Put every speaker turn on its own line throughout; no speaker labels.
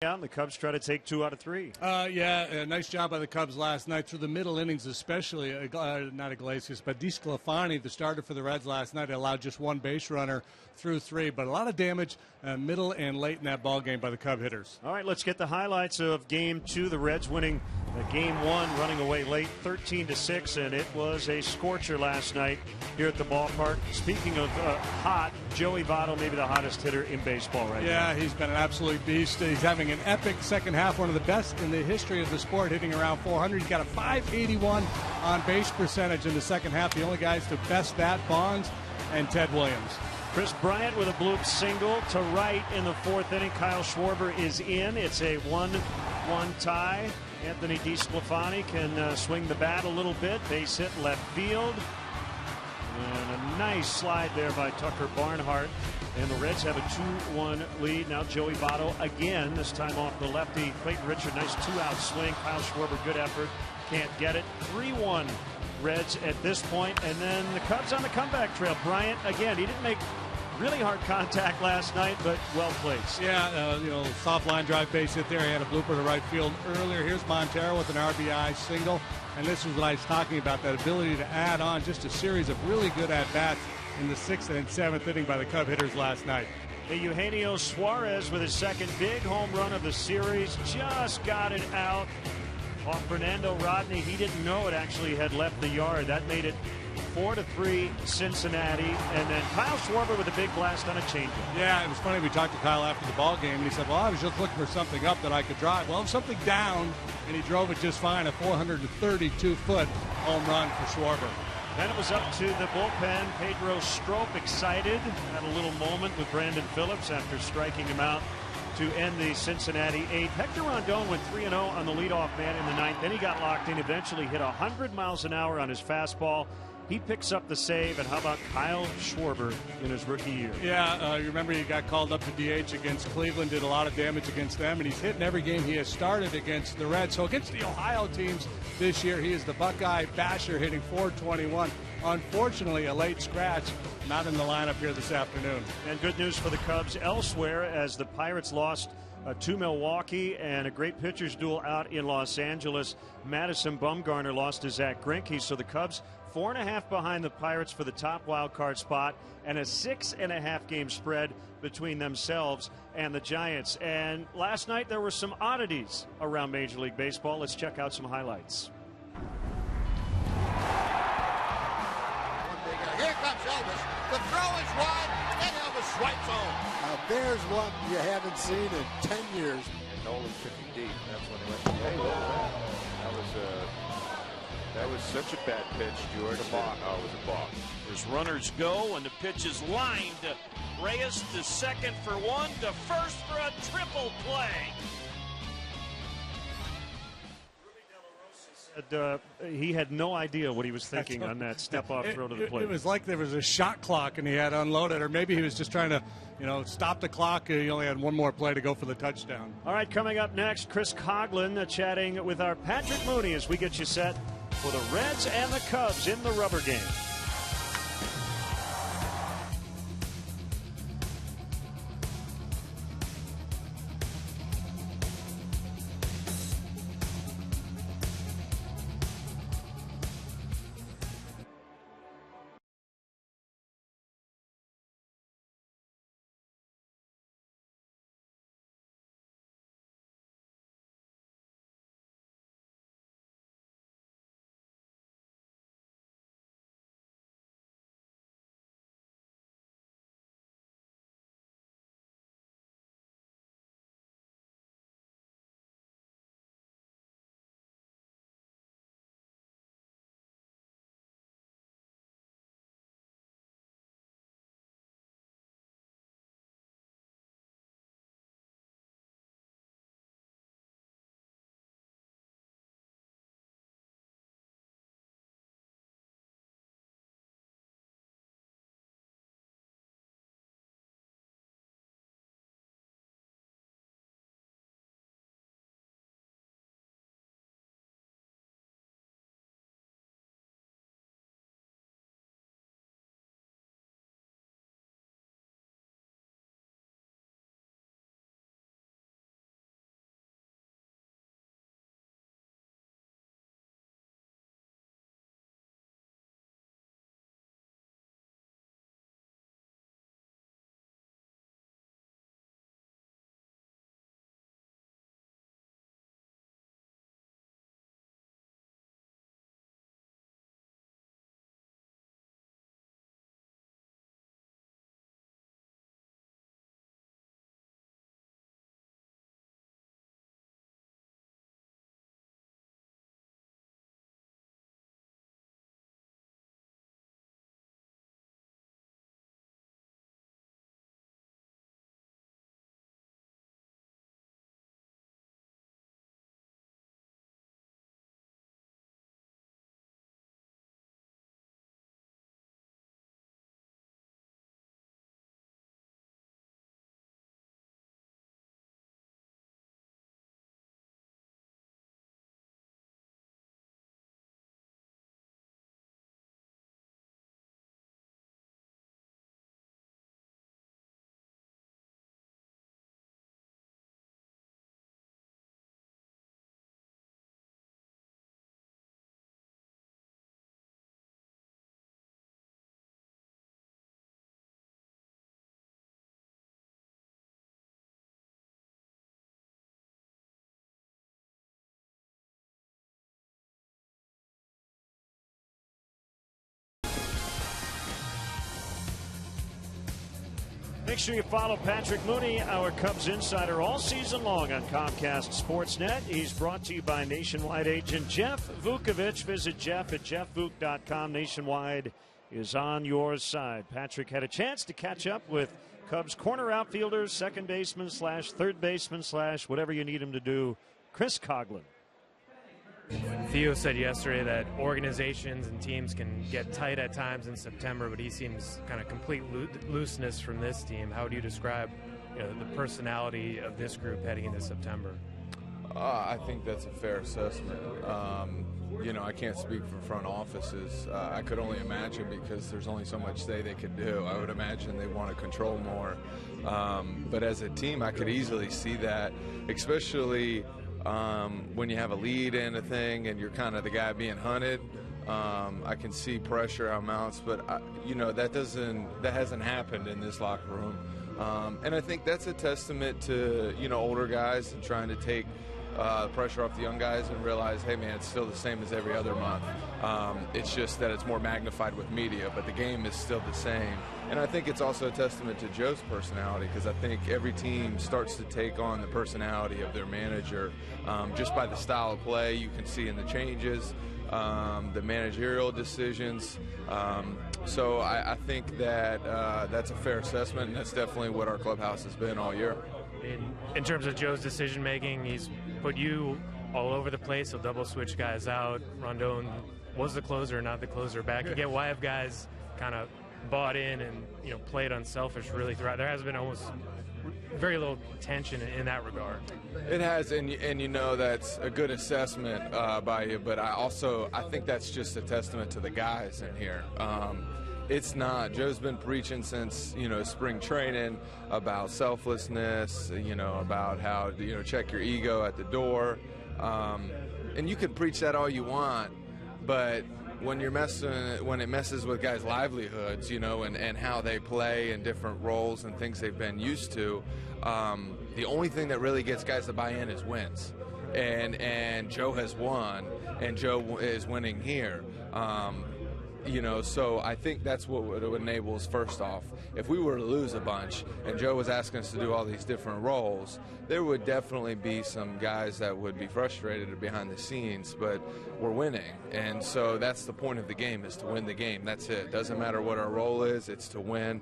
Yeah, and the Cubs try to take 2 out of 3.
Yeah, nice job by the Cubs last night through the middle innings, especially. Not Iglesias, but DeSclafani, the starter for the Reds last night, allowed just 1 base runner through 3, but a lot of damage middle and late in that ball game by the Cub hitters.
All right, let's get the highlights of Game 2. The Reds winning Game 1, running away late, 13-6, and it was a scorcher last night here at the ballpark. Speaking of hot, Joey Votto, maybe the hottest hitter in baseball right now.
Yeah, he's been an absolute beast. He's having an epic second half, one of the best in the history of the sport, hitting around 400. He's got a 581 on base percentage in the second half. The only guys to best that, Bonds and Ted Williams.
Chris Bryant with a bloop single to right in the 4th inning. Kyle Schwarber is in. It's a 1-1 tie. Anthony DeSclafani can swing the bat a little bit. Base hit left field. And a nice slide there by Tucker Barnhart. And the Reds have a 2-1 lead. Now Joey Votto again, this time off the lefty. Clayton Richard, nice 2-out swing. Kyle Schwarber, good effort. Can't get it. 3-1 Reds at this point. And then the Cubs on the comeback trail. Bryant, again, he didn't make really hard contact last night, but well placed.
Yeah, soft line drive base hit there. He had a blooper to right field earlier. Here's Montero with an RBI single. And this is what I was talking about, that ability to add on just a series of really good at-bats in the 6th and 7th inning by the Cub hitters last night.
Eugenio Suarez with his second big home run of the series. Just got it out off Fernando Rodney. He didn't know it actually had left the yard. That made it 4-3 Cincinnati. And then Kyle Schwarber with a big blast on a changeup.
Yeah, it was funny. We talked to Kyle after the ball game, and he said, well, I was just looking for something up that I could drive. Well, something down, and he drove it just fine. A 432-foot home run for Schwarber.
Then it was up to the bullpen. Pedro Strop excited. Had a little moment with Brandon Phillips after striking him out to end the Cincinnati 8th. Hector Rondon went 3-0 on the leadoff man in the 9th. Then he got locked in, eventually hit 100 miles an hour on his fastball. He picks up the save. And how about Kyle Schwarber in his rookie year?
Yeah, you remember he got called up to DH against Cleveland, did a lot of damage against them, and he's hit in every game he has started against the Reds. So against the Ohio teams this year, he is the Buckeye basher, hitting .421. Unfortunately, a late scratch, not in the lineup here this afternoon.
And good news for the Cubs elsewhere, as the Pirates lost to Milwaukee, and a great pitchers duel out in Los Angeles. Madison Bumgarner lost to Zach Greinke, so the Cubs 4.5 behind the Pirates for the top wild card spot, and a 6.5 game spread between themselves and the Giants. And last night there were some oddities around Major League Baseball. Let's check out some highlights.
Here comes Elvis. The throw is wide, and Elvis swipes home.
Now there's one you haven't seen in 10 years.
And Nolan took him deep. That's when he went to hey, that was such a bad pitch, George. It was a balk. Oh, it was a balk.
As runners go, and the pitch is lined. Reyes to second for 1, to first for a triple play.
He had no idea what he was thinking on that step-off throw to the plate.
It was like there was a shot clock and he had unloaded, or maybe he was just trying to, stop the clock. He only had one more play to go for the touchdown.
All right, coming up next, Chris Coughlin chatting with our Patrick Mooney as we get you set for the Reds and the Cubs in the rubber game. Make sure you follow Patrick Mooney, our Cubs insider, all season long on Comcast Sportsnet. He's brought to you by Nationwide agent Jeff Vukovich. Visit Jeff at jeffvuk.com. Nationwide is on your side. Patrick had a chance to catch up with Cubs corner outfielders, second baseman / third baseman / whatever you need him to do, Chris Coghlan.
Theo said yesterday that organizations and teams can get tight at times in September, but he seems kind of complete looseness from this team. How would you describe the personality of this group heading into September?
I think that's a fair assessment. I can't speak for front offices. I could only imagine, because there's only so much they could do. I would imagine they want to control more. But as a team, I could easily see that, especially when you have a lead in a thing and you're kind of the guy being hunted. I can see pressure on mounts, but that hasn't happened in this locker room. And I think that's a testament to older guys and trying to take pressure off the young guys and realize, hey man, it's still the same as every other month. It's just that it's more magnified with media, but the game is still the same. And I think it's also a testament to Joe's personality, because I think every team starts to take on the personality of their manager just by the style of play. You can see in the changes, the managerial decisions. So I think that that's a fair assessment, and that's definitely what our clubhouse has been all year.
In terms of Joe's decision making, he's put you all over the place. He'll double switch guys out. Rondon was the closer, not the closer back again. Why have guys kind of bought in and played unselfish really throughout? There has been almost very little tension in that regard.
It has, and that's a good assessment by you. But I think that's just a testament to the guys in here. It's not. Joe's been preaching since, spring training about selflessness, about how, check your ego at the door. And you can preach that all you want, but when it messes with guys' livelihoods, and how they play in different roles and things they've been used to, the only thing that really gets guys to buy in is wins. And Joe has won, and Joe is winning here. So I think that's what it enables. First off, if we were to lose a bunch and Joe was asking us to do all these different roles, there would definitely be some guys that would be frustrated behind the scenes, but we're winning. And so that's the point of the game, is to win the game. That's it. Doesn't matter what our role is, it's to win.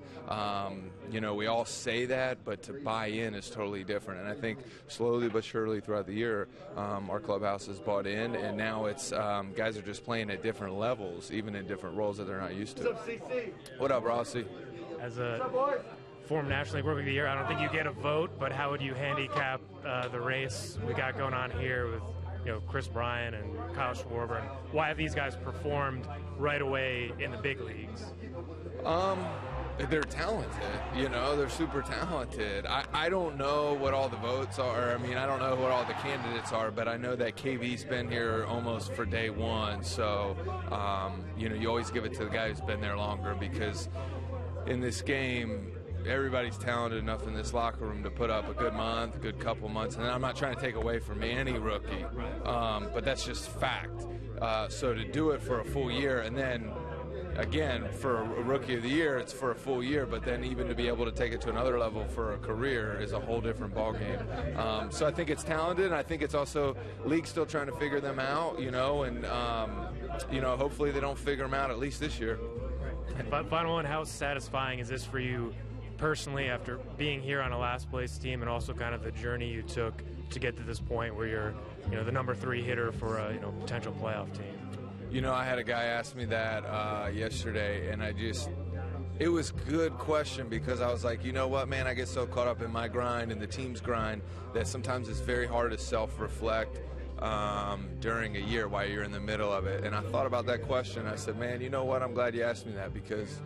We all say that, but to buy in is totally different. And I think slowly but surely throughout the year, our clubhouse has bought in, and now it's guys are just playing at different levels, even in different roles that they're not used to.
What's up, CC?
What up, Rossi?
As a former National League Rookie of the Year, I don't think you get a vote, but how would you handicap the race we got going on here with Chris Bryant and Kyle Schwarber, and why have these guys performed right away in the big leagues?
They're talented, they're super talented. I don't know what all the votes are. I mean, I don't know what all the candidates are, but I know that KV's been here almost for day one. So, you always give it to the guy who's been there longer, because in this game, everybody's talented enough in this locker room to put up a good month, a good couple months. And I'm not trying to take away from any rookie, but that's just fact. So to do it for a full year, and then again, for a Rookie of the Year, it's for a full year, but then even to be able to take it to another level for a career is a whole different ballgame. So I think it's talented, and I think it's also league still trying to figure them out, and hopefully they don't figure them out at least this year.
And final one, how satisfying is this for you personally after being here on a last place team, and also kind of the journey you took to get to this point where you're the number 3 hitter for a potential playoff team?
I had a guy ask me that yesterday, and it was a good question, because I was like, you know what, man, I get so caught up in my grind and the team's grind that sometimes it's very hard to self-reflect during a year while you're in the middle of it. And I thought about that question. I said, man, you know what, I'm glad you asked me that, because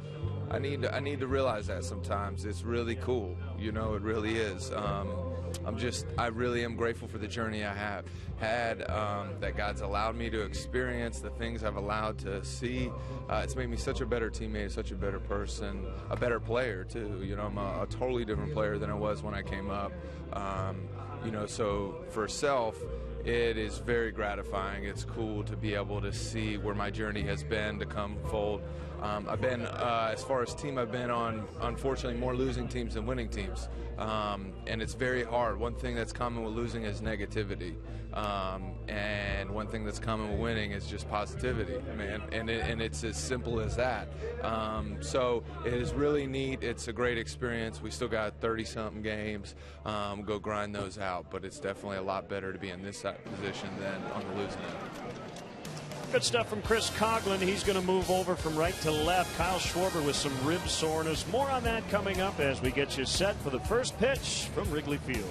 I need to realize that sometimes. It's really cool. It really is. I really am grateful for the journey I have had, that God's allowed me to experience, the things I've allowed to see. It's made me such a better teammate, such a better person, a better player too. I'm a totally different player than I was when I came up. So for self, it is very gratifying. It's cool to be able to see where my journey has been, to come fold I've been, as far as team, I've been on, unfortunately, more losing teams than winning teams. And it's very hard. One thing that's common with losing is negativity. And one thing that's common with winning is just positivity, man. And it's as simple as that. So it is really neat. It's a great experience. We still got 30-something games. Go grind those out. But it's definitely a lot better to be in this position than on the losing end.
Good stuff from Chris Coughlin. He's going to move over from right to left. Kyle Schwarber with some rib soreness. More on that coming up as we get you set for the first pitch from Wrigley Field.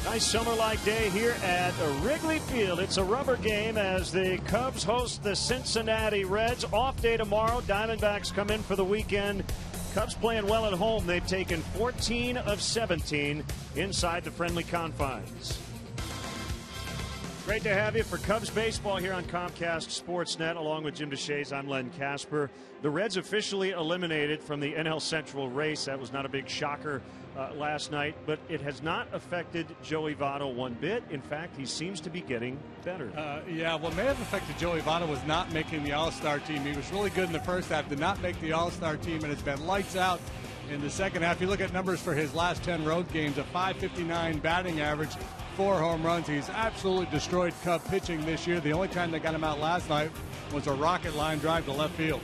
Nice summer-like day here at Wrigley Field. It's a rubber game as the Cubs host the Cincinnati Reds. Off day tomorrow. Diamondbacks come in for the weekend. Cubs playing well at home. They've taken 14 of 17 inside the friendly confines. Great to have you for Cubs baseball here on Comcast Sportsnet. Along with Jim DeShays, I'm Len Casper. The Reds officially eliminated from the NL Central race. That was not a big shocker last night, but it has not affected Joey Votto one bit. In fact, he seems to be getting better.
Yeah, what may have affected Joey Votto was not making the All-Star team. He was really good in the first half, did not make the All-Star team, and it's been lights out in the second half. You look at numbers for his last 10 road games, a .559 batting average, 4 home runs. He's absolutely destroyed Cub pitching this year. The only time they got him out last night was a rocket line drive to left field.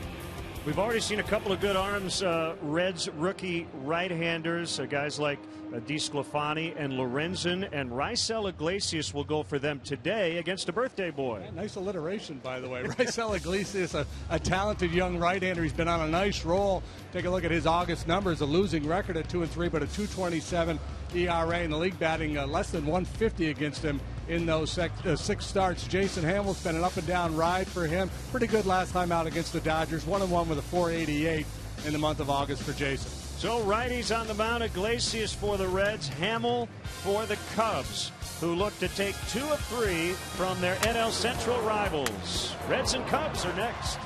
We've already seen a couple of good arms. Reds rookie right-handers, guys like DeSclafani and Lorenzen, and Raisel Iglesias will go for them today against a birthday boy.
Yeah, nice alliteration, by the way. Raisel Iglesias, a talented young right-hander. He's been on a nice roll. Take a look at his August numbers. A losing record at 2-3, but a .227 ERA, in the league batting less than 150 against him in those 6 starts. Jason Hamill's been an up-and-down ride for him. Pretty good last time out against the Dodgers. 1-1 with a .488 in the month of August for Jason.
So righties on the mound, Iglesias for the Reds, Hamill for the Cubs, who look to take 2 of 3 from their NL Central rivals. Reds and Cubs are next.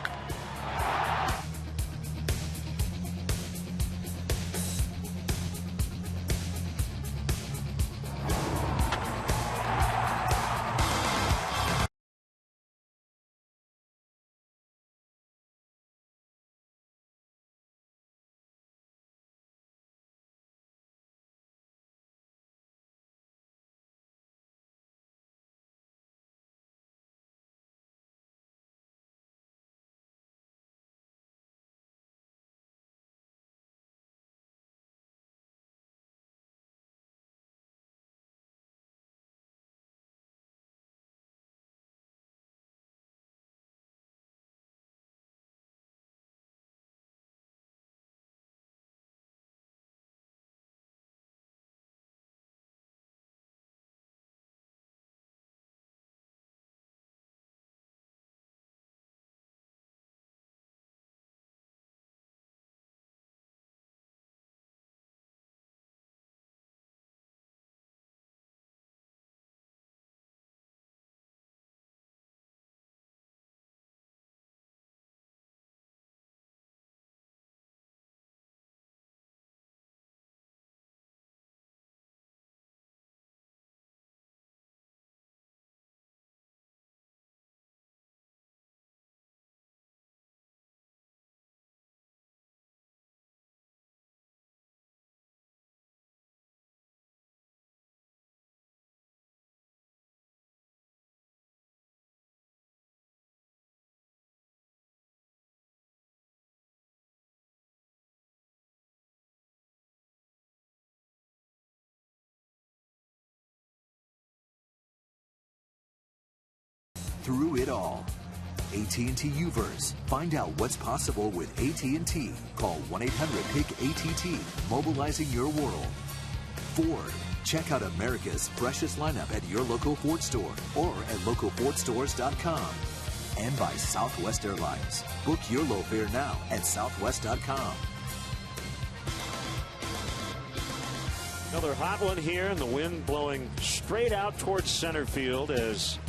Through it all. AT&T Uverse. Find out what's possible with AT&T. Call 1-800-PIC-ATT, mobilizing your world. Ford. Check out America's freshest lineup at your local Ford store or at localfordstores.com. And by Southwest Airlines. Book your low fare now at southwest.com.
Another hot one here, and the wind blowing straight out towards center field as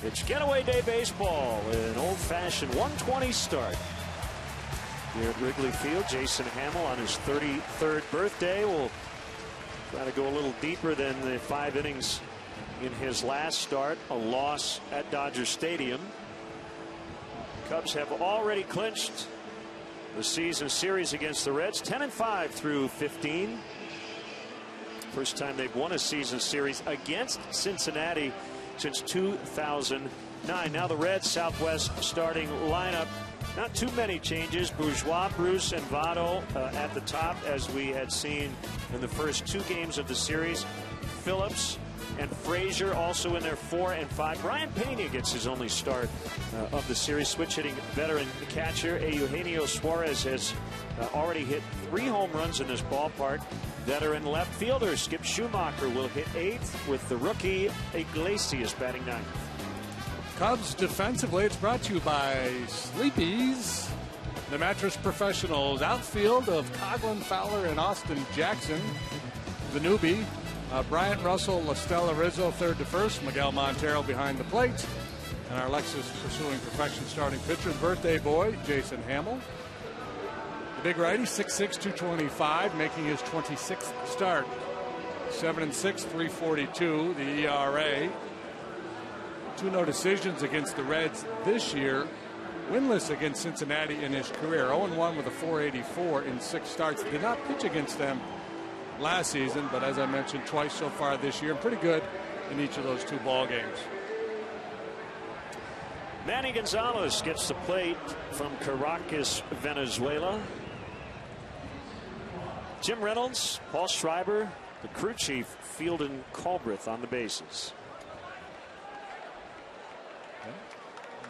it's getaway day baseball, an old-fashioned 1:20 start here at Wrigley Field. Jason Hamill on his 33rd birthday will try to go a little deeper than the 5 innings in his last start, a loss at Dodger Stadium. Cubs have already clinched the season series against the Reds, 10-5 through 15. First time they've won a season series against Cincinnati since 2009. Now the Reds Southwest starting lineup. Not too many changes. Bourgeois, Bruce, and Votto at the top, as we had seen in the first 2 games of the series. Phillips and Frazier also in their 4 and 5. Brian Pena gets his only start of the series. Switch hitting veteran catcher Eugenio Suarez has already hit 3 home runs in this ballpark. Veteran left fielder Skip Schumacher will hit 8th with the rookie Iglesias batting 9th.
Cubs defensively, it's brought to you by Sleepy's, the mattress professionals. Outfield of Coughlin, Fowler, and Austin Jackson. The newbie, Bryant Russell, LaStella Rizzo, 3rd to 1st. Miguel Montero behind the plate. And our Lexus pursuing perfection starting pitcher, the birthday boy, Jason Hamill. The big righty, 6'6", 225, making his 26th start. 7-6, 342, the ERA. 2 no decisions against the Reds this year. Winless against Cincinnati in his career. 0-1 with a 484 in 6 starts. Did not pitch against them last season, but as I mentioned, twice so far this year. And pretty good in each of those 2 ball games.
Manny Gonzalez gets the plate from Caracas, Venezuela. Jim Reynolds, Paul Schreiber, the crew chief, Fielden Culbreth on the bases.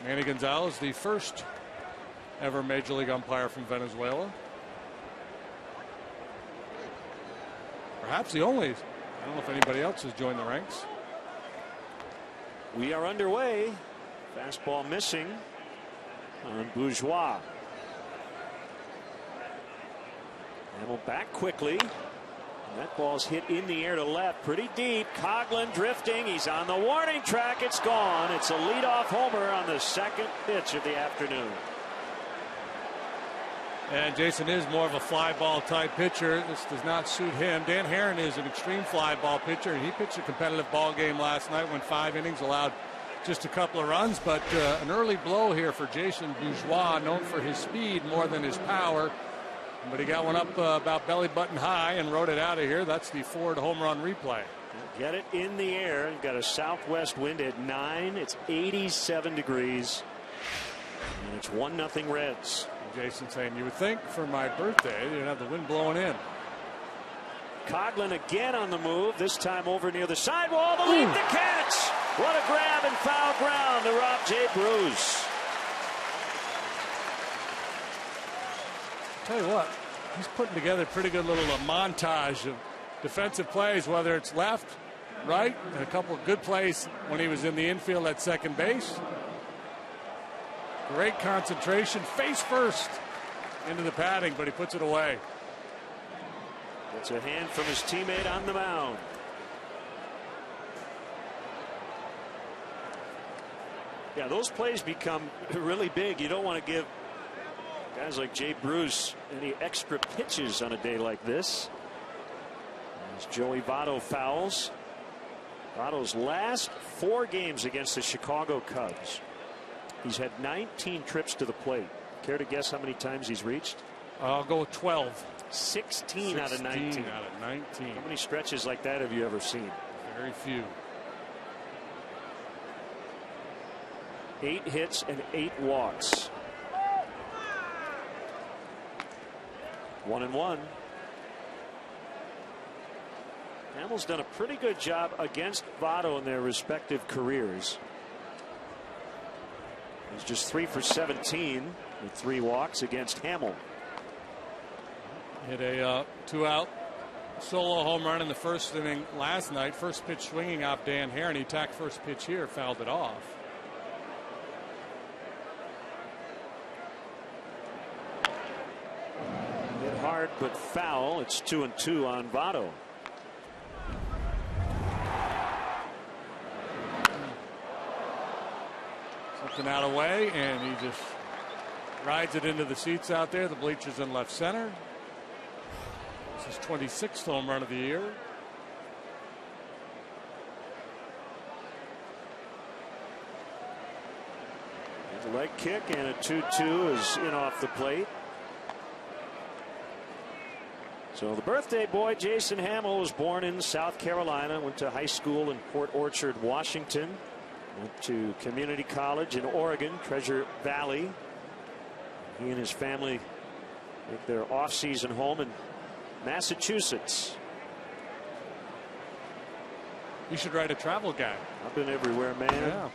Manny Gonzalez, the first ever Major League umpire from Venezuela. Perhaps the only. I don't know if anybody else has joined the ranks.
We are underway. Fastball missing on Bourgeois. Hamill back quickly. That ball's hit in the air to left, pretty deep. Coghlan drifting. He's on the warning track. It's gone. It's a leadoff homer on the second pitch of the afternoon.
And Jason is more of a fly ball type pitcher. This does not suit him. Dan Herron is an extreme fly ball pitcher, and he pitched a competitive ball game last night, went 5 innings, allowed just a couple of runs. But an early blow here for Jason Bourgeois, known for his speed more than his power. But he got one up about belly button high and rode it out of here. That's the Ford home run replay.
Get it in the air. You've got a southwest wind at 9. It's 87 degrees. And it's 1-0 Reds.
Jason saying, you would think for my birthday you'd have the wind blowing in.
Coghlan again on the move, this time over near the sidewall. The lead to catch. What a grab and foul ground to rob Jay Bruce.
Tell you what, he's putting together a pretty good little montage of defensive plays, whether it's left, right, and a couple of good plays when he was in the infield at second base. Great concentration, face first into the padding, but he puts it away.
Gets a hand from his teammate on the mound. Yeah, those plays become really big. You don't want to give guys like Jay Bruce any extra pitches on a day like this. As Joey Votto fouls. Votto's last 4 games against the Chicago Cubs. He's had 19 trips to the plate. Care to guess how many times he's reached?
I'll go with 12.
16 out of 19.
Out of 19.
How many stretches like that have you ever seen?
Very few.
8 hits and 8 walks. 1-1. Hamill's done a pretty good job against Votto in their respective careers. He's just 3 for 17 with 3 walks against Hamill.
Hit a 2-out solo home run in the first inning last night. First pitch swinging off Dan Herron. He attacked first pitch here, fouled it off.
Hit hard but foul. It's 2-2 on Votto.
Something out of way, and he just rides it into the seats out there. The bleachers in left center. This is 26th home run of the year.
There's a leg kick, and a 2-2 is in off the plate. So the birthday boy Jason Hamill was born in South Carolina, went to high school in Port Orchard, Washington, went to community college in Oregon, Treasure Valley. He and his family make their off-season home in Massachusetts.
You should write a travel guide.
I've been everywhere, man.
Yeah.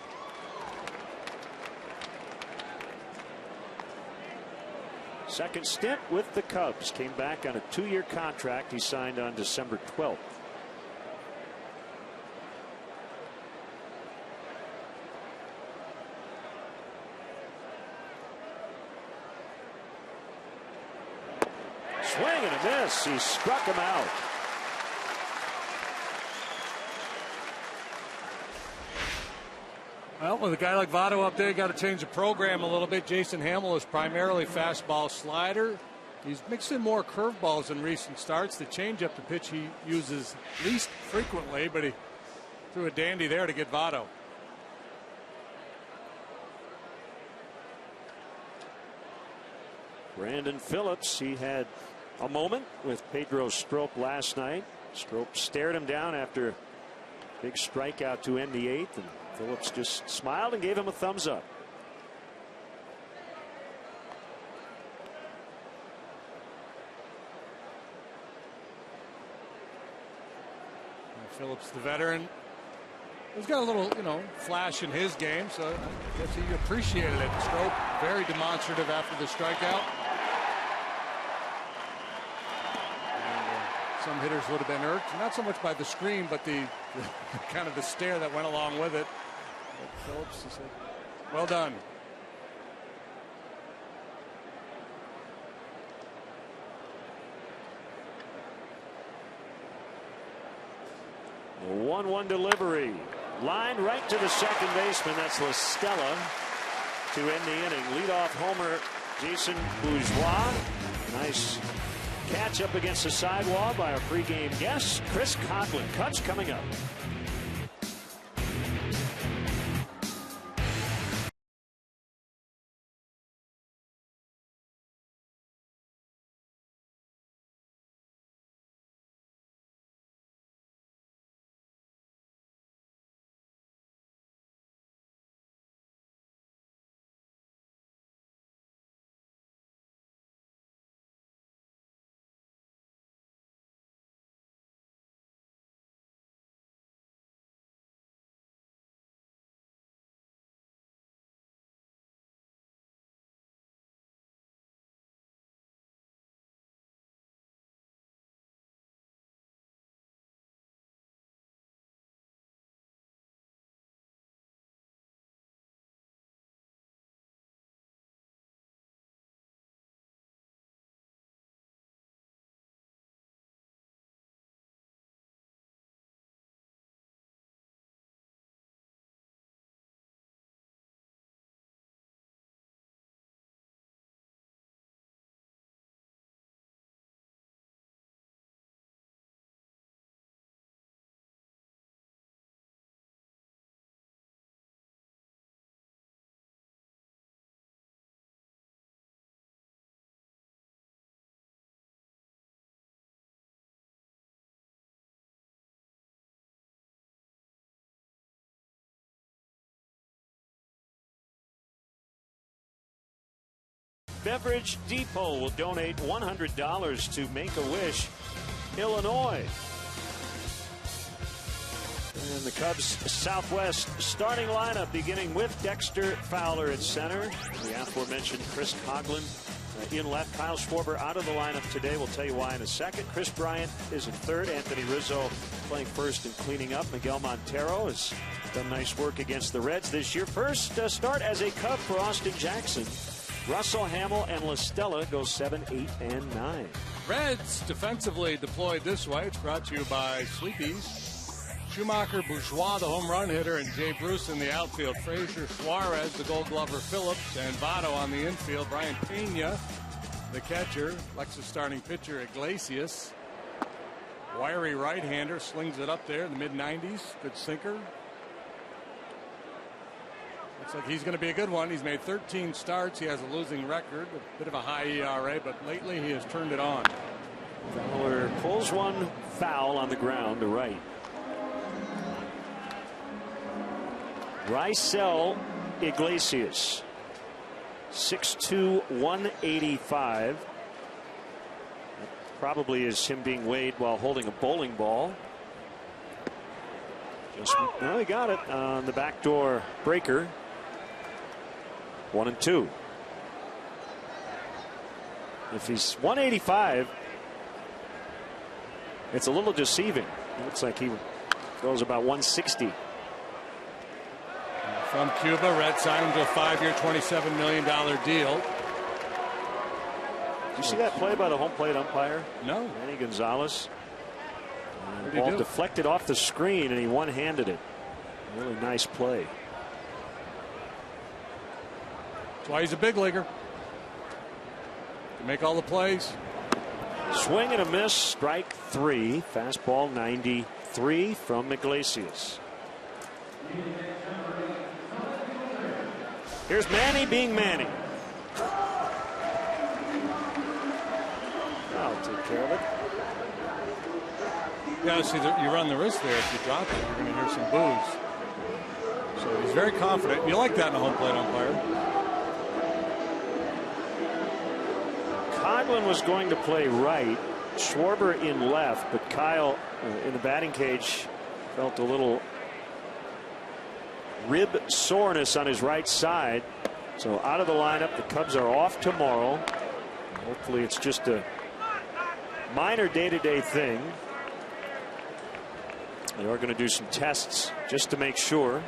Second stint with the Cubs. Came back on a 2-year contract he signed on December 12th. Swing and a miss. He struck him out.
Well, with a guy like Votto up there, you got to change the program a little bit. Jason Hamill is primarily fastball slider. He's mixed in more curveballs in recent starts. The changeup, the pitch he uses least frequently, but he threw a dandy there to get Votto.
Brandon Phillips, he had a moment with Pedro Strop last night. Strop stared him down after a big strikeout to end the 8th, and Phillips just smiled and gave him a thumbs up.
And Phillips, the veteran, he's got a little, flash in his game, so I guess he appreciated it. Strop very demonstrative after the strikeout. Some hitters would have been irked, not so much by the scream, but the kind of the stare that went along with it. But Phillips said, well done.
A 1-1 delivery. Line right to the second baseman. That's La Stella to end the inning. Leadoff homer, Jason Bourgeois. Nice catch up against the sidewall by our pregame guest, Chris Coughlin. Cubs coming up. Beverage Depot will donate $100 to Make-A-Wish Illinois. And the Cubs Southwest starting lineup beginning with Dexter Fowler at center. The aforementioned Chris Coughlin in left. Kyle Schwarber out of the lineup today. We'll tell you why in a second. Chris Bryant is in third. Anthony Rizzo playing first and cleaning up. Miguel Montero has done nice work against the Reds this year. First start as a Cub for Austin Jackson. Russell, Hamill, and La Stella go 7, 8, and 9.
Reds defensively deployed this way. It's brought to you by Sleepy's. Schumacher, Bourgeois, the home run hitter, and Jay Bruce in the outfield. Frazier, Suarez, the Gold Glover, Phillips, and Votto on the infield. Brian Pena, the catcher. Lexus starting pitcher, Iglesias. Wiry right-hander, slings it up there in the mid-90s. Good sinker. Looks like he's going to be a good one. He's made 13 starts. He has a losing record, a bit of a high ERA, but lately he has turned it on.
Fowler pulls one foul on the ground to right. Rysel Iglesias, 6'2", 185. That probably is him being weighed while holding a bowling ball. Well, he got it on the backdoor breaker. 1-2. If he's 185, it's a little deceiving. It looks like he goes about 160.
From Cuba, Red signed him to a 5-year, $27 million deal.
Did you see that play by the home plate umpire?
No.
Manny Gonzalez. The ball deflected off the screen and he one-handed it. Really nice play.
That's why he's a big leaguer. Can make all the plays.
Swing and a miss. Strike 3. Fastball 93 from Iglesias. Here's Manny being Manny. I'll take care of it.
Yeah, see, you run the risk there. If you drop it, you're going to hear some boos. So he's very confident. You like that in a home plate umpire.
Coughlin was going to play right, Schwarber in left, but Kyle in the batting cage felt a little rib soreness on his right side. So out of the lineup. The Cubs are off tomorrow. Hopefully it's just a minor day-to-day thing. They are going to do some tests just to make sure.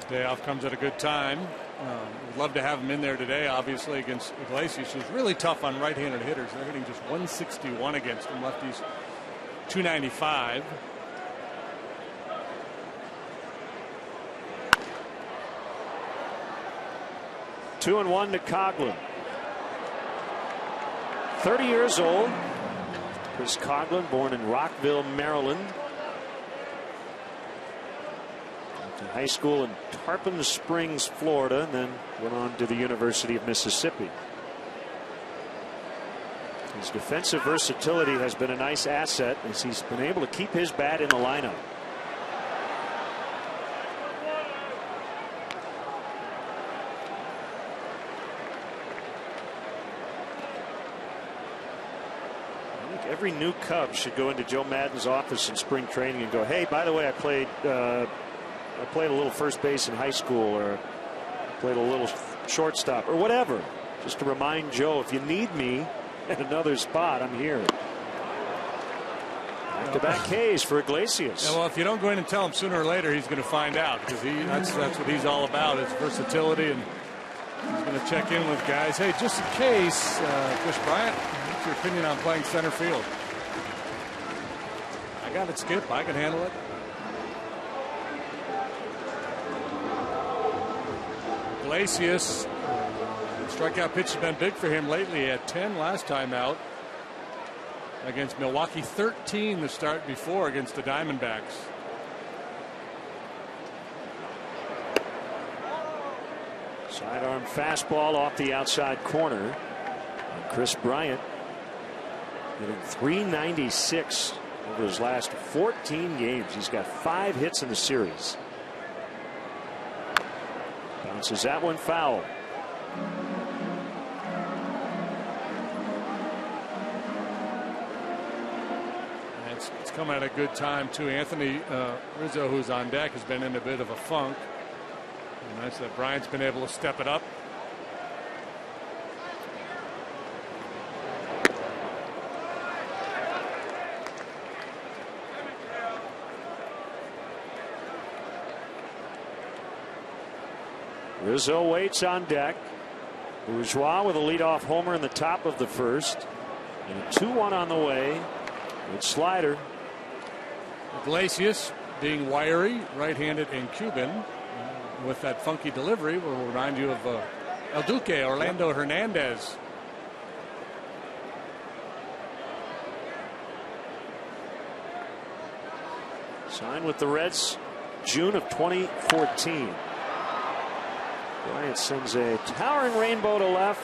Day off comes at a good time. Would love to have him in there today, obviously, against Iglesias, who's really tough on right-handed hitters. They're hitting just 161 against him. Lefties 295.
Two and one to Coghlan. 30 years old. Chris Coghlan, born in Rockville, Maryland. Went to high school in Tarpon Springs, Florida, and then went on to the University of Mississippi. His defensive versatility has been a nice asset as he's been able to keep his bat in the lineup. Every new Cub should go into Joe Madden's office in spring training and go, hey, by the way, I played a little first base in high school, or played a little shortstop, or whatever, just to remind Joe, if you need me at another spot, I'm here. Back-to-back Ks for Iglesias.
Yeah, well, if you don't go in and tell him, sooner or later he's going to find out, because that's what he's all about, is versatility, and he's going to check in with guys. Hey, just in case, Chris Bryant, what's your opinion on playing center field? I got it, Skip. I can handle it. Iglesias, strikeout pitch has been big for him lately. He had 10 last time out against Milwaukee, 13 the start before against the Diamondbacks.
Sidearm fastball off the outside corner. And Chris Bryant hitting .396 over his last 14 games. He's got 5 hits in the series. Bounces that one foul.
It's come at a good time too. Anthony Rizzo, who's on deck, has been in a bit of a funk. Nice that Bryant's been able to step it up.
Rizzo waits on deck. Bourgeois with a leadoff homer in the top of the first. And a 2-1 on the way. Good slider.
Iglesias, being wiry, right-handed and Cuban, with that funky delivery, will remind you of El Duque, Orlando Hernandez.
Signed with the Reds June of 2014. Bryant sends a towering rainbow to left.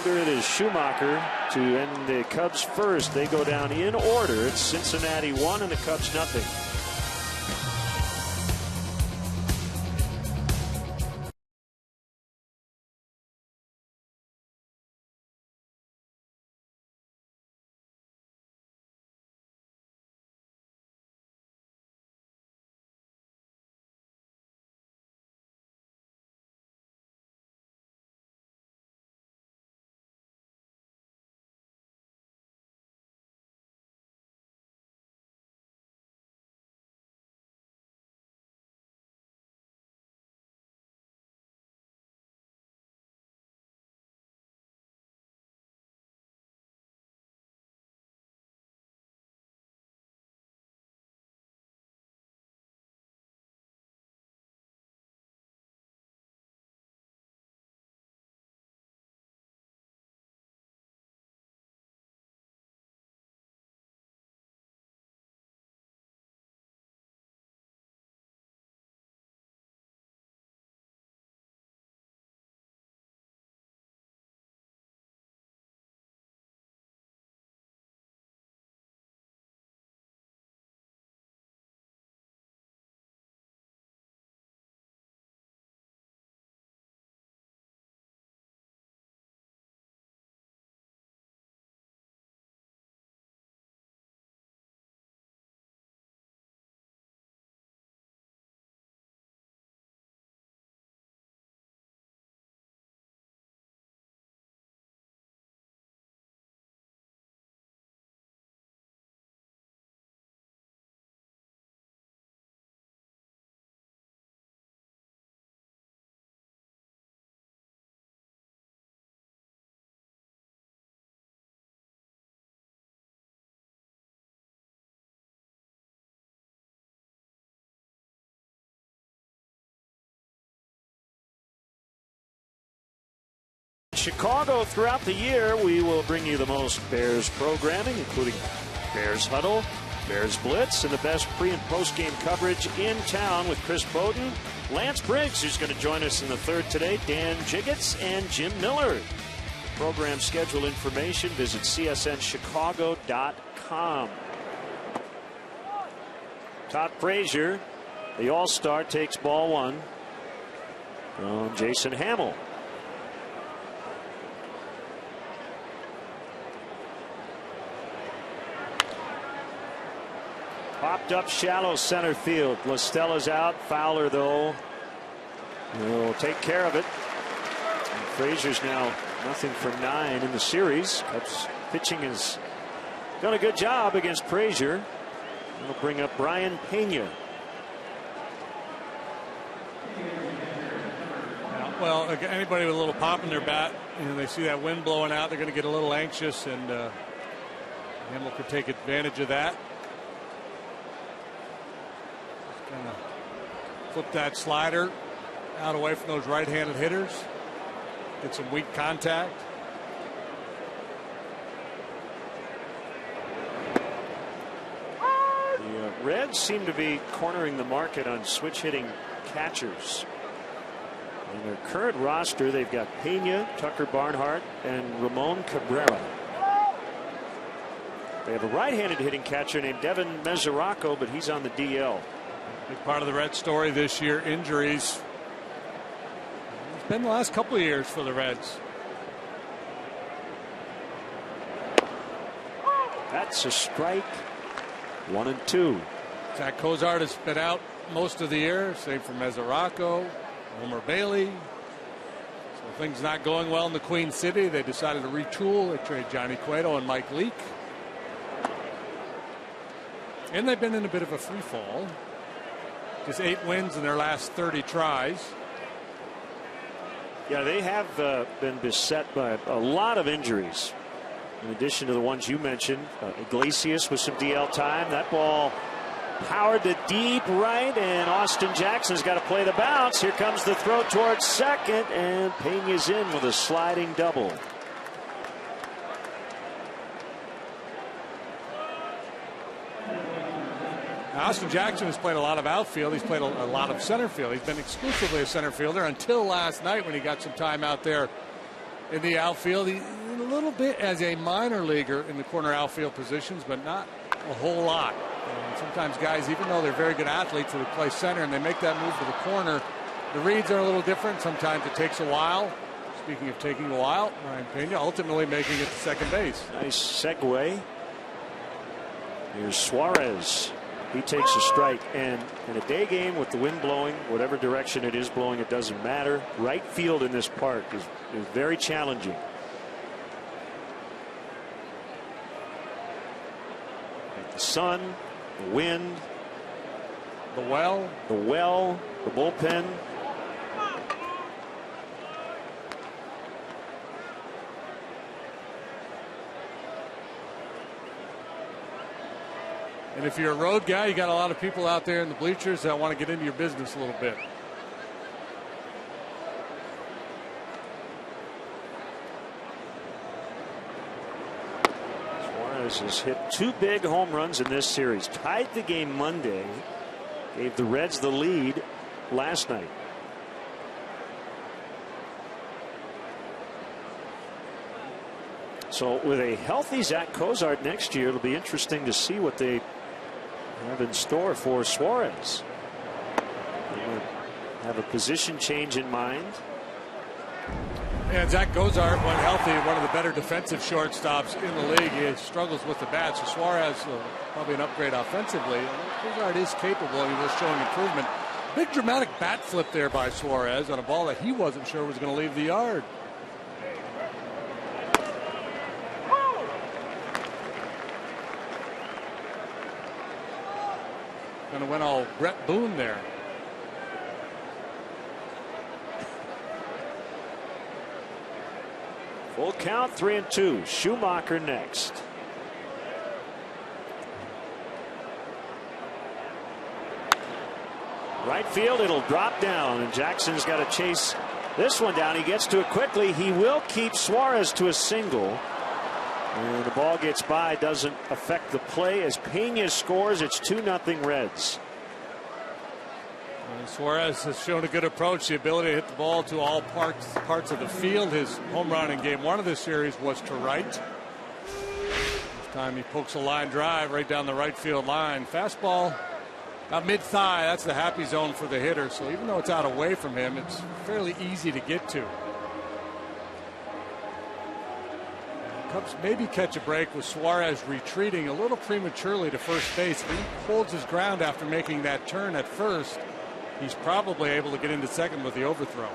Under it is Schumacher to end the Cubs first. They go down in order. It's Cincinnati 1 and the Cubs nothing. Chicago throughout the year, we will bring you the most Bears programming, including Bears Huddle, Bears Blitz, and the best pre- and post-game coverage in town with Chris Bowden, Lance Briggs, who's going to join us in the third today, Dan Jiggets, and Jim Miller. Program schedule information, visit csnchicago.com. Todd Frazier, the All-Star, takes ball one from Jason Hamill. Popped up shallow center field. La Stella's out. Fowler, though, will take care of it. And Frazier's now nothing for 9 in the series. Cubs pitching has done a good job against Frazier. That'll bring up Brian Pena.
Well, anybody with a little pop in their bat, they see that wind blowing out, they're going to get a little anxious, and Hamill could take advantage of that. Just kind of flip that slider out away from those right-handed hitters. Get some weak contact.
The Reds seem to be cornering the market on switch hitting catchers. In their current roster, they've got Pena, Tucker Barnhart, and Ramon Cabrera. They have a right-handed hitting catcher named Devin Mesoraco, but he's on the DL.
Big part of the Reds story this year, injuries. It's been the last couple of years for the Reds.
That's a strike. 1-2.
Zach Cozart has been out most of the year, same for Mesoraco, Homer Bailey. So things not going well in the Queen City. They decided to retool. They trade Johnny Cueto and Mike Leake. And they've been in a bit of a free fall. Just 8 wins in their last 30 tries.
Yeah, they have been beset by a lot of injuries. In addition to the ones you mentioned, Iglesias with some DL time. That ball powered to deep right, and Austin Jackson's got to play the bounce. Here comes the throw towards second, and Pena's in with a sliding double.
Now, Austin Jackson has played a lot of outfield. He's played a lot of center field. He's been exclusively a center fielder until last night when he got some time out there in the outfield. He a little bit as a minor leaguer in the corner outfield positions, but not a whole lot. And sometimes guys, even though they're very good athletes, who play center and they make that move to the corner, the reads are a little different. Sometimes it takes a while. Speaking of taking a while, Ryan Pena ultimately making it to second base.
Nice segue. Here's Suarez. He takes a strike, and in a day game with the wind blowing, whatever direction it is blowing, it doesn't matter. Right field in this park is very challenging. The sun, the wind,
the well,
the bullpen.
And if you're a road guy, you got a lot of people out there in the bleachers that want to get into your business a little bit.
Suarez has hit 2 big home runs in this series. Tied the game Monday. Gave the Reds the lead last night. So with a healthy Zach Cozart next year, it'll be interesting to see what they have in store for Suarez. They have a position change in mind.
And Zach Cozart, when healthy, one of the better defensive shortstops in the league. He struggles with the bat, so Suarez probably an upgrade offensively. Cozart is capable, and he was showing improvement. Big dramatic bat flip there by Suarez on a ball that he wasn't sure was going to leave the yard. Kind of went all Brett Boone there.
Full count, 3-2. Schumacher next. Right field, it'll drop down, and Jackson's got to chase This one down. He gets to it quickly. He will keep Suarez to a single. And the ball gets by. Doesn't affect the play as Pena scores. It's 2-0 Reds.
And Suarez has shown a good approach, the ability to hit the ball to all parts of the field. His home run in game 1 of this series was to right. This time he pokes a line drive right down the right field line. Fastball about mid-thigh. That's the happy zone for the hitter. So even though it's out away from him, it's fairly easy to get to. Cubs maybe catch a break with Suarez retreating a little prematurely to first base. If he holds his ground after making that turn at first, he's probably able to get into second with the overthrow.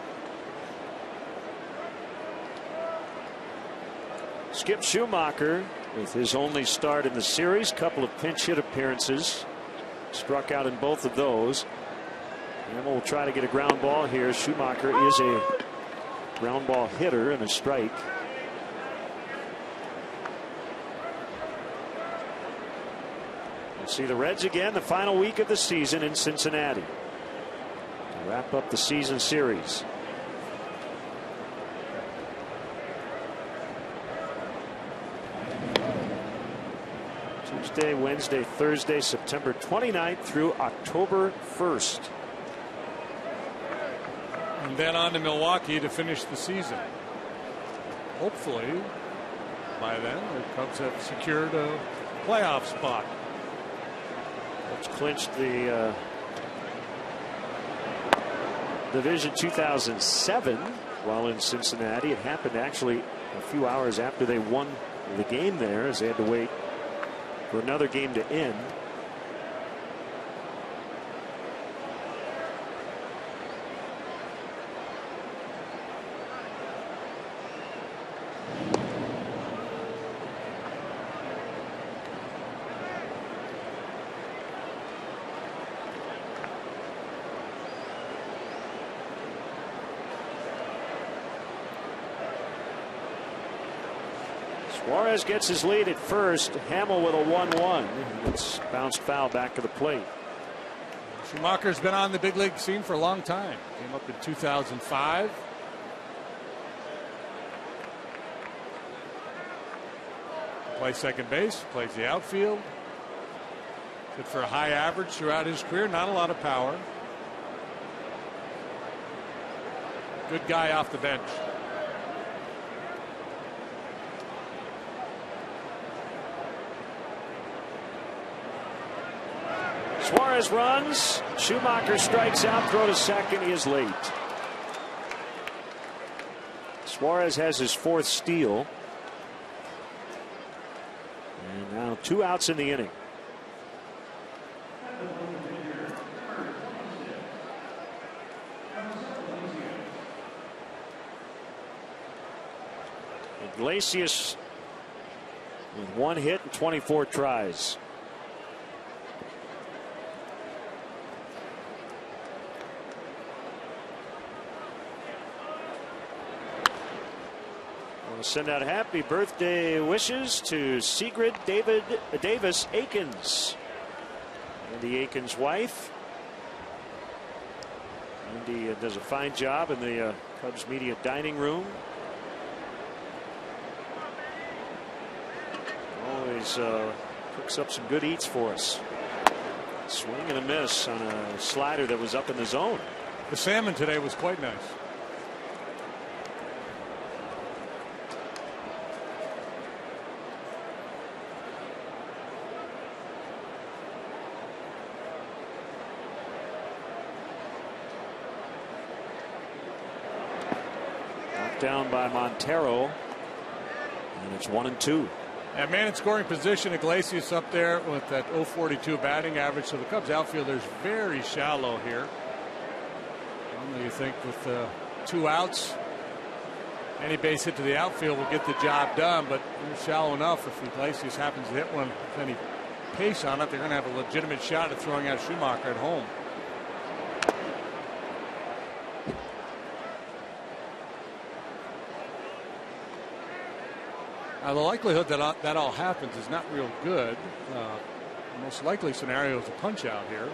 Skip Schumacher with his only start in the series. Couple of pinch hit appearances. Struck out in both of those. And we'll try to get a ground ball here. Schumacher is a ground ball hitter and a strike. See the Reds again the final week of the season in Cincinnati to wrap up the season series. Tuesday, Wednesday, Thursday, September 29th through October 1st.
And then on to Milwaukee to finish the season. Hopefully by then the Cubs have secured a playoff spot.
It's clinched the division 2007 while in Cincinnati. It happened actually a few hours after they won the game there, as they had to wait for another game to end. Suarez gets his lead at first. Hamill with a 1-1. It's bounced foul back to the plate.
Schumacher's been on the big league scene for a long time. Came up in 2005. Plays second base, plays the outfield. Hit for a high average throughout his career. Not a lot of power. Good guy off the bench.
Suarez runs. Schumacher strikes out. Throw to second. He is late. Suarez has his 4th steal. And now 2 outs in the inning. Iglesias with 1 hit and 24 tries. Send out happy birthday wishes to Sigrid Davis Akins. Andy Akins' wife. Andy does a fine job in the Cubs media dining room. Always cooks up some good eats for us. Swing and a miss on a slider that was up in the zone.
The salmon today was quite nice.
Down by Montero, and it's 1-2.
And man in scoring position, Iglesias up there with that .042 batting average. So the Cubs outfielder's very shallow here. Normally you think with 2 outs, any base hit to the outfield will get the job done, but they're shallow enough. If Iglesias happens to hit one with any pace on it, they're going to have a legitimate shot at throwing out Schumacher at home. Now, the likelihood that that all happens is not real good. The most likely scenario is a punch out here.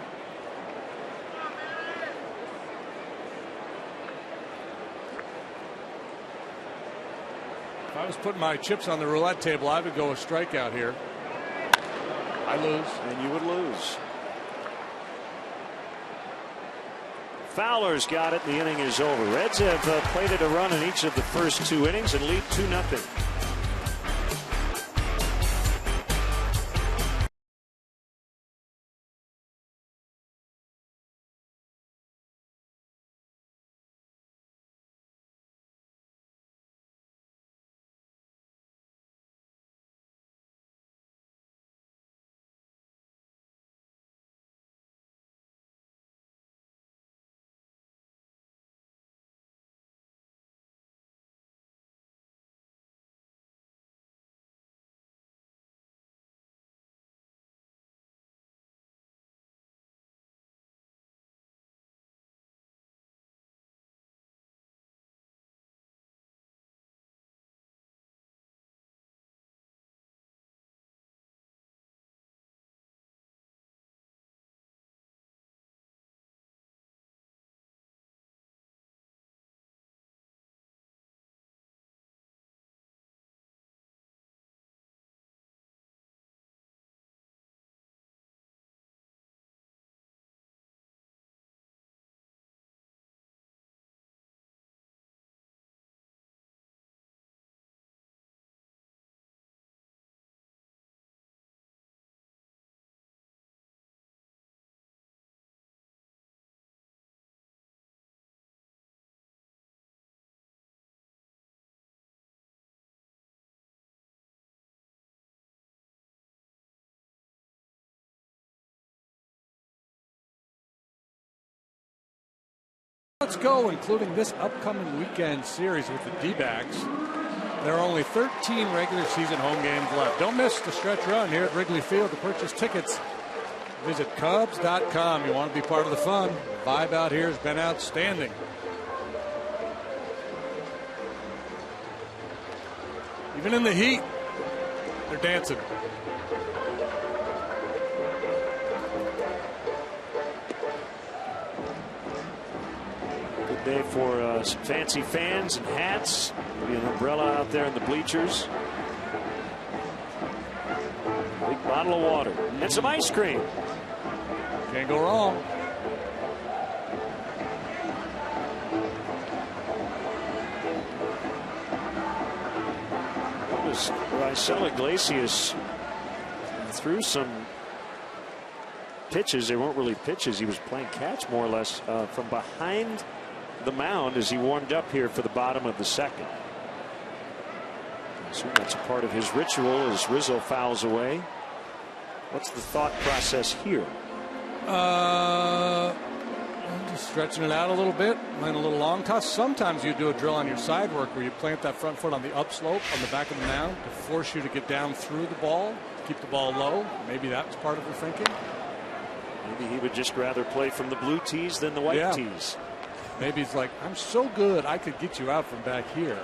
I was putting my chips on the roulette table, I would go a strikeout here. I lose.
And you would lose. Fowler's got it. The inning is over. Reds have plated a run in each of the first 2 innings and lead 2-0.
Let's go, including this upcoming weekend series with the D-backs. There are only 13 regular season home games left. Don't miss the stretch run here at Wrigley Field. To purchase tickets, visit Cubs.com. You want to be part of the fun. The vibe out here has been outstanding. Even in the heat, they're dancing.
Day for some fancy fans and hats. Maybe an umbrella out there in the bleachers. Big bottle of water and some ice cream.
Can't go wrong.
Raisel Iglesias threw some pitches. They weren't really pitches. He was playing catch more or less from behind the mound as he warmed up here for the bottom of the second. So that's a part of his ritual as Rizzo fouls away. What's the thought process here?
Just stretching it out a little bit, laying a little long toss. Sometimes you do a drill on your side work where you plant that front foot on the upslope on the back of the mound to force you to get down through the ball, to keep the ball low. Maybe that's part of the thinking.
Maybe he would just rather play from the blue tees than the white tees.
Maybe he's like, I'm so good I could get you out from back here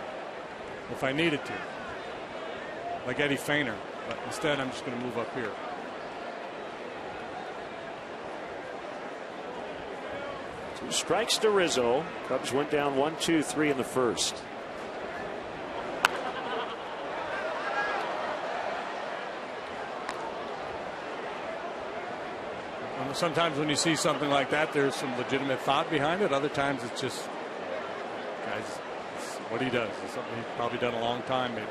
if I needed to. Like Eddie Feiner. But instead I'm just going to move up here.
Two strikes to Rizzo. Cubs went down 1-2-3 in the first.
Sometimes when you see something like that, there's some legitimate thought behind it. Other times it's just, guys, it's what he does. It's something he's probably done a long time, maybe.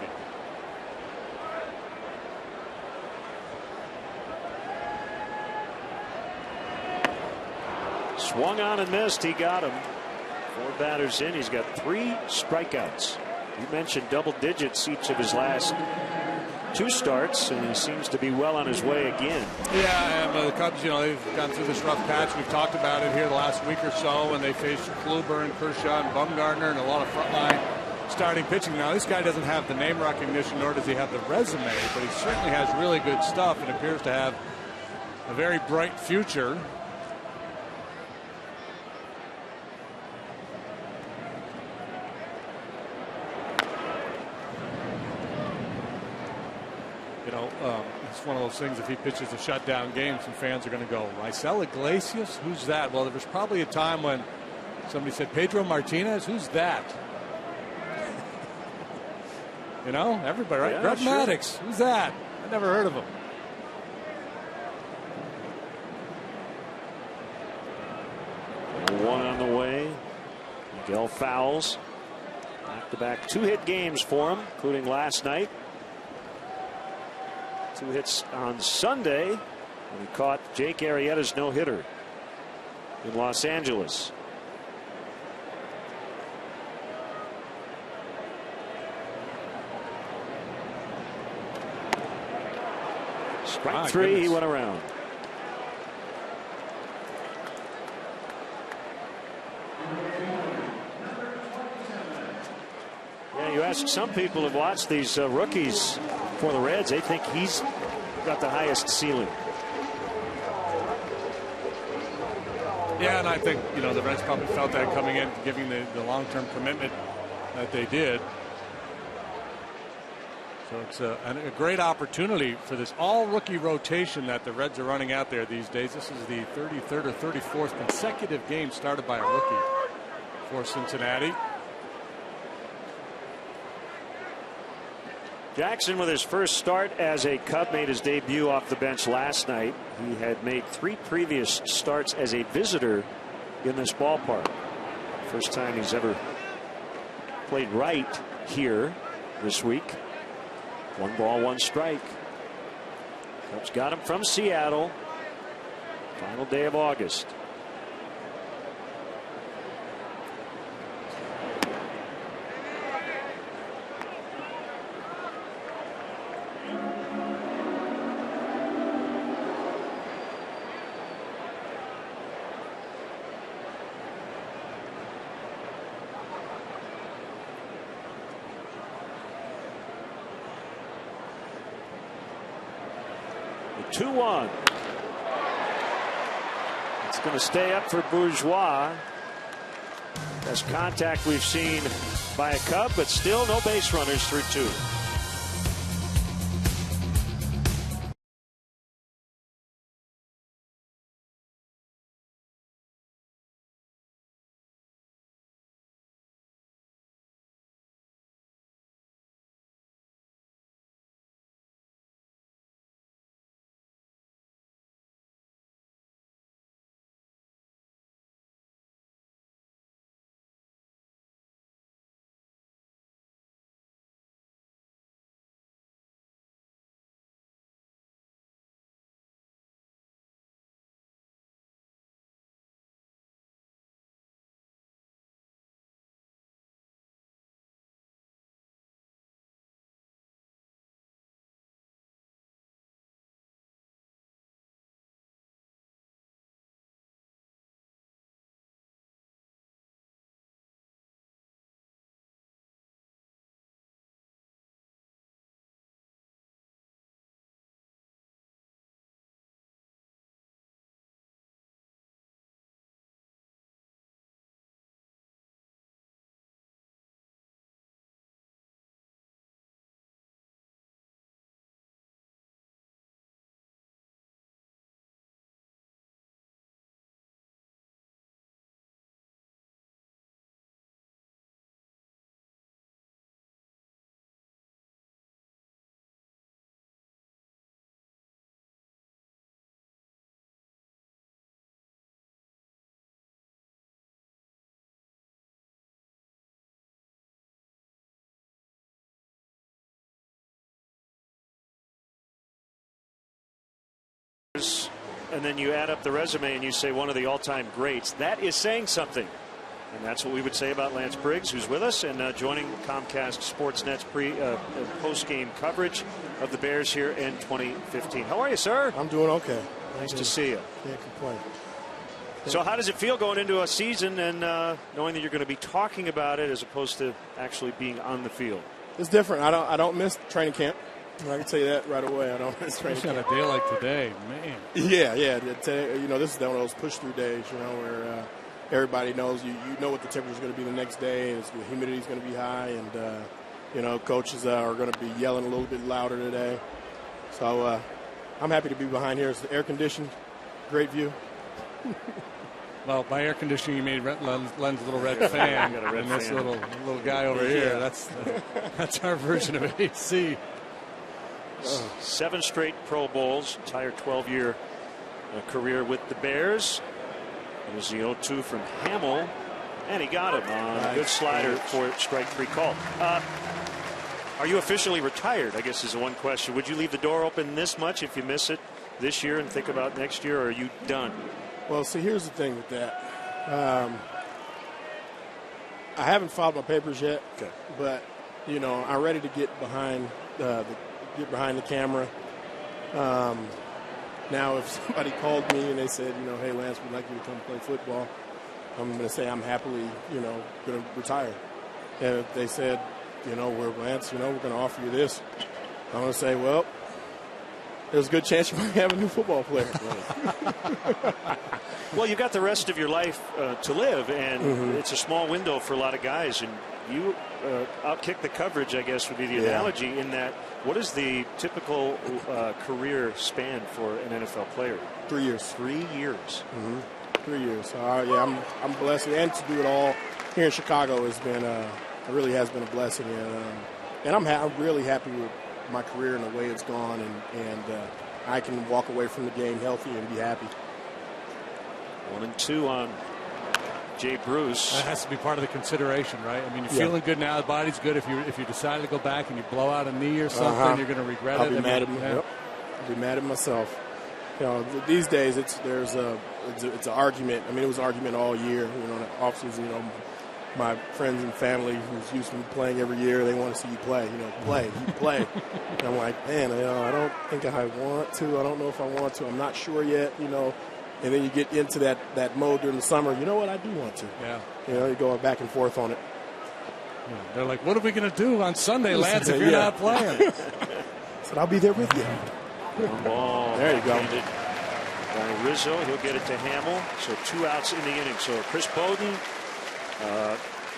Swung on and missed. He got him. 4 batters in. He's got 3 strikeouts. You mentioned double digits each of his last 2 starts, and he seems to be well on his way again.
Yeah, and the Cubs, you know, they've gone through this rough patch. We've talked about it here the last week or so, when they faced Kluber and Kershaw and Bumgarner and a lot of frontline starting pitching. Now, this guy doesn't have the name recognition, nor does he have the resume, but he certainly has really good stuff and appears to have a very bright future. You know, it's one of those things, if he pitches a shutdown game, some fans are going to go, Raisel Iglesias? Who's that? Well, there was probably a time when somebody said, Pedro Martinez? Who's that? You know, everybody, right?
Yeah,
Greg
sure.
Maddux. Who's that? I never heard of him.
One on the way. Miguel fouls. Back-to-back 2-hit games for him, including last night. 2 hits on Sunday when he caught Jake Arrieta's no-hitter in Los Angeles. Strike 3,
goodness.
he went around. Yeah, you ask some people who've watched these rookies for the Reds, they think he's got the highest ceiling.
Yeah, and I think, you know, the Reds probably felt that coming in, giving the long-term commitment that they did. So it's a great opportunity for this all-rookie rotation that the Reds are running out there these days. This is the 33rd or 34th consecutive game started by a rookie for Cincinnati.
Jackson, with his first start as a Cub, made his debut off the bench last night. He had made 3 previous starts as a visitor in this ballpark. First time he's ever played right here this week. 1 ball, 1 strike. Cubs got him from Seattle. Final day of August. The 2-1. It's going to stay up for Bourgeois. Best contact we've seen by a Cub, but still no base runners through 2. And then you add up the resume and you say one of the all-time greats. That is saying something. And that's what we would say about Lance Briggs, who's with us and joining Comcast Sportsnet's post-game coverage of the Bears here in 2015. How are you, sir?
I'm doing okay.
Nice to see you.
Can't complain.
So how does it feel going into a season and knowing that you're going to be talking about it as opposed to actually being on the field?
It's different. I don't miss training camp. I can tell you that right away. I don't miss training camp.
On a day like today, man.
Yeah. Today, this is one of those push-through days, where everybody knows you know what the temperature is going to be the next day, and the humidity is going to be high, and coaches are going to be yelling a little bit louder today. So I'm happy to be behind here. It's air conditioned, great view.
Well, by air conditioning, you made Len's little red fan,
got a red
and this
fan.
little guy over here. That's our version of AC.
7 straight Pro Bowls, entire 12-year career with the Bears. It was the 0-2 from Hamill, and he got him on a good slider for strike 3 call. Are you officially retired, I guess is the one question. Would you leave the door open this much if you miss it this year and think about next year, or are you done?
Well, see, here's the thing with that. I haven't filed my papers yet, but, you know, I'm ready to get behind the camera. Now, if somebody called me and they said, you know, hey, Lance, we'd like you to come play football, I'm going to say I'm happily, you know, going to retire. And if they said, you know, Lance, you know, we're going to offer you this, I'm going to say, well, there's a good chance you might have a new football player.
Well, you've got the rest of your life to live, and it's a small window for a lot of guys. And you outkick the coverage, I guess, would be the analogy in that. What is the typical career span for an NFL player?
3 years.
3 years.
3 years. Yeah, I'm blessed, and to do it all here in Chicago has been it really has been a blessing, and I'm really happy with my career and the way it's gone, and I can walk away from the game healthy and be happy.
1-2 on Jay Bruce.
That has to be part of the consideration, right? I mean, you're feeling good now. The body's good. If you decide to go back and you blow out a knee or something, you're going to regret it.
I'll be mad at myself. I'll be mad at myself. You know, these days it's an argument. I mean, it was an argument all year. You know, in the offseason, you know, my friends and family who's used to me playing every year, they want to see you play. You know, play. And I'm like, man, you know, I don't think I want to. I don't know if I want to. I'm not sure yet. You know. And then you get into that mode during the summer. You know what? I do want to.
Yeah.
You know, you go back and forth on it.
Yeah. They're like, what are we going to do on Sunday, Lance, if you're not playing?
So I'll be there with you.
Ball.
There you go.
Rizzo, he'll get it to Hamill. So 2 outs in the inning. So Chris Bowden,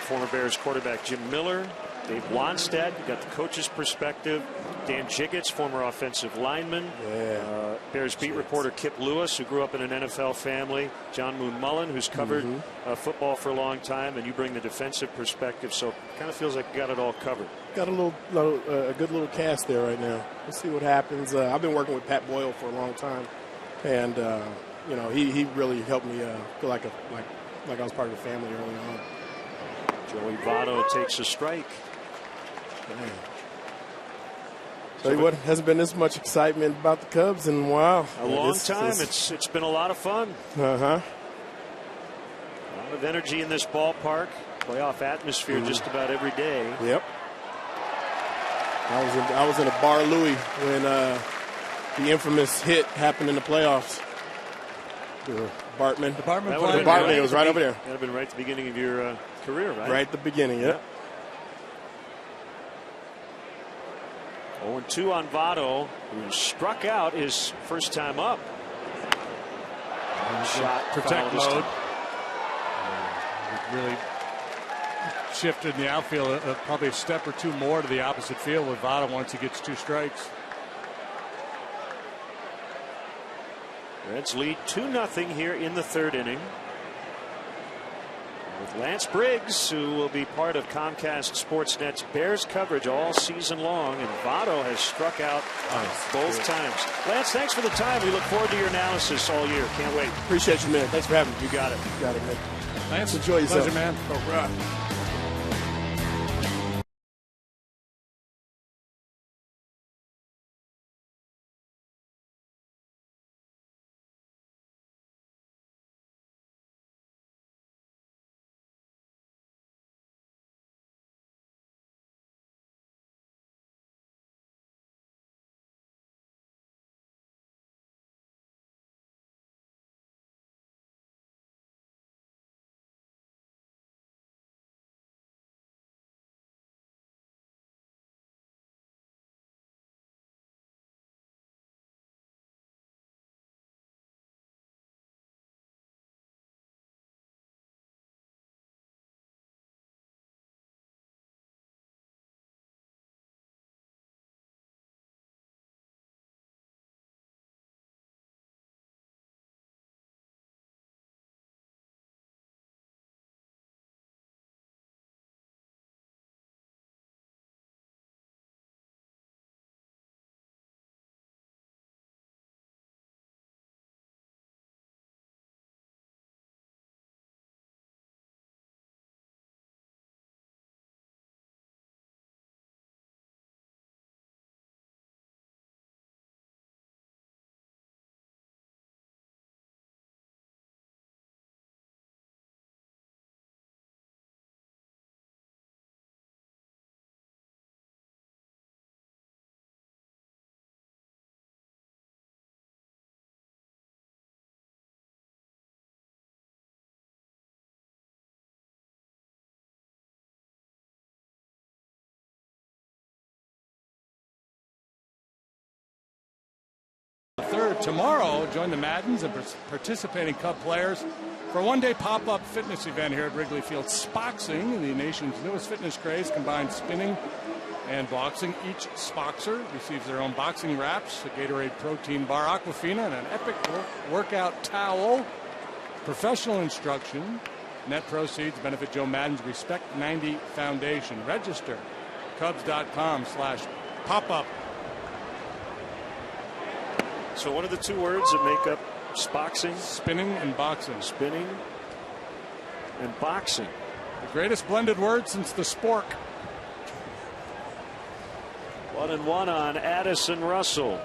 former Bears quarterback Jim Miller, Dave Wanstead, you got the coach's perspective. Dan Jiggets, former offensive lineman. Bears beat reporter Kip Lewis, who grew up in an NFL family. John Moon Mullen, who's covered football for a long time, and you bring the defensive perspective. So it kind of feels like you got it all covered.
Got a good little cast there right now. We'll see what happens. I've been working with Pat Boyle for a long time, and you know, he really helped me feel like I was part of the family early on.
Joey Votto takes a strike.
Tell you what, hasn't been this much excitement about the Cubs in a while.
A long time. It's been a lot of fun. A lot of energy in this ballpark. Playoff atmosphere just about every day.
Yep. I was in a Bar Louie when the infamous hit happened in the playoffs. Bartman.
The Bartman
play.
Bartman, it was right over there.
That would have been right at the beginning of your career, right?
Right at the beginning, yeah.
0-2 on Votto, who struck out his first time up. Shot
protect mode. Really shifted in the outfield, probably a step or two more to the opposite field with Votto once he gets 2 strikes.
Reds lead 2-0 here in the 3rd inning. With Lance Briggs, who will be part of Comcast Sportsnet's Bears coverage all season long, and Votto has struck out both times. Lance, thanks for the time. We look forward to your analysis all year. Can't wait.
Appreciate you, man. Thanks for having me.
You got it.
You got it, man.
Lance,
enjoy yourself.
Pleasure, man.
All right.
Third tomorrow, join the Maddens and participating Cub players for a one-day pop-up fitness event here at Wrigley Field. Spoxing, the nation's newest fitness craze, combines spinning and boxing. Each Spoxer receives their own boxing wraps, a Gatorade protein bar, Aquafina, and an epic workout towel. Professional instruction. Net proceeds benefit Joe Maddon's Respect 90 Foundation. Register Cubs.com/pop-up.
So what are the two words that make up Spoxing?
Spinning and boxing.
Spinning and boxing.
The greatest blended word since the spork.
1-1 on Addison Russell.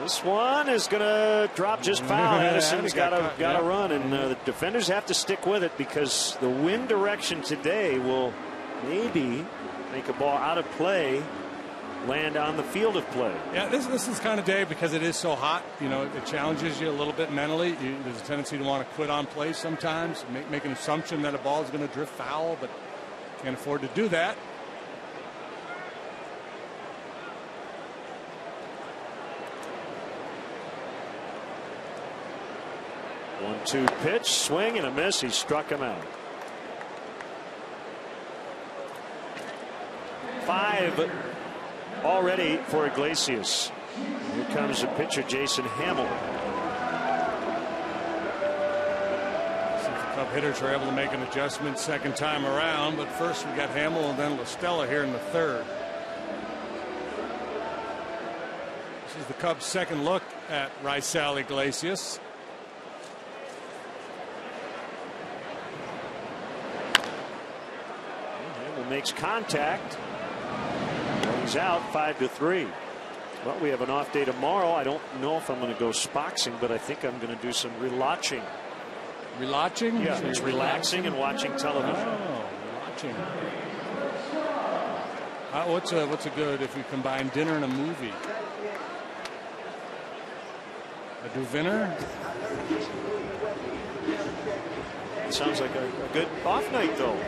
This one is going to drop just foul. Addison's got to run, and the defenders have to stick with it because the wind direction today will maybe make a ball out of play land on the field of play.
Yeah, this is kind of day because it is so hot. You know, it challenges you a little bit mentally. There's a tendency to want to quit on play sometimes, make an assumption that a ball is going to drift foul, but can't afford to do that.
One-two pitch, swing and a miss. He struck him out. 5 already for Iglesias. Here comes the pitcher, Jason Hamill.
The Cub hitters are able to make an adjustment second time around, but first we got Hamill and then LaStella here in the third. This is the Cubs' second look at Raisel Iglesias.
Hamill makes contact. He's out 5-3. Well, we have an off day tomorrow. I don't know if I'm going to go spoxing, but I think I'm going to do some relotching.
Relotching?
Yeah, it's relaxing and watching television.
Oh, relotching. What's a good if we combine dinner and a movie? A Duviner?
Sounds like a good off night, though.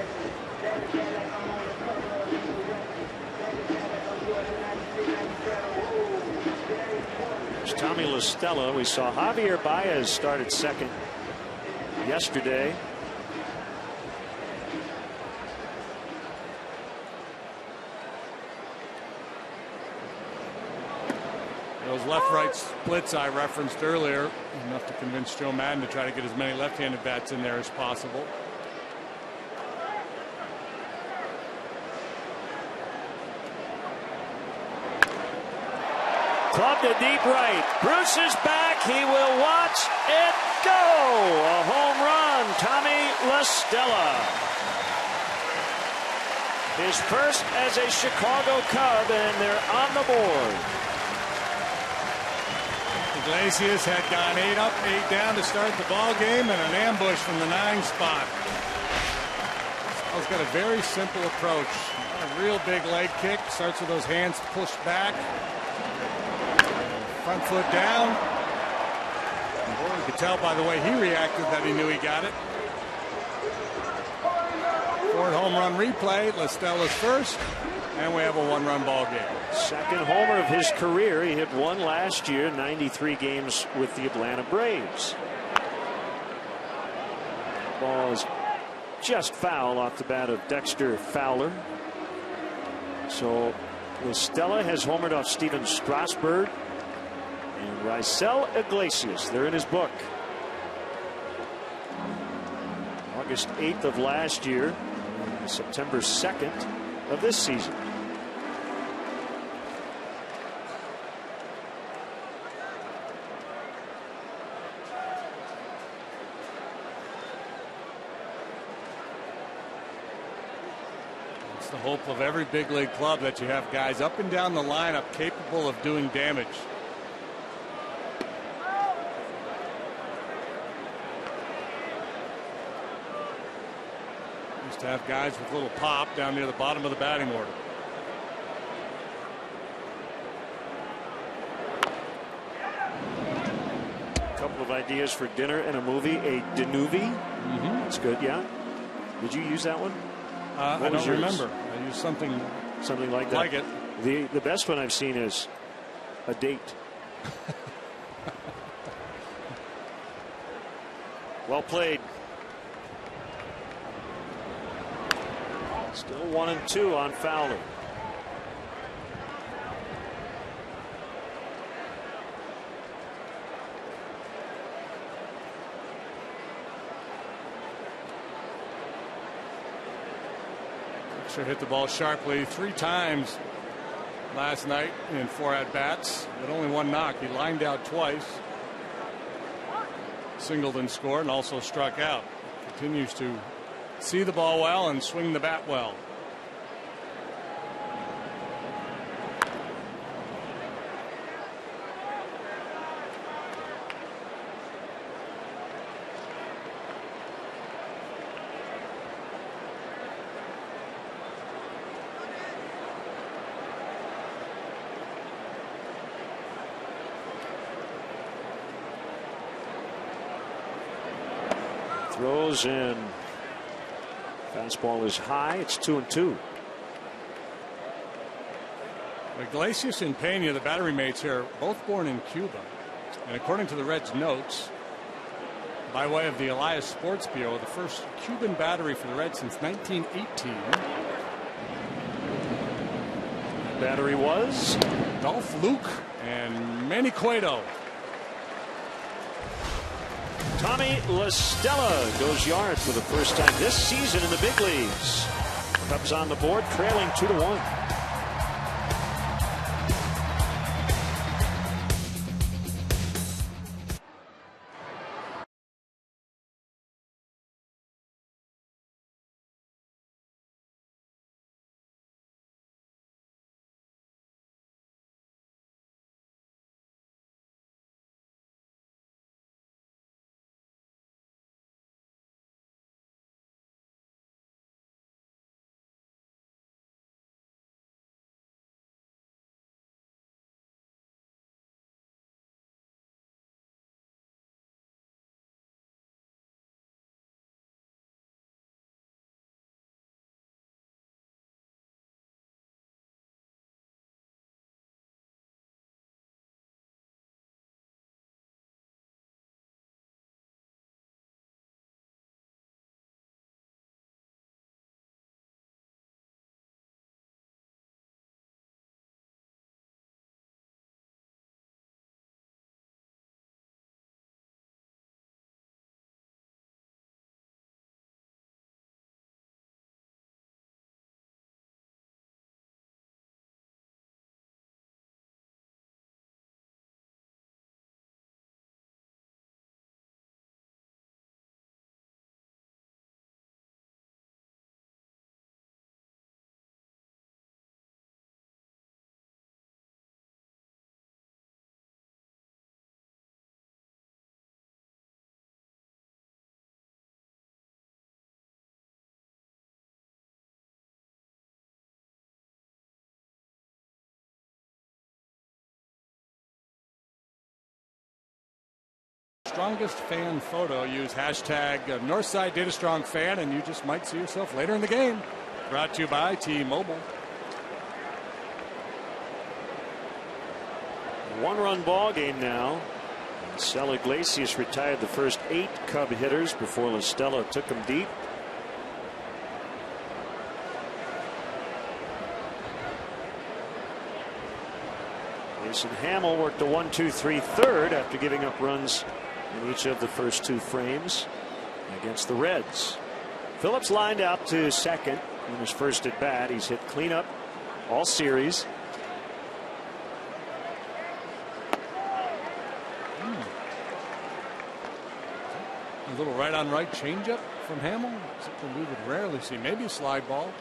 There's Tommy LaStella. We saw Javier Baez start at second yesterday.
Those left-right splits I referenced earlier, enough to convince Joe Maddon to try to get as many left-handed bats in there as possible.
Club to deep right. Bruce is back. He will watch it go. A home run. Tommy LaStella. His first as a Chicago Cub, and they're on the board.
Iglesias had gone 8 up, 8 down to start the ball game, and an ambush from the 9 spot. He's got a very simple approach. A real big leg kick. Starts with those hands pushed back. Front foot down. You could tell by the way he reacted that he knew he got it. Fourth home run replay. LaStella's first. And we have a 1-run ball game.
Second homer of his career. He hit 1 last year, 93 games with the Atlanta Braves. Ball is just foul off the bat of Dexter Fowler. So LaStella has homered off Steven Strasburg. And Raisel Iglesias, they're in his book. August 8th of last year, and September 2nd of this season.
It's the hope of every big league club that you have guys up and down the lineup capable of doing damage. To have guys with a little pop down near the bottom of the batting order.
A couple of ideas for dinner and a movie. A denuvie. That's good. Yeah. Did you use that one?
I don't remember. I used something
like that.
Like it.
The best one I've seen is a date. Well played. Still 1-2 on Fowler.
Sure hit the ball sharply 3 times last night in 4 at-bats, but only 1 knock. He lined out twice, singled and scored, and also struck out. Continues to see the ball well and swing the bat well.
Throws in. Fastball is high. It's 2-2.
Iglesias and Pena, the battery mates here, both born in Cuba. And according to the Reds' notes, by way of the Elias Sports Bureau, the first Cuban battery for the Reds since 1918.
Battery was
Dolph Luke and Manny Cueto.
Tommy La Stella goes yard for the first time this season in the big leagues. Cubs on the board, trailing 2-1.
Strongest fan photo. Use hashtag Northside Data Strong Fan, and you just might see yourself later in the game. Brought to you by T-Mobile.
1-run ball game now. Sal Iglesias retired the first 8 Cub hitters before La Stella took him deep. Mason Hamill worked a 1-2-3 third after giving up runs in each of the first 2 frames against the Reds. Phillips lined out to second in his first at bat. He's hit cleanup all series.
A little right on right changeup from Hamill. Something we would rarely see. Maybe a slide ball.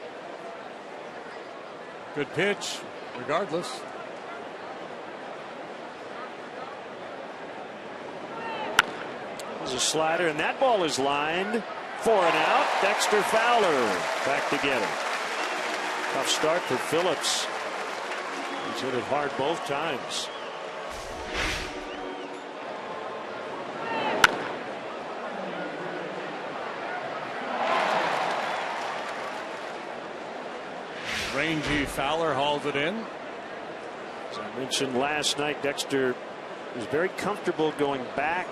Good pitch regardless.
There's a slider, and that ball is lined for an out. Dexter Fowler back to get it. Tough start for Phillips. He's hit it hard both times.
Rangy Fowler hauls it in.
I mentioned last night Dexter was very comfortable going back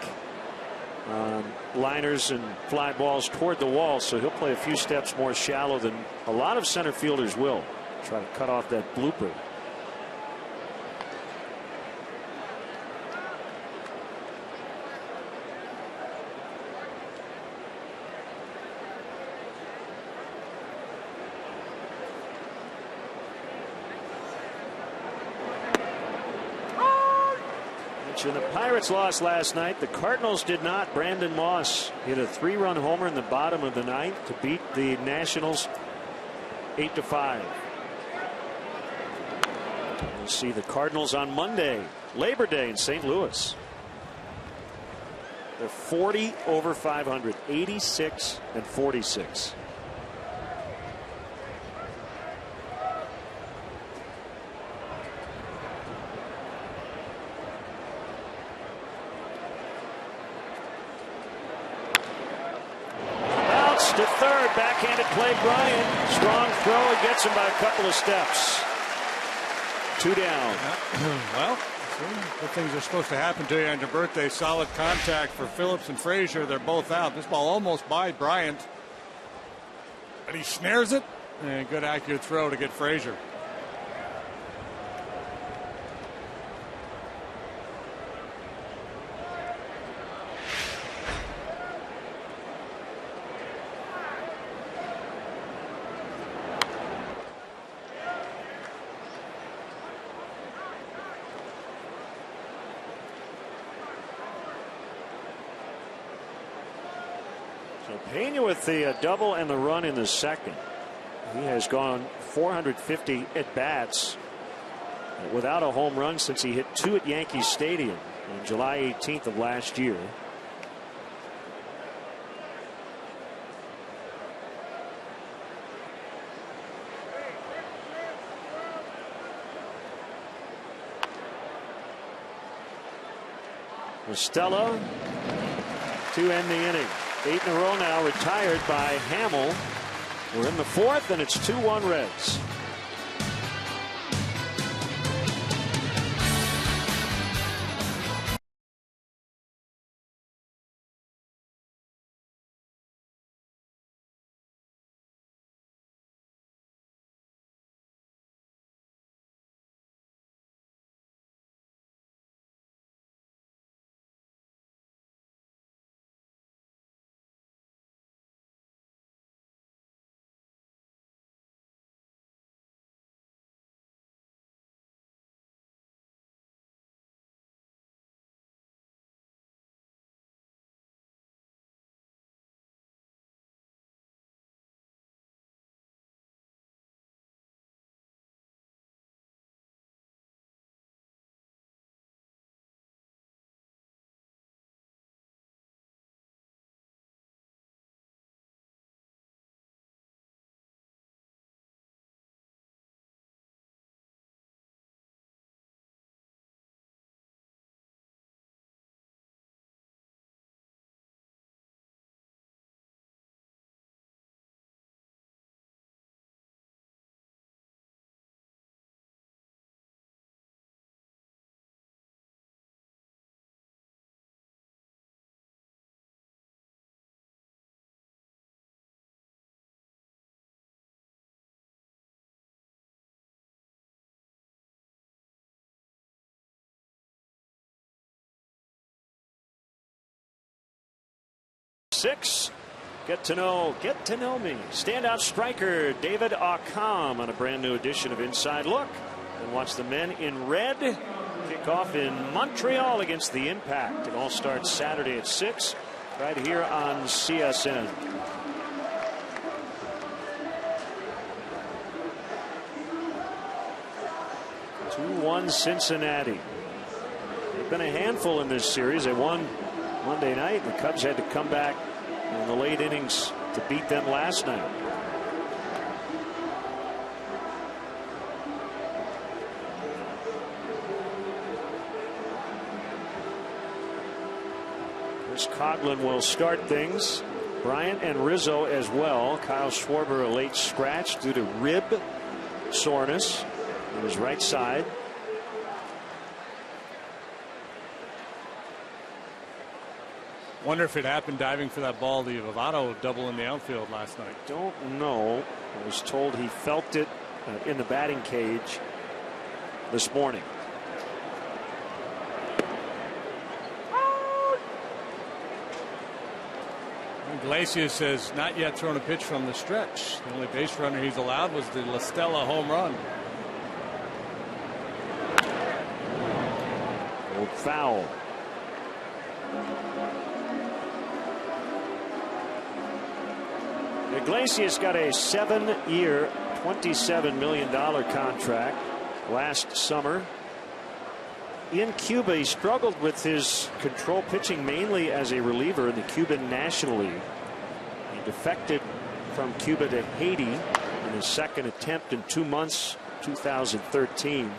on liners and fly balls toward the wall, so he'll play a few steps more shallow than a lot of center fielders will. Try to cut off that blooper. And the Pirates lost last night. The Cardinals did not. Brandon Moss hit a 3-run homer in the bottom of the ninth to beat the Nationals 8-5. We'll see the Cardinals on Monday, Labor Day in St. Louis. They're 40 over 500, 86 and 46. To third, backhanded play, Bryant. Strong throw, it gets him by a couple of steps. 2 down.
Well, the things are supposed to happen to you on your birthday. Solid contact for Phillips and Frazier. They're both out. This ball almost by Bryant, but he snares it, and good accurate throw to get Frazier.
Pena with the double and the run in the second. He has gone 450 at bats without a home run since he hit 2 at Yankee Stadium on July 18th of last year. Estella to end the inning. 8 in a row now retired by Hamill. We're in the 4th, and it's 2-1 Reds. Six. Get to know me. Standout striker David Arcam on a brand new edition of Inside Look. And watch the men in red kick off in Montreal against the Impact. It all starts Saturday at 6 right here on CSN. Cincinnati. They've been a handful in this series. They won Monday night. The Cubs had to come back in the late innings to beat them last night. Chris Coughlin will start things. Bryant and Rizzo as well. Kyle Schwarber a late scratch due to rib soreness on his right side.
Wonder if it happened diving for that ball, the Votto double in the outfield last night.
Don't know. I was told he felt it in the batting cage this morning.
Iglesias has not yet thrown a pitch from the stretch. The only base runner he's allowed was the La Stella home run.
Old foul. Iglesias got a 7-year, $27 million contract last summer. In Cuba, he struggled with his control pitching mainly as a reliever in the Cuban National League. He defected from Cuba to Haiti in his second attempt in 2 months, 2013.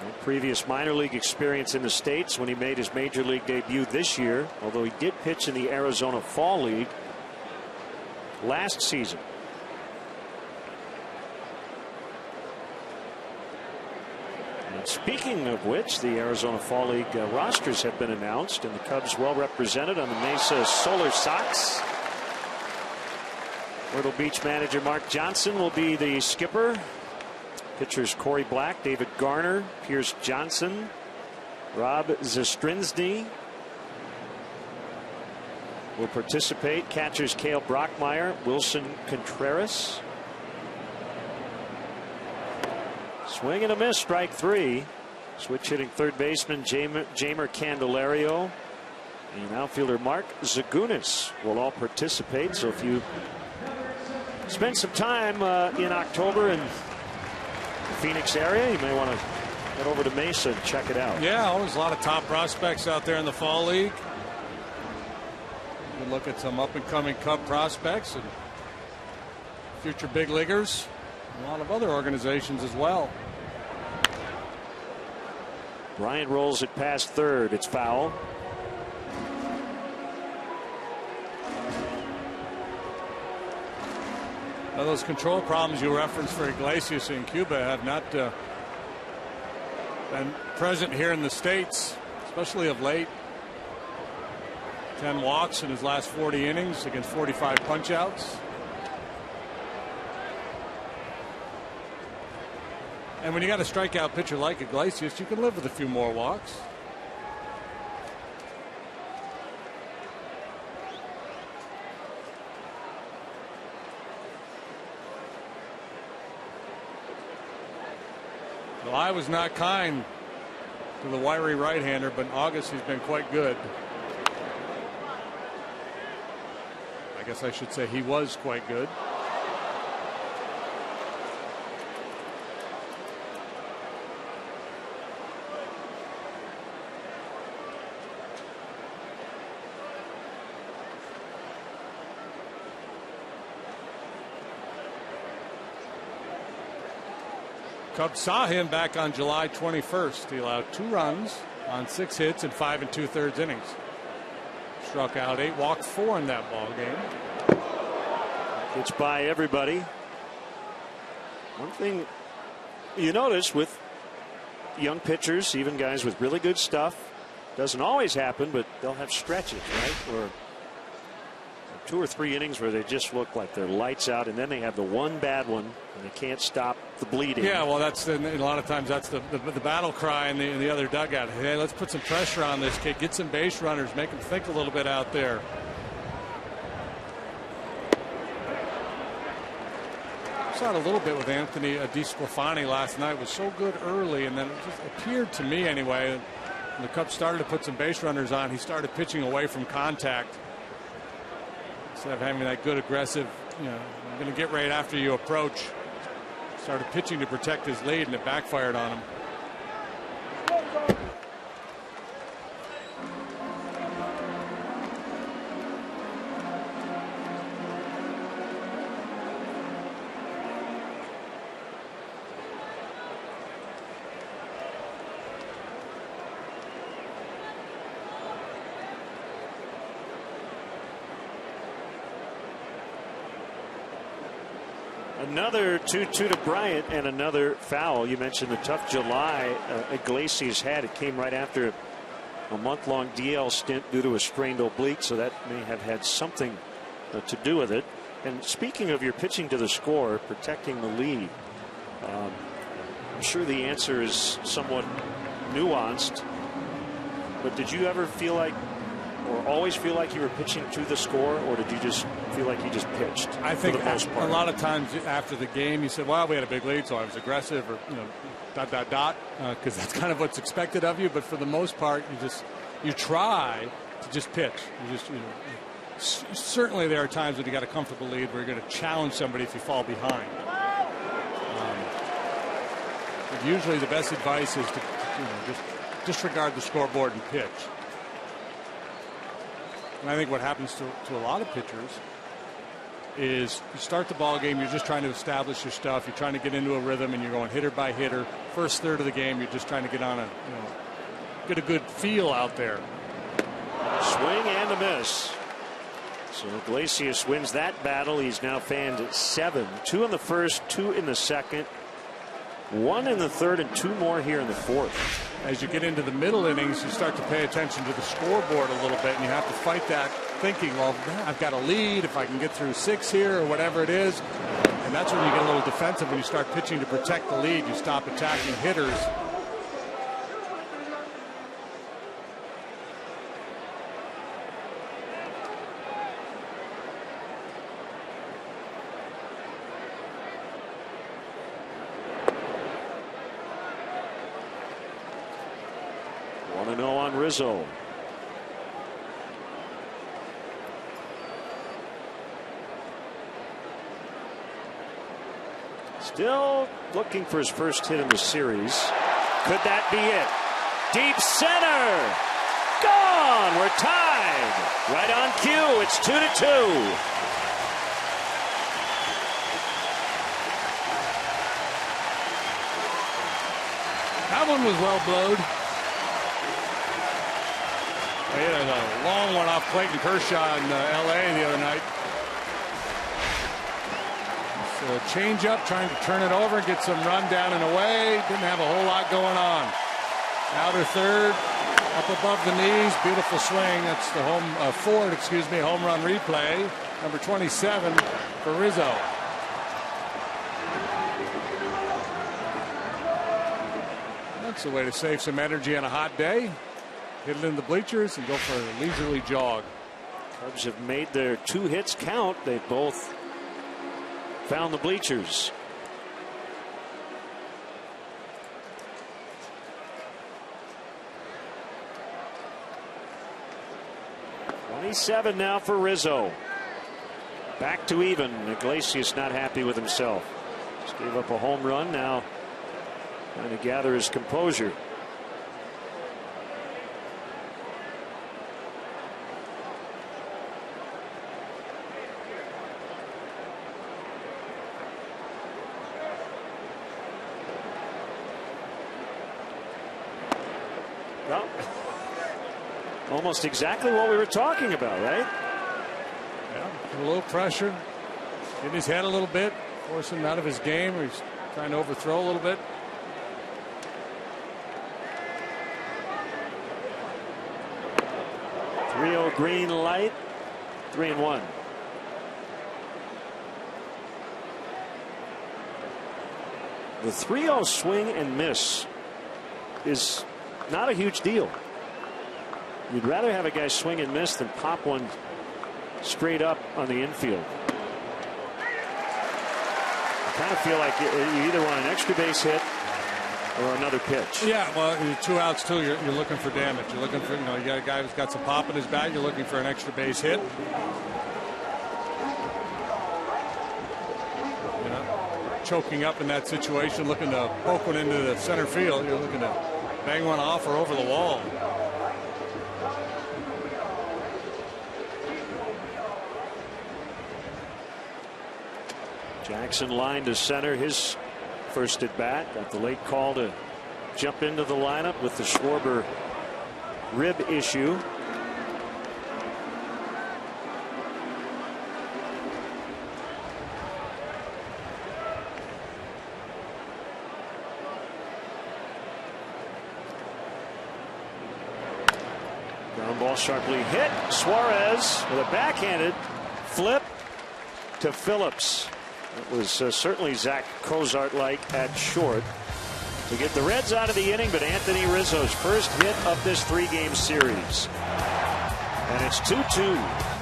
No previous minor league experience in the States when he made his major league debut this year, although he did pitch in the Arizona Fall League last season. And speaking of which, the Arizona Fall League rosters have been announced, and the Cubs well represented on the Mesa Solar Sox. Myrtle Beach manager Mark Johnson will be the skipper. Pitchers Corey Black, David Garner, Pierce Johnson, Rob Zastrinsky will participate. Catchers Cale Brockmeyer, Wilson Contreras. Swing and a miss, strike three. Switch hitting third baseman Jamer Candelario and outfielder Mark Zagunis will all participate. So if you spend some time in October in the Phoenix area, you may want to head over to Mesa and check it out.
Yeah, always a lot of top prospects out there in the Fall League. You can look at some up-and-coming Cub prospects and future big leaguers. A lot of other organizations as well.
Bryant rolls it past third. It's foul.
Now those control problems you referenced for Iglesias in Cuba have not been present here in the States, especially of late. 10 walks in his last 40 innings against 45 punch-outs. And when you got a strikeout pitcher like Iglesias, you can live with a few more walks. Well, I was not kind to the wiry right-hander, but in August he's been quite good. I guess I should say he was quite good. Cubs saw him back on July 21st. He allowed 2 runs on 6 hits in 5 2/3 innings. Struck out 8, walked 4 in that ball game.
It's by everybody. One thing you notice with young pitchers, even guys with really good stuff, doesn't always happen, but they'll have stretches, right? Or 2 or 3 innings where they just look like they're lights out, and then they have the one bad one and they can't stop the bleeding.
Yeah, well, that's a lot of times that's the battle cry in the other dugout. Hey, let's put some pressure on this kid, get some base runners, make him think a little bit out there. Saw it a little bit with Anthony DeSclafani last night. Was so good early, and then it just appeared to me anyway, when the Cubs started to put some base runners on, he started pitching away from contact. Instead of having that good aggressive, I'm going to get right after you approach. Started pitching to protect his lead, and it backfired on him.
Another 2-2 to Bryant and another foul. You mentioned the tough July Iglesias had. It came right after a month-long DL stint due to a strained oblique, so that may have had something to do with it. And speaking of your pitching to the score, protecting the lead, I'm sure the answer is somewhat nuanced, but did you ever feel like, or always feel like you were pitching to the score, or did you just feel like you just pitched?
I think
for the most part?
A lot of times after the game you said, well, we had a big lead, so I was aggressive, or because that's kind of what's expected of you. But for the most part, you try to just pitch. Certainly there are times when you got a comfortable lead where you're going to challenge somebody if you fall behind. But usually the best advice is to just disregard the scoreboard and pitch. And I think what happens to a lot of pitchers is you start the ball game, you're just trying to establish your stuff, you're trying to get into a rhythm, and you're going hitter by hitter. First third of the game, you're just trying to get on get a good feel out there.
Swing and a miss. So Iglesias wins that battle. He's now fanned 7. 2 in the first, 2 in the second, 1 in the third, and 2 more here in the fourth.
As you get into the middle innings, you start to pay attention to the scoreboard a little bit, and you have to fight that thinking, well, I've got a lead, if I can get through 6 here or whatever it is. And that's when you get a little defensive. When you start pitching to protect the lead, you stop attacking hitters.
Rizzo. Still looking for his first hit in the series. Could that be it? Deep center. Gone. We're tied. Right on cue. It's 2-2.
That one was well blowed. He had a long one off Clayton Kershaw in L.A. the other night. So a change up, trying to turn it over and get some run down and away. Didn't have a whole lot going on. Outer third, up above the knees, beautiful swing. That's the home run replay. Number 27 for Rizzo. That's a way to save some energy on a hot day. Hit it in the bleachers and go for a leisurely jog.
Cubs have made their 2 hits count. They both found the bleachers. $27 now for Rizzo. Back to even. Iglesias not happy with himself. Just gave up a home run. Now trying to gather his composure. Well, almost exactly what we were talking about, right?
Yeah, a little pressure, getting his head a little bit, forcing him out of his game, or he's trying to overthrow a little bit.
.30 green light, 3-1. The 3-0 swing and miss is not a huge deal. You'd rather have a guy swing and miss than pop one straight up on the infield. I kind of feel like you either want an extra base hit or another pitch.
Yeah, well, 2 outs too. You're looking for damage. You're looking for, you got a guy who's got some pop in his bat. You're looking for an extra base hit. Choking up in that situation, looking to poke one into the center field. You're looking to bang one off or over the wall.
Jackson lined to center, his first at bat. Got the late call to jump into the lineup with the Schwarber rib issue. Ground ball sharply hit. Suarez with a backhanded flip to Phillips. It was certainly Zach Cozart-like at short to get the Reds out of the inning, but Anthony Rizzo's first hit of this 3-game series. And it's 2-2.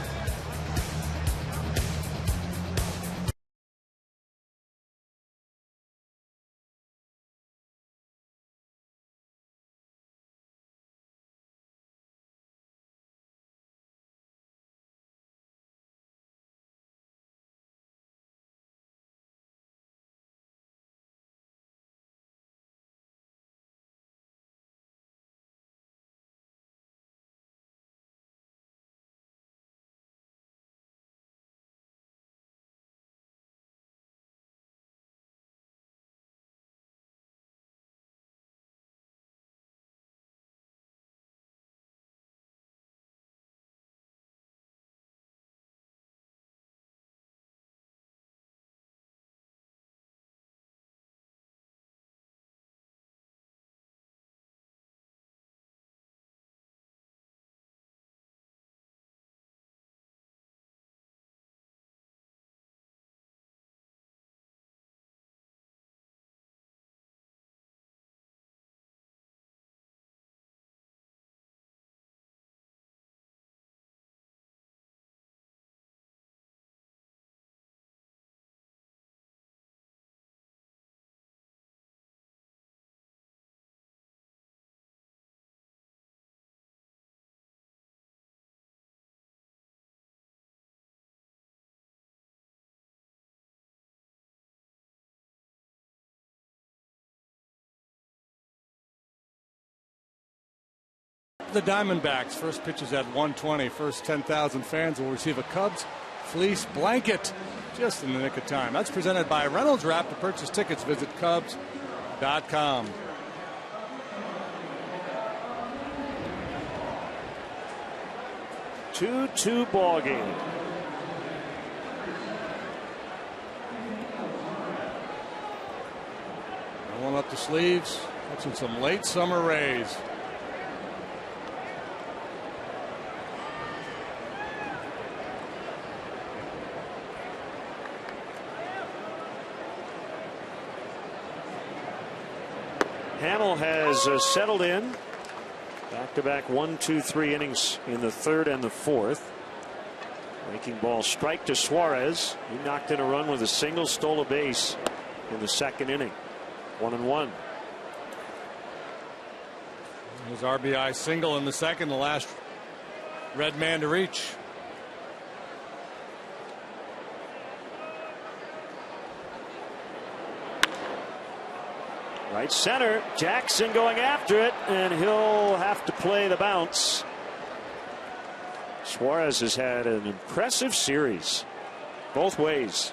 The Diamondbacks. First pitch is at 1:20. First 10,000 fans will receive a Cubs fleece blanket just in the nick of time. That's presented by Reynolds Wrap. To purchase tickets, visit Cubs.com.
Two ball game.
Rolling up the sleeves, catching some late summer rays.
Hamill has settled in. Back-to-back 1, 2, 3 innings in the third and the fourth. Breaking ball strike to Suarez. He knocked in a run with a single, stole a base in the second inning. 1-1.
His RBI single in the second, the last Red man to reach.
Right center, Jackson going after it, and he'll have to play the bounce. Suarez has had an impressive series both ways.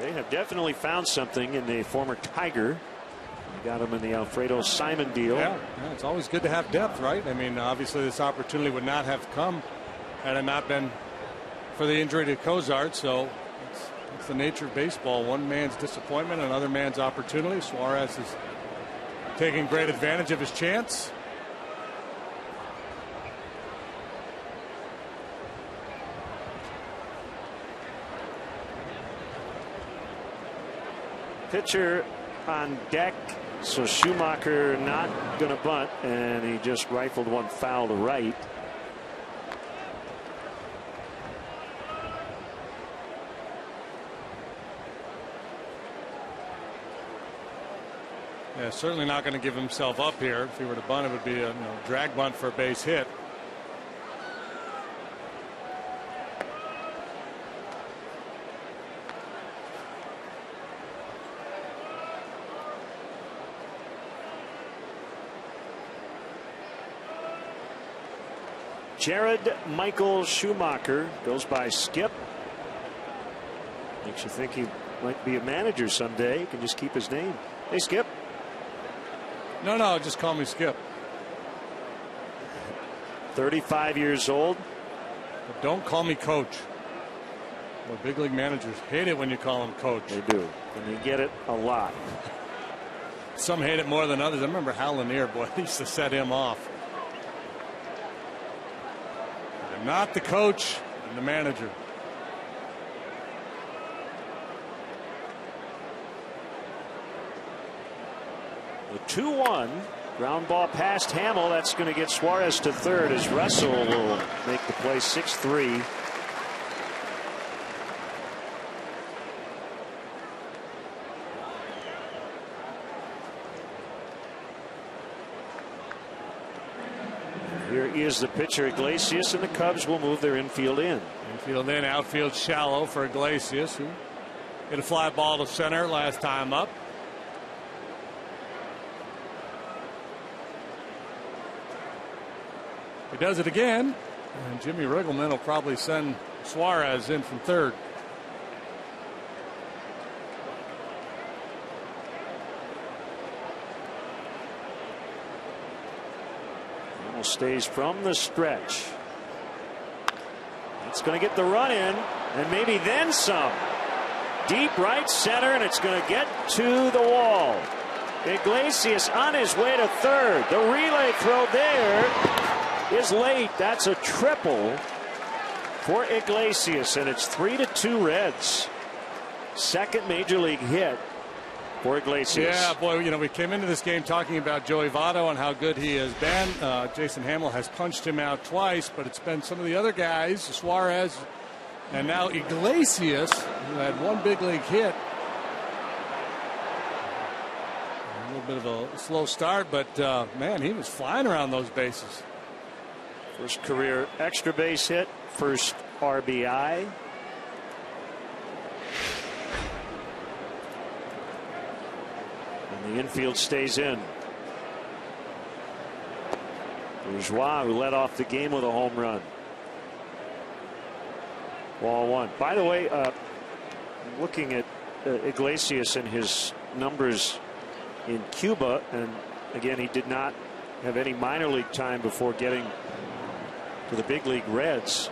They have definitely found something in the former Tiger. We got him in the Alfredo Simon deal.
Yeah, it's always good to have depth, right? I mean, obviously this opportunity would not have come had it not been for the injury to Cozart. So it's the nature of baseball. One man's disappointment, another man's opportunity. Suarez is taking great advantage of his chance.
Pitcher on deck, so Schumacher not going to bunt, and he just rifled one foul to right.
Yeah, certainly not going to give himself up here. If he were to bunt, it would be a drag bunt for a base hit.
Jared Michael Schumacher goes by Skip. Makes you think he might be a manager someday. He can just keep his name. Hey, Skip.
No, just call me Skip.
35 years old.
But don't call me coach. Well, big league managers hate it when you call them coach.
They do, and they get it a lot.
Some hate it more than others. I remember Hal Lanier, boy, he used to set him off. I'm not the coach and the manager.
The 2-1 ground ball past Hamill. That's going to get Suarez to third as Russell will make the play. 6-3. Here is the pitcher Iglesias, and the Cubs will move their infield in.
Infield in, outfield shallow for Iglesias, who hit a fly ball to center last time up. He does it again, and Jimmy Riggleman will probably send Suarez in from third.
Stays from the stretch. It's going to get the run in, and maybe then some. Deep right center, and it's going to get to the wall. Iglesias on his way to third. The relay throw there is late. That's a triple for Iglesias, and it's 3-2 Reds. Second major league hit for Iglesias.
Yeah, boy, you know, we came into this game talking about Joey Votto and how good he has been. Jason Hamill has punched him out twice, but it's been some of the other guys, Suarez, and now Iglesias, who had one big league hit. A little bit of a slow start, but man, he was flying around those bases.
First career extra base hit, first RBI. The infield stays in. Bourgeois, who led off the game with a home run. Ball one. By the way, looking at Iglesias and his numbers in Cuba, and again, he did not have any minor league time before getting to the big league Reds.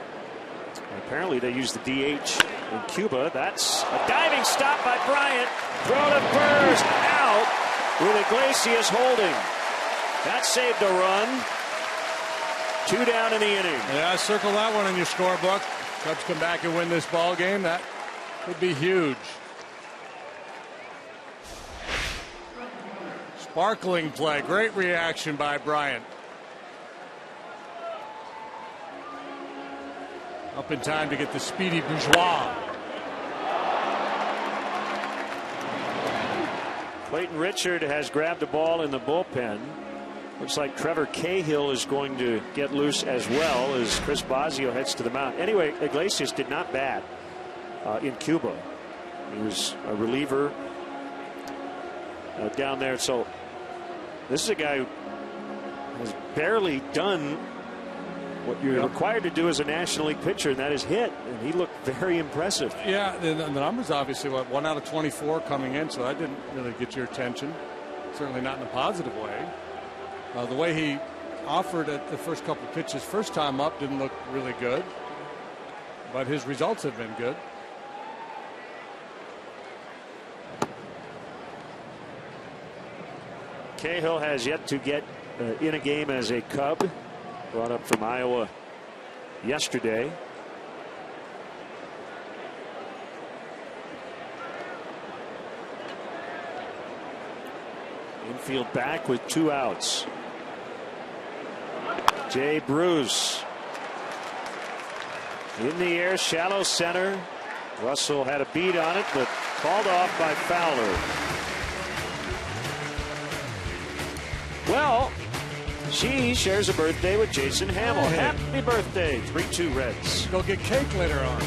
Apparently they use the DH in Cuba. That's a diving stop by Bryant. Throw to first, out with Iglesias holding. That saved a run. 2 down in the inning.
Yeah, circle that one in your scorebook. Cubs come back and win this ball game. That would be huge. Sparkling play. Great reaction by Bryant. Up in time to get the speedy Bourgeois.
Clayton Richard has grabbed the ball in the bullpen. Looks like Trevor Cahill is going to get loose as well as Chris Bosio heads to the mound. Anyway, Iglesias did not bat in Cuba. He was a reliever down there. So this is a guy who has barely done what you're required to do as a National League pitcher, and that is hit, and he looked very impressive.
Yeah, the numbers obviously, what, 1 out of 24 coming in, so that didn't really get your attention. Certainly not in a positive way. The way he offered at the first couple of pitches first time up didn't look really good, but his results have been good.
Cahill has yet to get in a game as a Cub. Brought up from Iowa yesterday. Infield back with 2 outs. Jay Bruce in the air, shallow center. Russell had a beat on it, but called off by Fowler. Well, she shares a birthday with Jason Hamill.
Hey.
Happy birthday, 3-2 Reds.
Go get cake later on.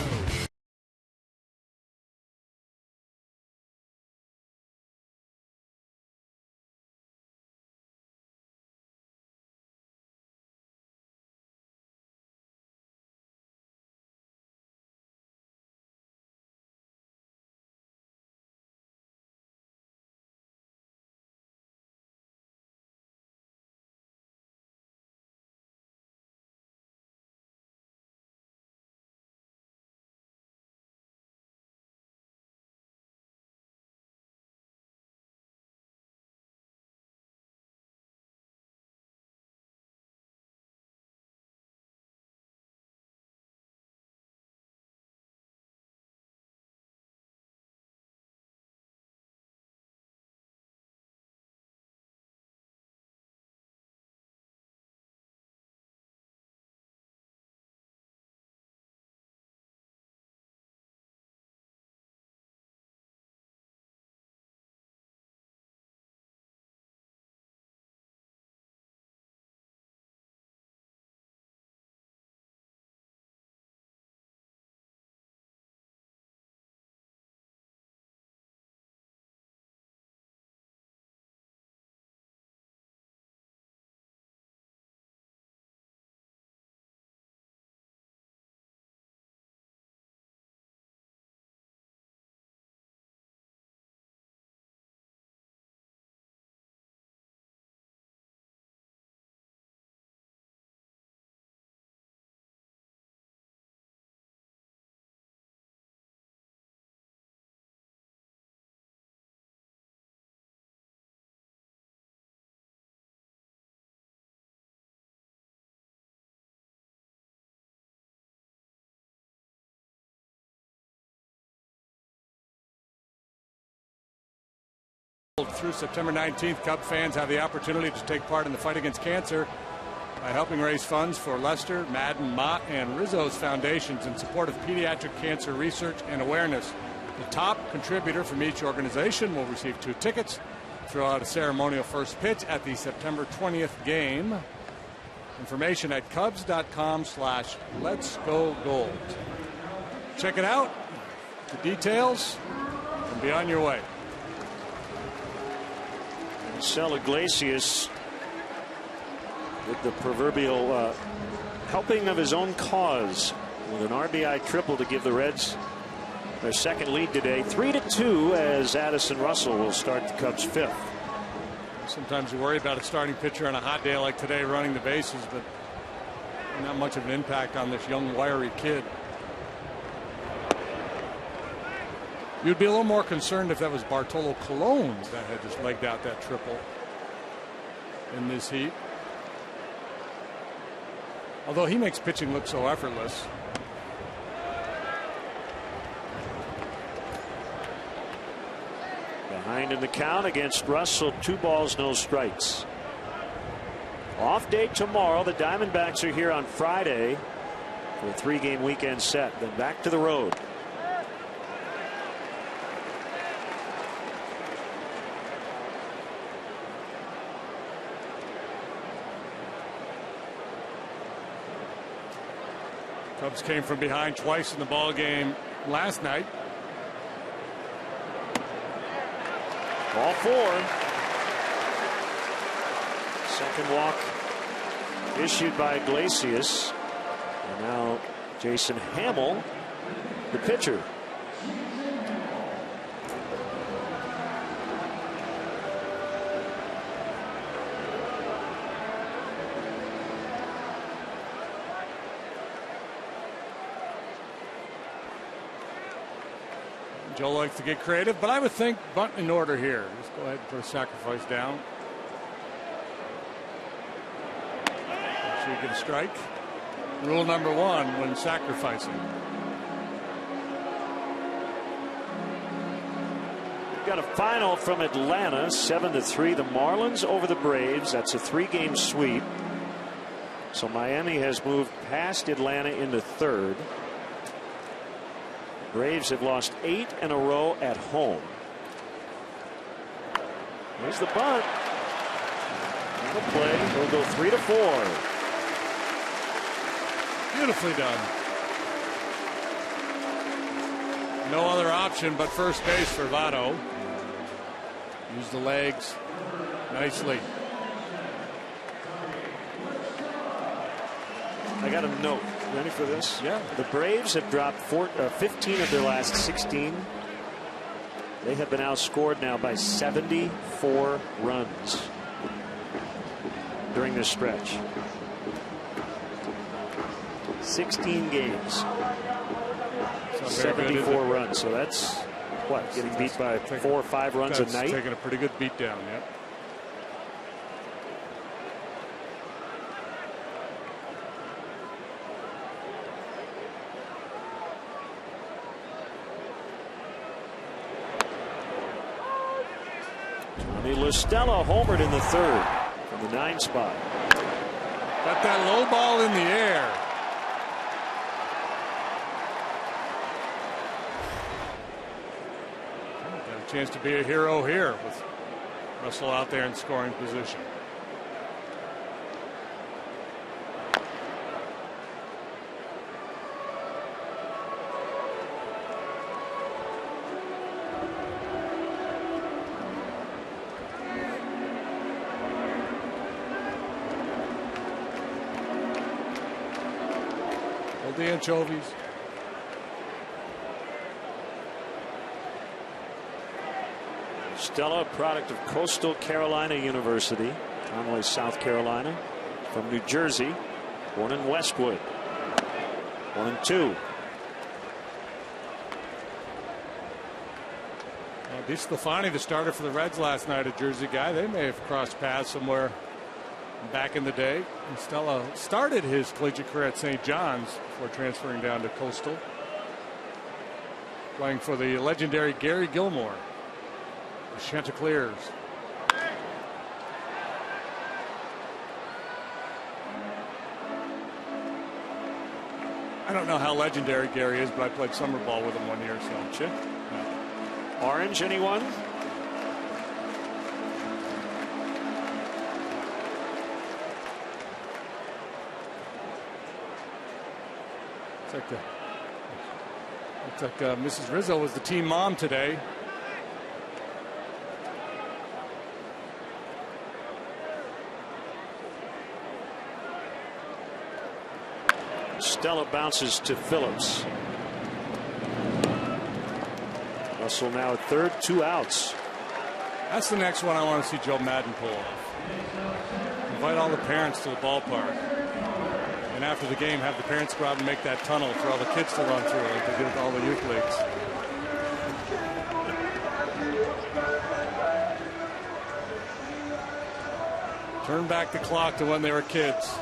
Through September 19th, Cub fans have the opportunity to take part in the fight against cancer by helping raise funds for Lester, Madden, Mott, and Rizzo's foundations in support of pediatric cancer research and awareness. The top contributor from each organization will receive 2 tickets, throw out a ceremonial first pitch at the September 20th game. Information at Cubs.com/letsgogold. Check it out. The details, and be on your way.
Marcell Iglesias with the proverbial helping of his own cause with an RBI triple to give the Reds their second lead today, 3-2, as Addison Russell will start the Cubs' 5th.
Sometimes you worry about a starting pitcher on a hot day like today running the bases, but not much of an impact on this young wiry kid. You'd be a little more concerned if that was Bartolo Colon that had just legged out that triple in this heat. Although he makes pitching look so effortless.
Behind in the count against Russell, 2 balls, no strikes. Off day tomorrow. The Diamondbacks are here on Friday for a 3-game weekend set. Then back to the road.
Cubs came from behind twice in the ball game last night.
Ball 4. Second walk issued by Iglesias. And now Jason Hamill, the pitcher.
Joe likes to get creative, but I would think bunt in order here. Just go ahead and put a sacrifice down. So you get a strike. Rule number 1 when sacrificing.
We've got a final from Atlanta, 7-3. The Marlins over the Braves. That's a 3-game sweep. So Miami has moved past Atlanta into 3rd. Braves have lost 8 in a row at home. There's the bunt. The play. He'll go 3-4.
Beautifully done. No other option but first base for Votto. Use the legs nicely.
I got a note. Ready for this?
Yeah.
The Braves have dropped 15 of their last 16. They have been outscored now by 74 runs during this stretch. 16 games. 74 runs. So that's what, getting beat by 4 or 5 runs a night?
Taking a pretty good beat down, yep.
Lustella homered in the 3rd from the 9 spot.
Got that low ball in the air. Got a chance to be a hero here with Russell out there in scoring position. The anchovies.
Stella, a product of Coastal Carolina University, Conway, South Carolina, from New Jersey, born in Westwood. 1-2.
DeSclafani, the starter for the Reds last night, a Jersey guy. They may have crossed paths somewhere back in the day. And Stella started his collegiate career at St. John's before transferring down to Coastal, playing for the legendary Gary Gilmore. Chanticleers. I don't know how legendary Gary is, but I played summer ball with him one year. So,
yeah. Orange, anyone?
Looks like Mrs. Rizzo was the team mom today.
Stella bounces to Phillips. Russell now at third, 2 outs.
That's the next one I want to see Joe Madden pull off. Invite all the parents to the ballpark. And after the game, have the parents go out and make that tunnel for all the kids to run through like they did with all the youth leagues. Turn back the clock to when they were kids.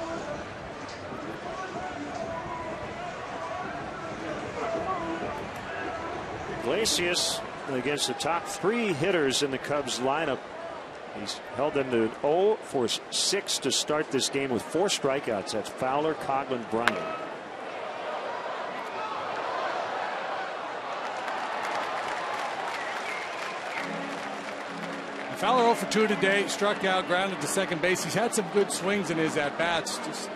Iglesias against the top 3 hitters in the Cubs lineup. He's held them to 0 for 6 to start this game with 4 strikeouts. That's Fowler, Coghlan, Bryant.
Fowler 0 for 2 today, struck out, grounded to second base. He's had some good swings in his at-bats. Just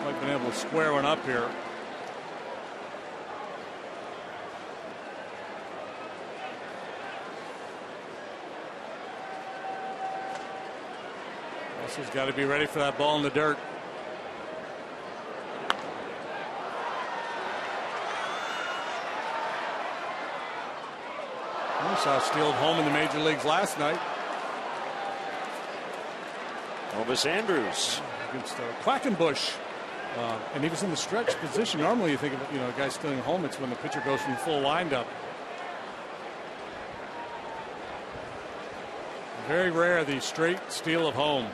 like been able to square one up here. Russell's got to be ready for that ball in the dirt. We saw Steele at home in the major leagues last night.
Elvis Andrus
against Quackenbush, and he was in the stretch position. Normally, you think of a guy stealing home. It's when the pitcher goes from full windup. Very rare the straight steal of home.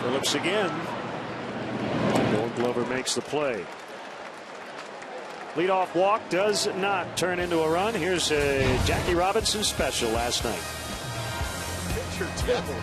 Phillips again. Gold Glover makes the play. Leadoff walk does not turn into a run. Here's a Jackie Robinson special last night.
Picture Tibble.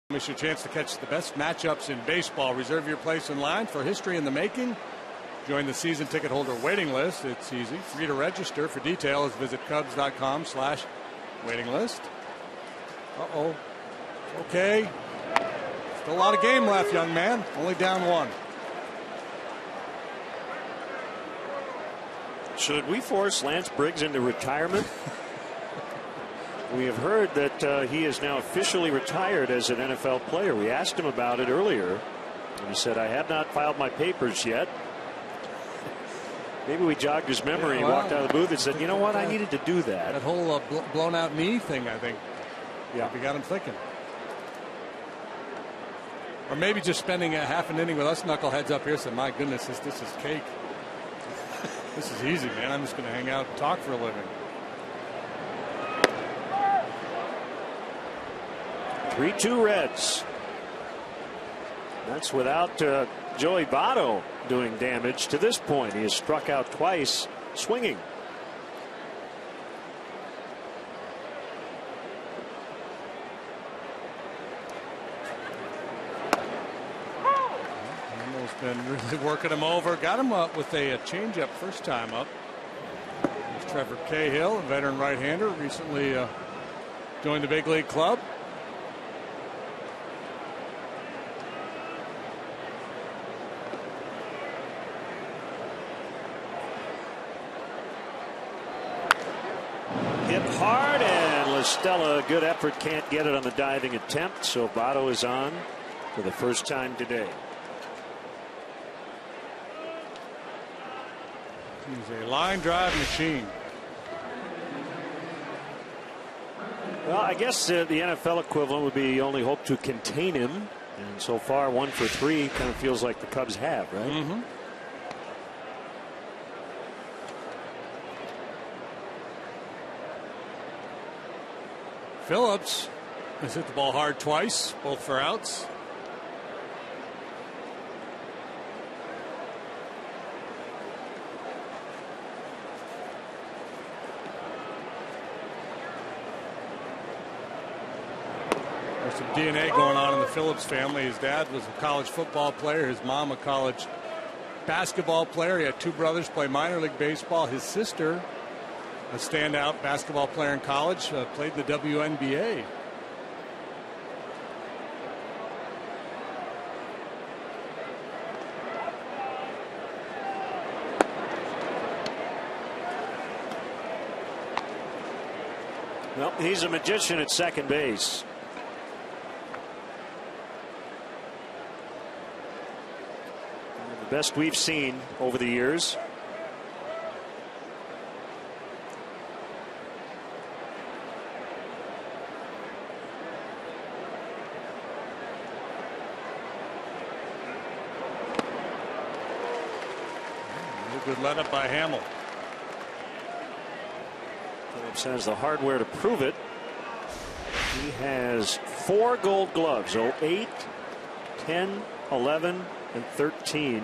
It's your chance to catch the best matchups in baseball. Reserve your place in line for history in the making. Join the season ticket holder waiting list. It's easy. Free to register. For details, visit Cubs.com/waiting list. Uh-oh. Okay. Still a lot of game left, young man. Only down 1.
Should we force Lance Briggs into retirement? We have heard that he is now officially retired as an NFL player. We asked him about it earlier, and he said, "I have not filed my papers yet." Maybe we jogged his memory. He walked out of the booth and said, "You know what? I needed to do that."
That whole blown out knee thing, I think.
Yeah,
we got him thinking. Or maybe just spending a half an inning with us knuckleheads up here said, "My goodness, this is cake. This is easy, man. I'm just going to hang out and talk for a living."
3-2 Reds. That's without Joey Votto doing damage to this point. He has struck out twice swinging.
Been really working him over. Got him up with a changeup first time up. There's Trevor Cahill, a veteran right-hander, recently joined the big league club.
Hit hard, and LaStella, good effort, can't get it on the diving attempt. So Votto is on for the first time today.
He's a line drive machine.
Well, I guess the NFL equivalent would be only hope to contain him. And so far, 1 for 3 kind of feels like the Cubs have, right?
Mm-hmm. Phillips has hit the ball hard twice, both for outs. There's some DNA going on in the Phillips family. His dad was a college football player. His mom a college basketball player. He had 2 brothers play minor league baseball. His sister, a standout basketball player in college, played the WNBA.
Well, he's a magician at second base. The best we've seen over the years.
Good let up by Hamill.
Phillips has the hardware to prove it. He has 4 Gold Gloves, 08, 10, 11, and 13.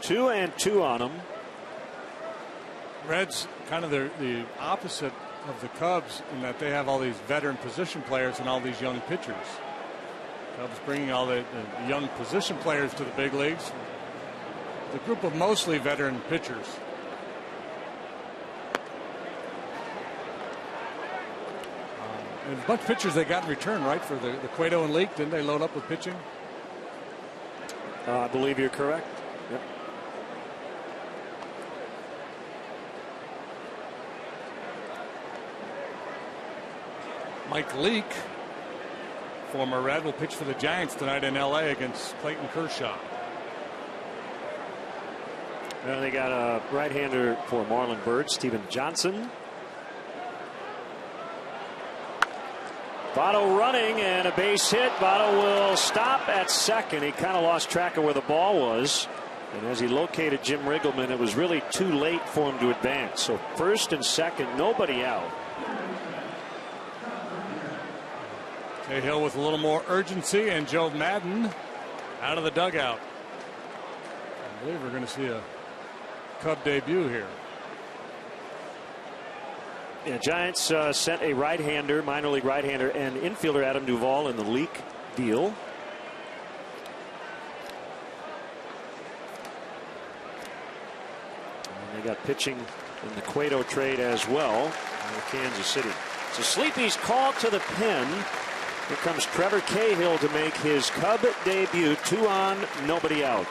Two and 2 on them.
Reds kind of the opposite of the Cubs in that they have all these veteran position players and all these young pitchers. Cubs bringing all the young position players to the big leagues. The group of mostly veteran pitchers. And a bunch of pitchers they got in return, right, for the Cueto and Leake. Didn't they load up with pitching?
I believe you're correct. Yep.
Mike Leake, former Red, will pitch for the Giants tonight in L.A. against Clayton Kershaw.
Well, they got a right-hander for Marlon Byrd, Steven Johnson. Votto running and a base hit. Votto will stop at second. He kind of lost track of where the ball was. And as he located Jim Riggleman, it was really too late for him to advance. So first and second, nobody out.
Cahill with a little more urgency, and Joe Madden out of the dugout. I believe we're going to see a Cub debut here.
Yeah, Giants sent a right-hander, minor league right-hander, and infielder Adam Duvall in the Leak deal. And they got pitching in the Cueto trade as well in Kansas City. So Sleepy's called to the pen. Here comes Trevor Cahill to make his Cub debut. 2 on, nobody out.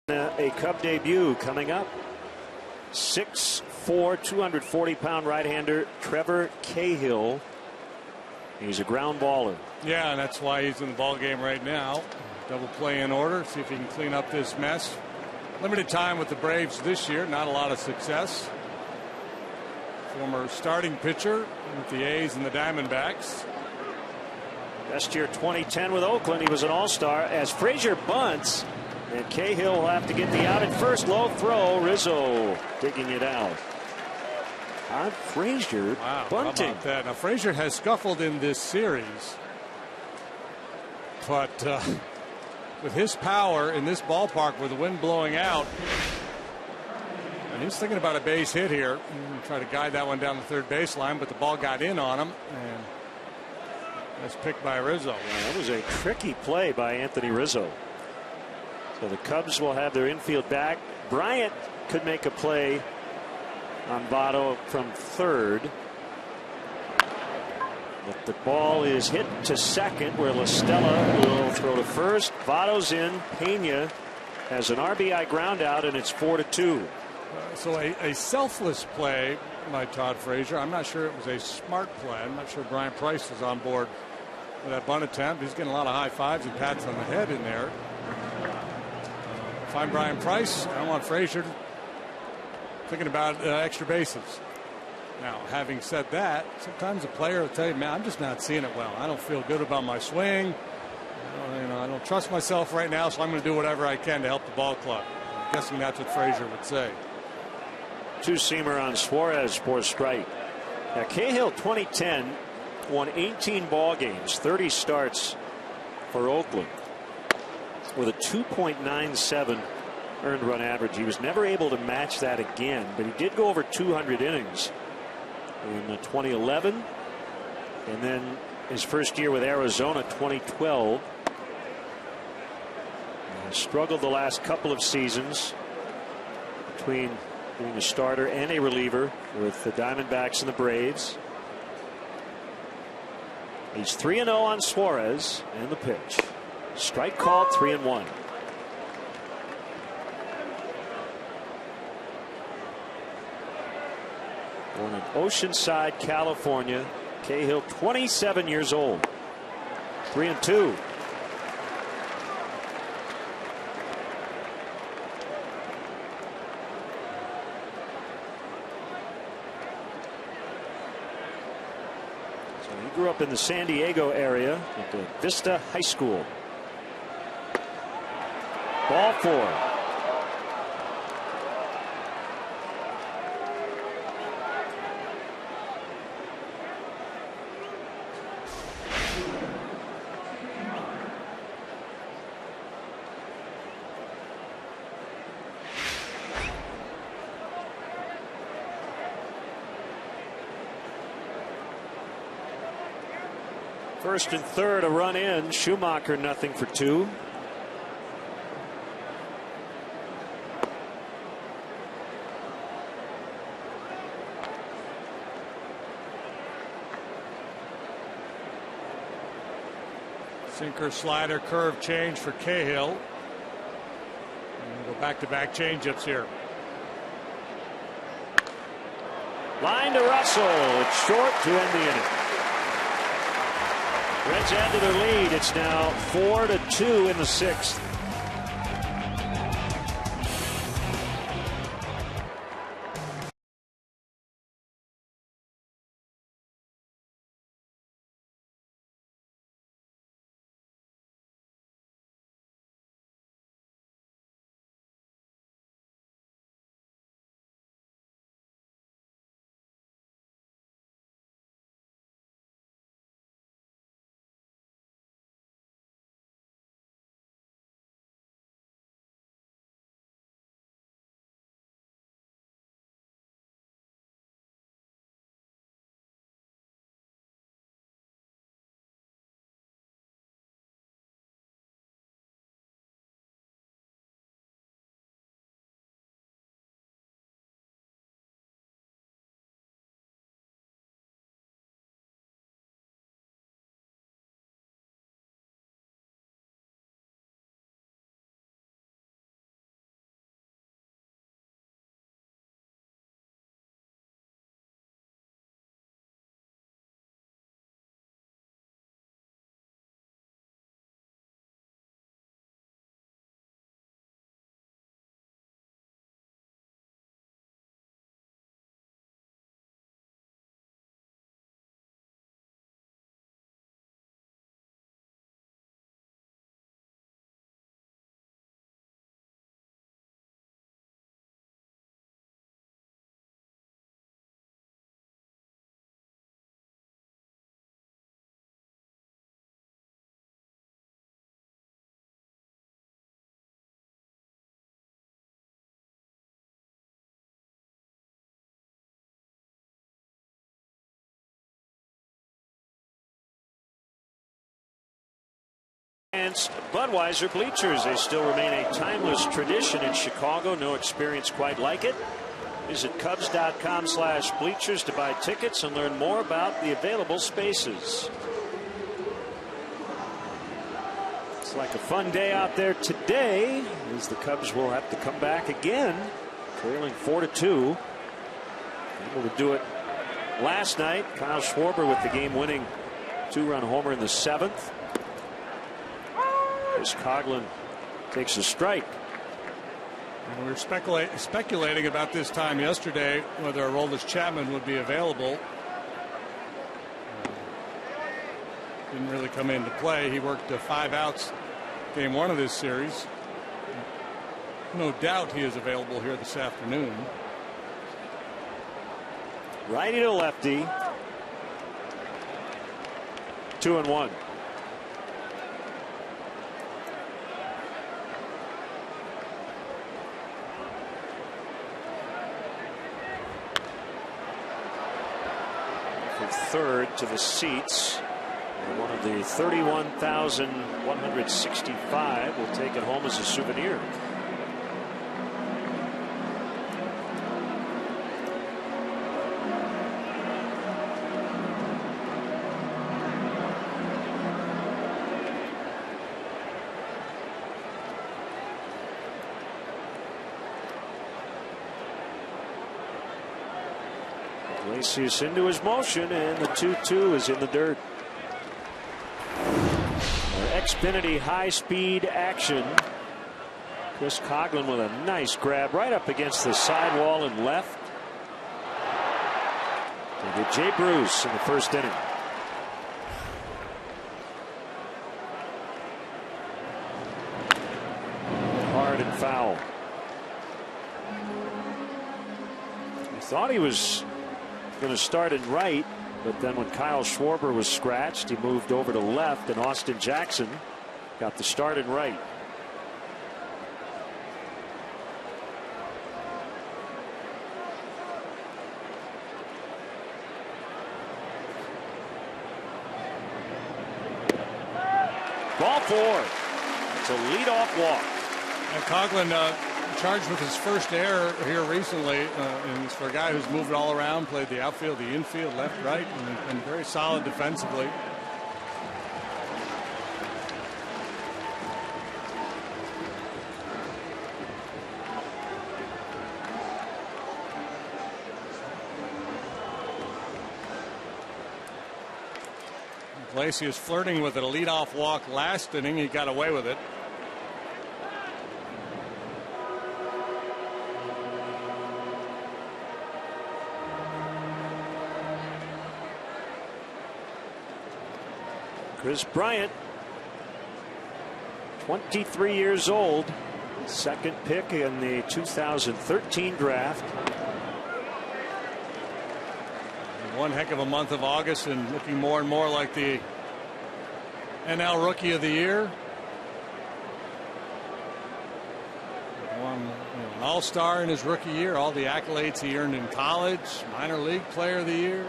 A Cub debut coming up. 6'4", 240-pound right-hander Trevor Cahill. He's a ground baller.
Yeah, and that's why he's in the ball game right now. Double play in order. See if he can clean up this mess. Limited time with the Braves this year. Not a lot of success. Former starting pitcher with the A's and the Diamondbacks.
Best year 2010 with Oakland. He was an all-star as Frazier bunts. And Cahill will have to get the out at first. Low throw. Rizzo digging it out. Todd Frazier bunting.
How about that? Now Frazier has scuffled in this series, but with his power in this ballpark with the wind blowing out, and he's thinking about a base hit here. Try to guide that one down the third baseline, but the ball got in on him, and that's picked by Rizzo.
Yeah, that was a tricky play by Anthony Rizzo. So the Cubs will have their infield back. Bryant could make a play on Votto from third. But the ball is hit to second, where La Stella will throw to first. Votto's in. Pena has an RBI ground out, and it's 4-2.
So a selfless play by Todd Frazier. I'm not sure it was a smart play. I'm not sure Brian Price was on board with that bunt attempt. He's getting a lot of high fives and pats on the head in there. If I'm Brian Price, I don't want Frazier thinking about extra bases. Now, having said that, sometimes a player will tell you, man, I'm just not seeing it well. I don't feel good about my swing. I don't trust myself right now, so I'm going to do whatever I can to help the ball club. I'm guessing that's what Frazier would say.
Two-seamer on Suarez for a strike. Now, Cahill, 2010, won 18 ball games, 30 starts for Oakland, with a 2.97 earned run average. He was never able to match that again, but he did go over 200 innings in 2011, and then his first year with Arizona, 2012. Struggled the last couple of seasons between being a starter and a reliever with the Diamondbacks and the Braves. He's 3-0 on Suarez, and the pitch. Strike called, 3-1. Born in Oceanside, California. Cahill, 27 years old. 3-2. So he grew up in the San Diego area at the Vista High School. Ball 4. First and third, a run in. Schumacher, nothing for 2.
Sinker, slider, curve change for Cahill. And we'll go back-to-back changeups here.
Line to Russell. It's short to end the inning. Reds add to their lead. It's now 4-2 in the 6th. Budweiser bleachers. They still remain a timeless tradition in Chicago. No experience quite like it. Visit Cubs.com/bleachers to buy tickets and learn more about the available spaces. It's like a fun day out there today, as the Cubs will have to come back again, trailing 4-2. Able to do it last night. Kyle Schwarber with the game-winning 2-run homer in the 7th. As Coghlan takes a strike.
And we were speculating about this time yesterday whether Aroldis Chapman would be available. Didn't really come into play. He worked 5 outs game 1 of this series. No doubt he is available here this afternoon.
Righty to lefty. 2-1. Third to the seats. And one of the 31,165 will take it home as a souvenir. Iglesias into his motion, and the 2-2 is in the dirt. Xfinity high-speed action. Chris Coghlan with a nice grab right up against the sidewall and left. To get Jay Bruce in the first inning. foul. He thought he was going to start in right, but then when Kyle Schwarber was scratched, he moved over to left, and Austin Jackson got the start in right. Ball 4. It's a leadoff walk.
And Coughlin charged with his first error here recently, and it's for a guy who's moved all around, played the outfield, the infield, left, right, and very solid defensively. Iglesias flirting with a leadoff walk last inning. He got away with it.
Chris Bryant, 23 years old, second pick in the 2013 draft.
One heck of a month of August, and looking more and more like the NL Rookie of the Year. Won an All-Star in his rookie year, all the accolades he earned in college, minor league player of the year.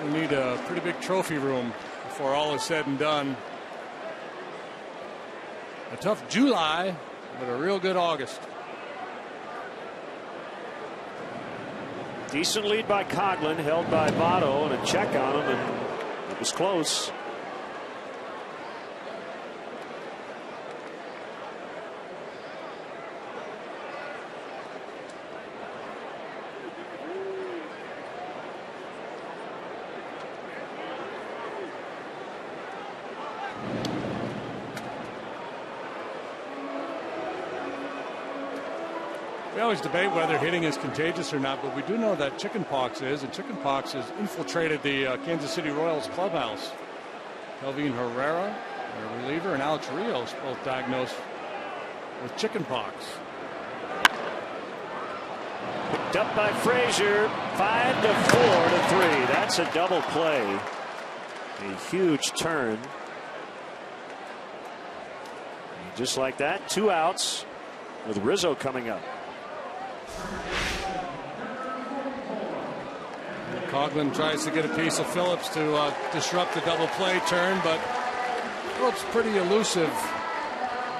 We need a pretty big trophy room before all is said and done. A tough July, but a real good August.
Decent lead by Coughlin, held by Votto, and a check on him, and it was close.
We always debate whether hitting is contagious or not, but we do know that chickenpox is, and chickenpox has infiltrated the Kansas City Royals clubhouse. Kelvin Herrera, their reliever, and Alex Rios both diagnosed with chickenpox.
Picked up by Frazier, 5-4-3. That's a double play. A huge turn. And just like that, 2 outs with Rizzo coming up.
Coughlin tries to get a piece of Phillips to disrupt the double play turn, but Phillips pretty elusive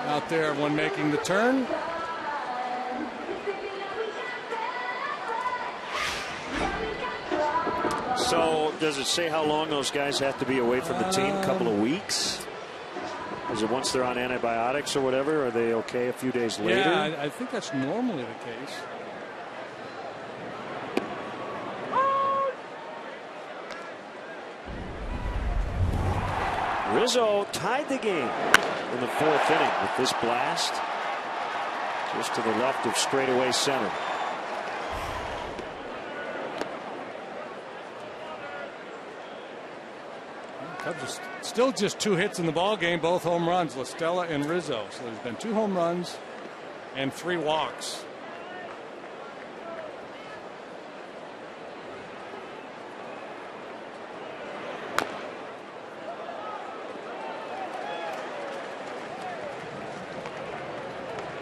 out there when making the turn.
So does it say how long those guys have to be away from the team? A couple of weeks? Is it once they're on antibiotics or whatever? Are they okay a few days later?
Yeah, I think that's normally the case.
Rizzo tied the game in the 4th inning with this blast just to the left of straightaway center.
Cubs still just 2 hits in the ball game, both home runs, La Stella and Rizzo. So there's been 2 home runs and 3 walks.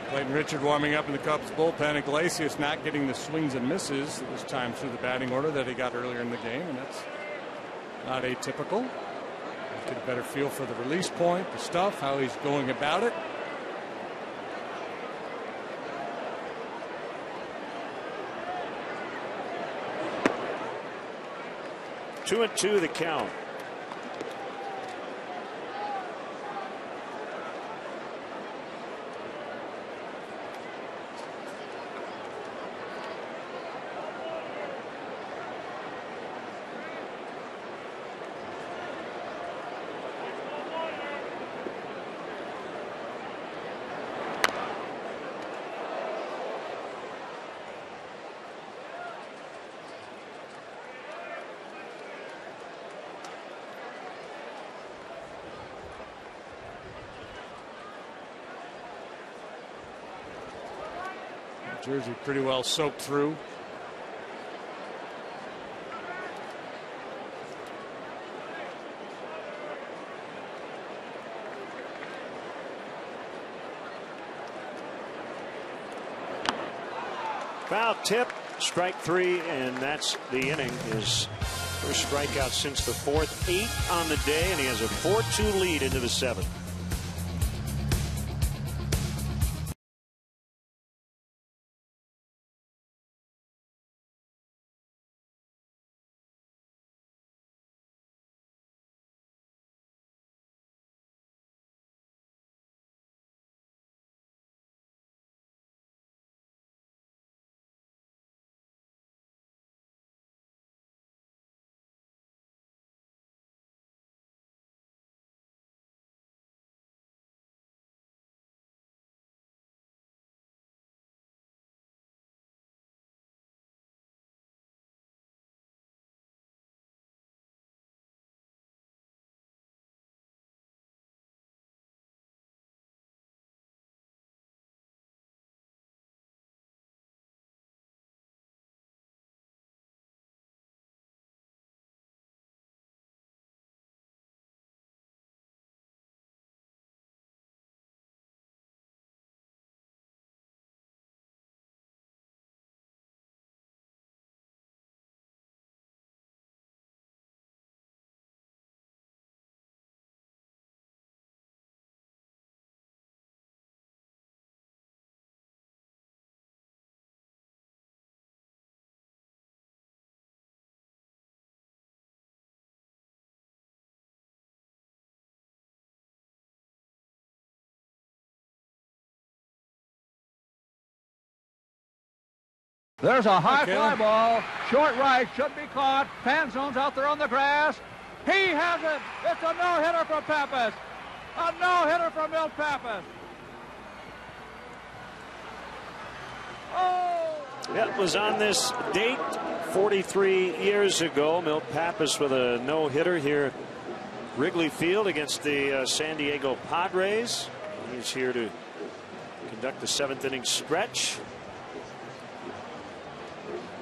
Clayton Richard warming up in the Cubs bullpen. Iglesias not getting the swings and misses this time through the batting order that he got earlier in the game, and that's not atypical. Get a better feel for the release point, the stuff, how he's going about it.
Two and two the count.
Jersey pretty well soaked through.
Foul tip, strike 3, and that's the inning. His first strikeout since the 4th, 8 on the day, and he has a 4-2 lead into the 7th.
There's a high fly ball, short right, should be caught. Panzone's out there on the grass. He has it. It's a no-hitter from Pappas. A no-hitter from Milt Pappas. Oh!
It was on this date 43 years ago. Milt Pappas with a no-hitter here at Wrigley Field against the San Diego Padres. He's here to conduct the 7th inning stretch.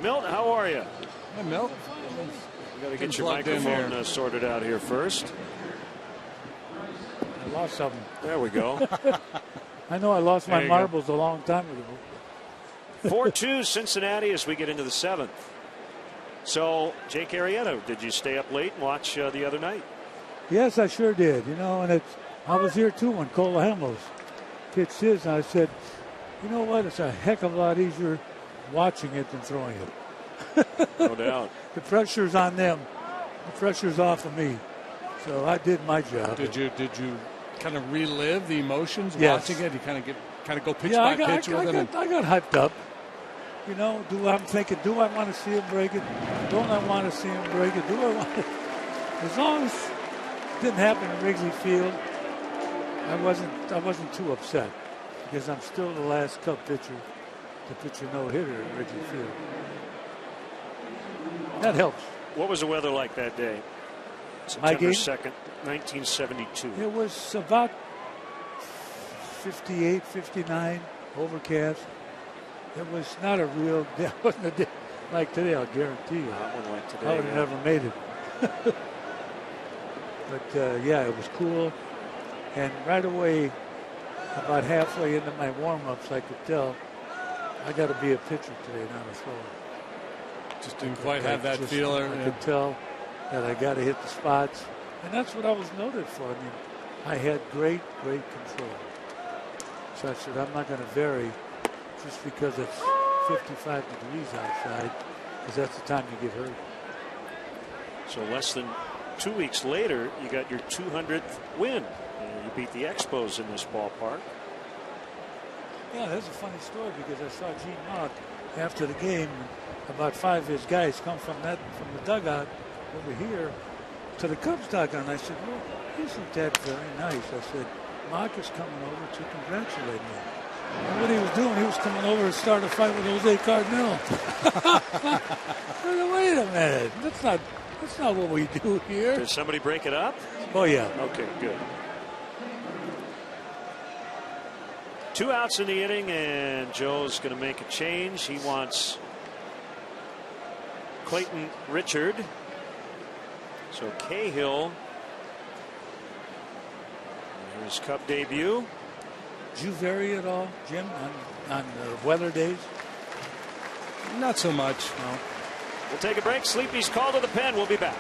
Milt, how are you?
Hey, Milt.
You got to get your microphone sorted out here first.
I lost something.
There we go.
I know I lost my marbles a long time ago.
4-2 Cincinnati as we get into the 7th. So, Jake Arrieta, did you stay up late and watch the other night?
Yes, I sure did. You know, and I was here too when Cole Hamels pitched his, and I said, you know what? It's a heck of a lot easier watching it than throwing it.
No doubt.
The pressure's on them. The pressure's off of me. So I did my job.
Did you kind of relive the emotions
watching
it? You kind of go pitch by pitch with them.
I got hyped up. You know, I'm thinking, do I want to see him break it? Don't I want to see him break it? Do I want to? As long as it didn't happen in Wrigley Field, I wasn't too upset because I'm still the last Cub pitcher to pitch a no-hitter at Wrigley Field. That helps.
What was the weather like that day? September 2nd, 1972.
It was about 58, 59, overcast. It was not a real day. It wasn't a day like today, I'll guarantee you.
Not one like today.
I would have never made it. But, yeah, it was cool. And right away, about halfway into my warm-ups, I could tell I got to be a pitcher today, not a thrower.
Just didn't quite have that feeler.
I could tell that I got to hit the spots. And that's what I was noted for. I mean, I had great control. So I said, I'm not going to vary just because it's 55 degrees outside, because that's the time you get hurt.
So less than 2 weeks later, you got your 200th win. You beat the Expos in this ballpark.
Yeah, that's a funny story because I saw Gene Mauch after the game. About 5 of his guys come from the dugout over here to the Cubs dugout. And I said, well, isn't that very nice? I said, Mauch is coming over to congratulate me. And what he was doing, he was coming over to start a fight with Jose Cardinal. Wait a minute. That's not what we do here.
Did somebody break it up?
Oh, yeah.
Okay, good. 2 outs in the inning, and Joe's going to make a change. He wants Clayton Richard. So Cahill, his Cub debut.
Did you vary at all, Jim, on weather days?
Not so much.
No.
We'll take a break. Sleepy's call to the pen. We'll be back.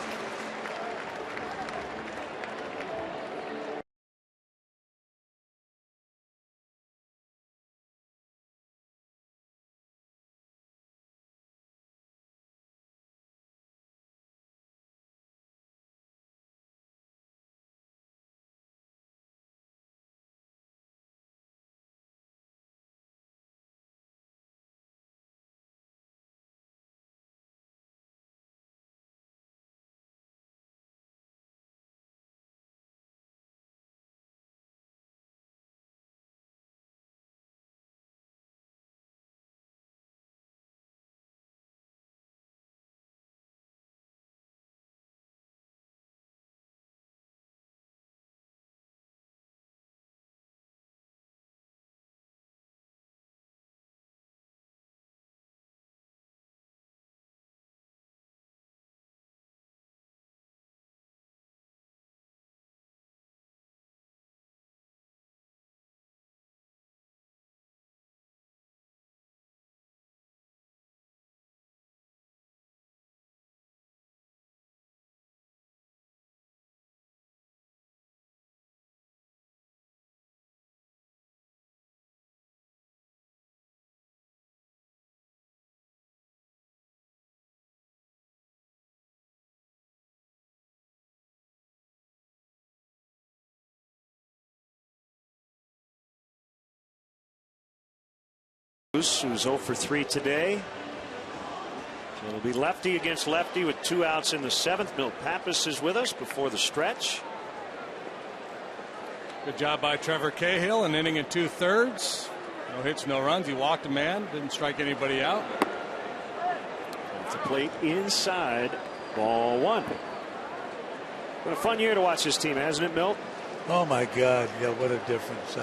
Who's 0 for 3 today. So it'll be lefty against lefty with 2 outs in the 7th. Milt Pappas is with us before the stretch.
Good job by Trevor Cahill, an inning and 2/3. No hits, no runs. He walked a man, didn't strike anybody out.
At the plate inside, ball 1. What a fun year to watch this team, hasn't it, Milt?
Oh my God! Yeah, what a difference!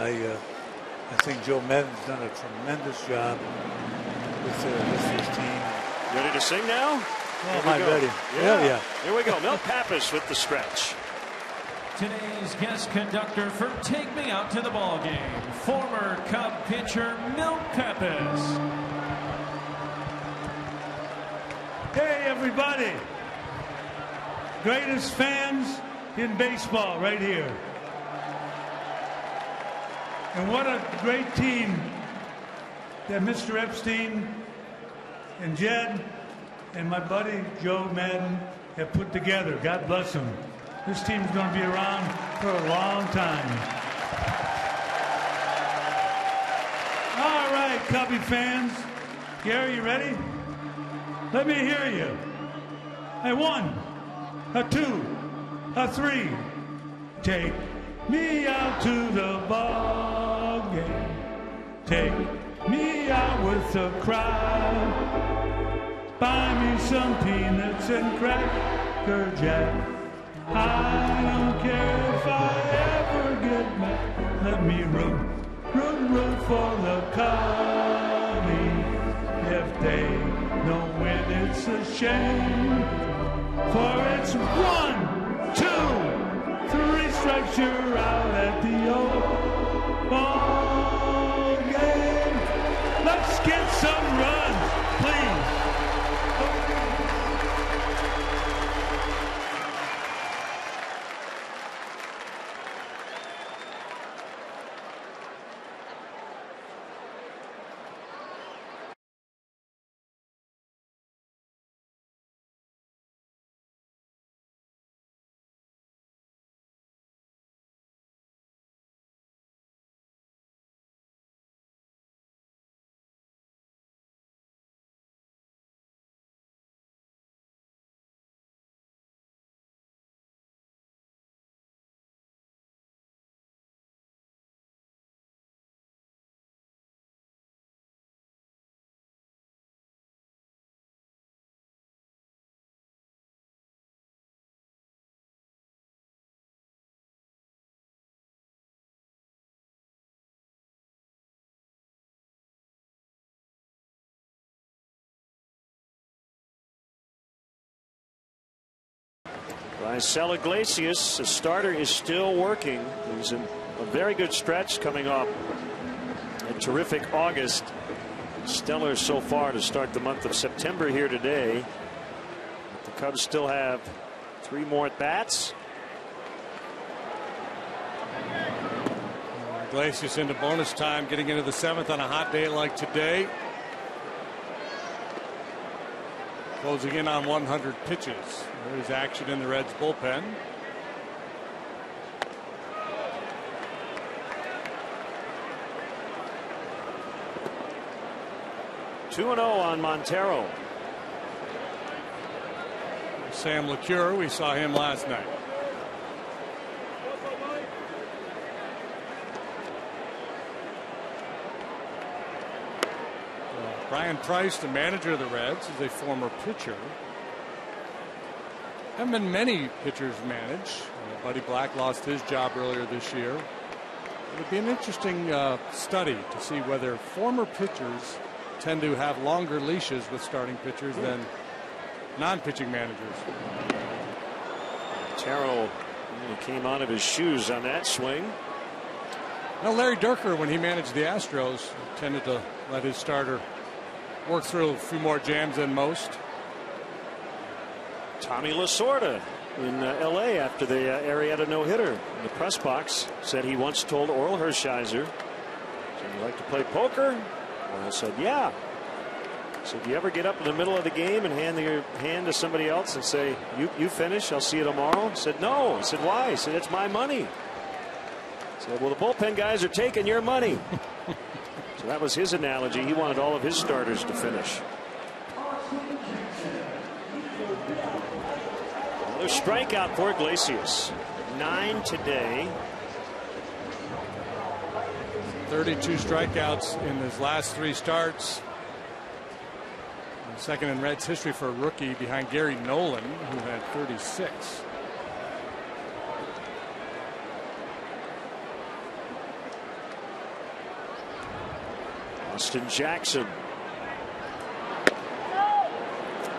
I think Joe Maddon's done a tremendous job with this team.
Ready to sing now?
Oh, my ready. Yeah.
Here we go. Milt Pappas with the stretch.
Today's guest conductor for Take Me Out to the Ball Game, former Cub pitcher Milt Pappas.
Hey, everybody. Greatest fans in baseball right here. And what a great team that Mr. Epstein and Jed and my buddy Joe Maddon have put together. God bless them. This team's going to be around for a long time. All right, Cubby fans. Gary, you ready? Let me hear you. A 1, a 2, a 3. Take me out to the ball game. Take me out with the crowd. Buy me some peanuts and Cracker Jack. I don't care if I ever get mad. Let me root for the Cubbies. If they don't win, it's a shame. For it's 1, 2, 3 strikes, you're out at the old ball game. Let's get some runs, please.
Raisel Iglesias, the starter, is still working. He's in a very good stretch coming off a terrific August. Stellar so far to start the month of September here today. But the Cubs still have 3 more at bats.
Iglesias into bonus time, getting into the 7th on a hot day like today. Closing in on 100 pitches. There's action in the Reds bullpen.
Two 2-0 on Montero.
Sam LeCure, we saw him last night. Brian Price, the manager of the Reds, is a former pitcher. Haven't been many pitchers managed. Buddy Black lost his job earlier this year. It would be an interesting study to see whether former pitchers tend to have longer leashes with starting pitchers than non-pitching managers.
Montero came out of his shoes on that swing.
Now, Larry Dierker, when he managed the Astros, tended to let his starter work through a few more jams than most.
Tommy Lasorda in L.A. after the Arrieta no-hitter in the press box said he once told Oral Hershiser, "So you like to play poker?" Oral said, "Yeah." So do you ever get up in the middle of the game and hand your hand to somebody else and say, you finish, I'll see you tomorrow"? He said, "No." He said, "Why?" He said, "It's my money." He said, "Well, the bullpen guys are taking your money." So that was his analogy. He wanted all of his starters to finish. Another strikeout for Iglesias. 9 today.
32 strikeouts in his last 3 starts. Second in Reds history for a rookie, behind Gary Nolan, who had 36.
Austin Jackson.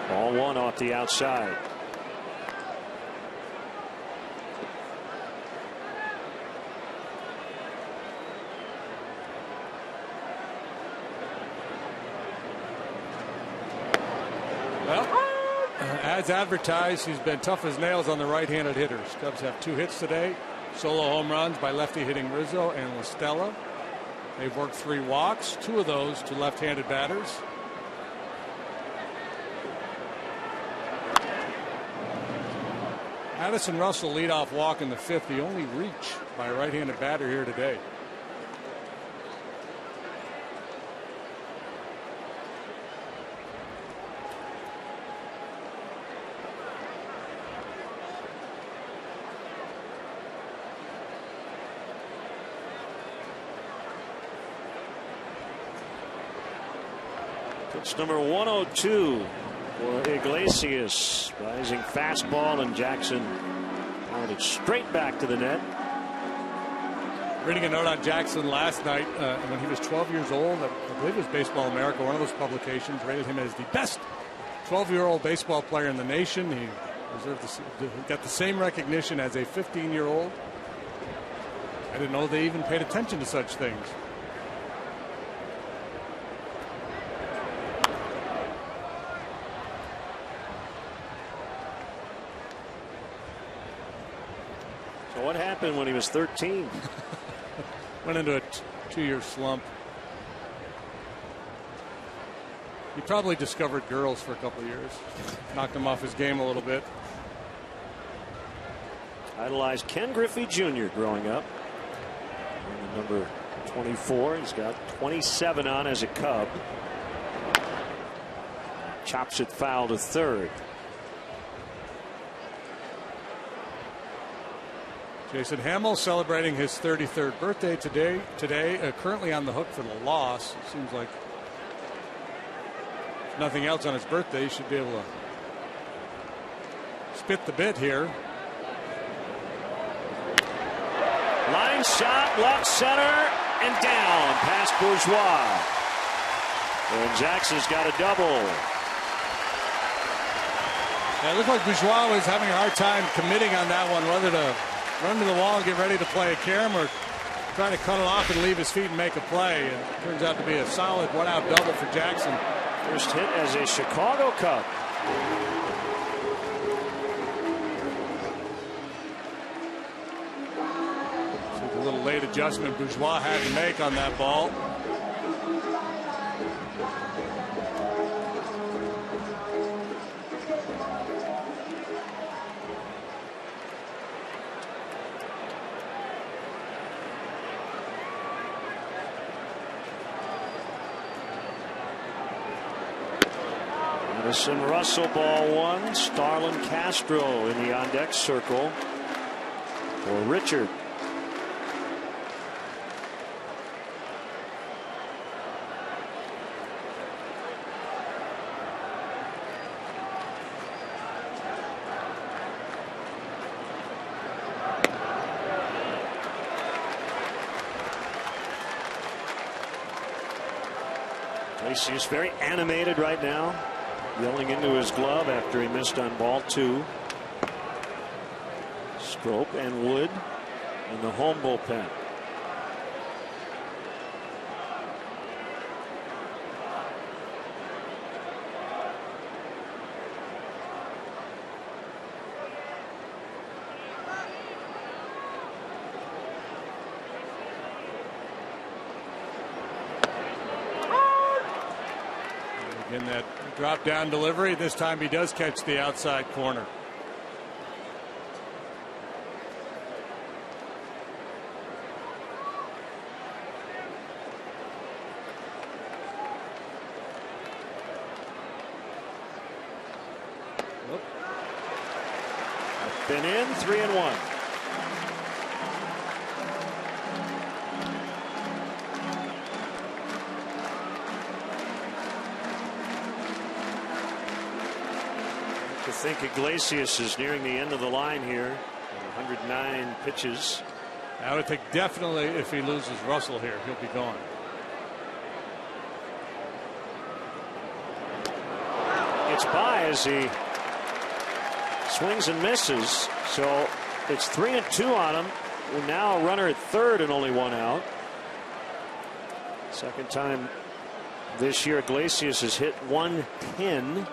Ball 1 off the outside.
Well, as advertised, he's been tough as nails on the right-handed hitters. Cubs have 2 hits today. Solo home runs by lefty hitting Rizzo and La Stella. They've worked 3 walks, 2 of those to left-handed batters. Addison Russell leadoff walk in the 5th, the only reach by a right-handed batter here today.
Pitch number 102 for Iglesias. Rising fastball, and Jackson pounded straight back to the net.
Reading a note on Jackson last night when he was 12 years old. I believe it was Baseball America, one of those publications, rated him as the best 12-year-old baseball player in the nation. He got the same recognition as a 15-year-old. I didn't know they even paid attention to such things.
So what happened when he was 13?
Went into a 2-year slump. He probably discovered girls for a couple of years. Knocked him off his game a little bit.
Idolized Ken Griffey Jr. growing up. Number 24. He's got 27 on as a Cub. Chops it foul to third.
Jason Hamill celebrating his 33rd birthday today. Currently on the hook for the loss. It seems like if nothing else on his birthday, he should be able to spit the bit here.
Line shot, left center, and down past Bourgeois. And Jackson's got a double.
Yeah, it looked like Bourgeois was having a hard time committing on that one, whether to run to the wall and get ready to play a carom or try to cut it off and leave his feet and make a play. And it turns out to be a solid one-out double for Jackson.
First hit as a Chicago Cub.
So a little late adjustment Bourgeois had to make on that ball.
Madison Russell, ball one. Starlin Castro in the on-deck circle for Richard. Iglesias very animated right now, yelling into his glove after he missed on ball two. Strop and Wood in the home bullpen.
In that drop down delivery, this time he does catch the outside corner.
Been in 3-1. I think Iglesias is nearing the end of the line here. 109 pitches.
I would think definitely if he loses Russell here, he'll be gone.
It's by as he swings and misses. So it's 3-2 on him. We're now a runner at third and only one out. Second time this year Iglesias has hit 110.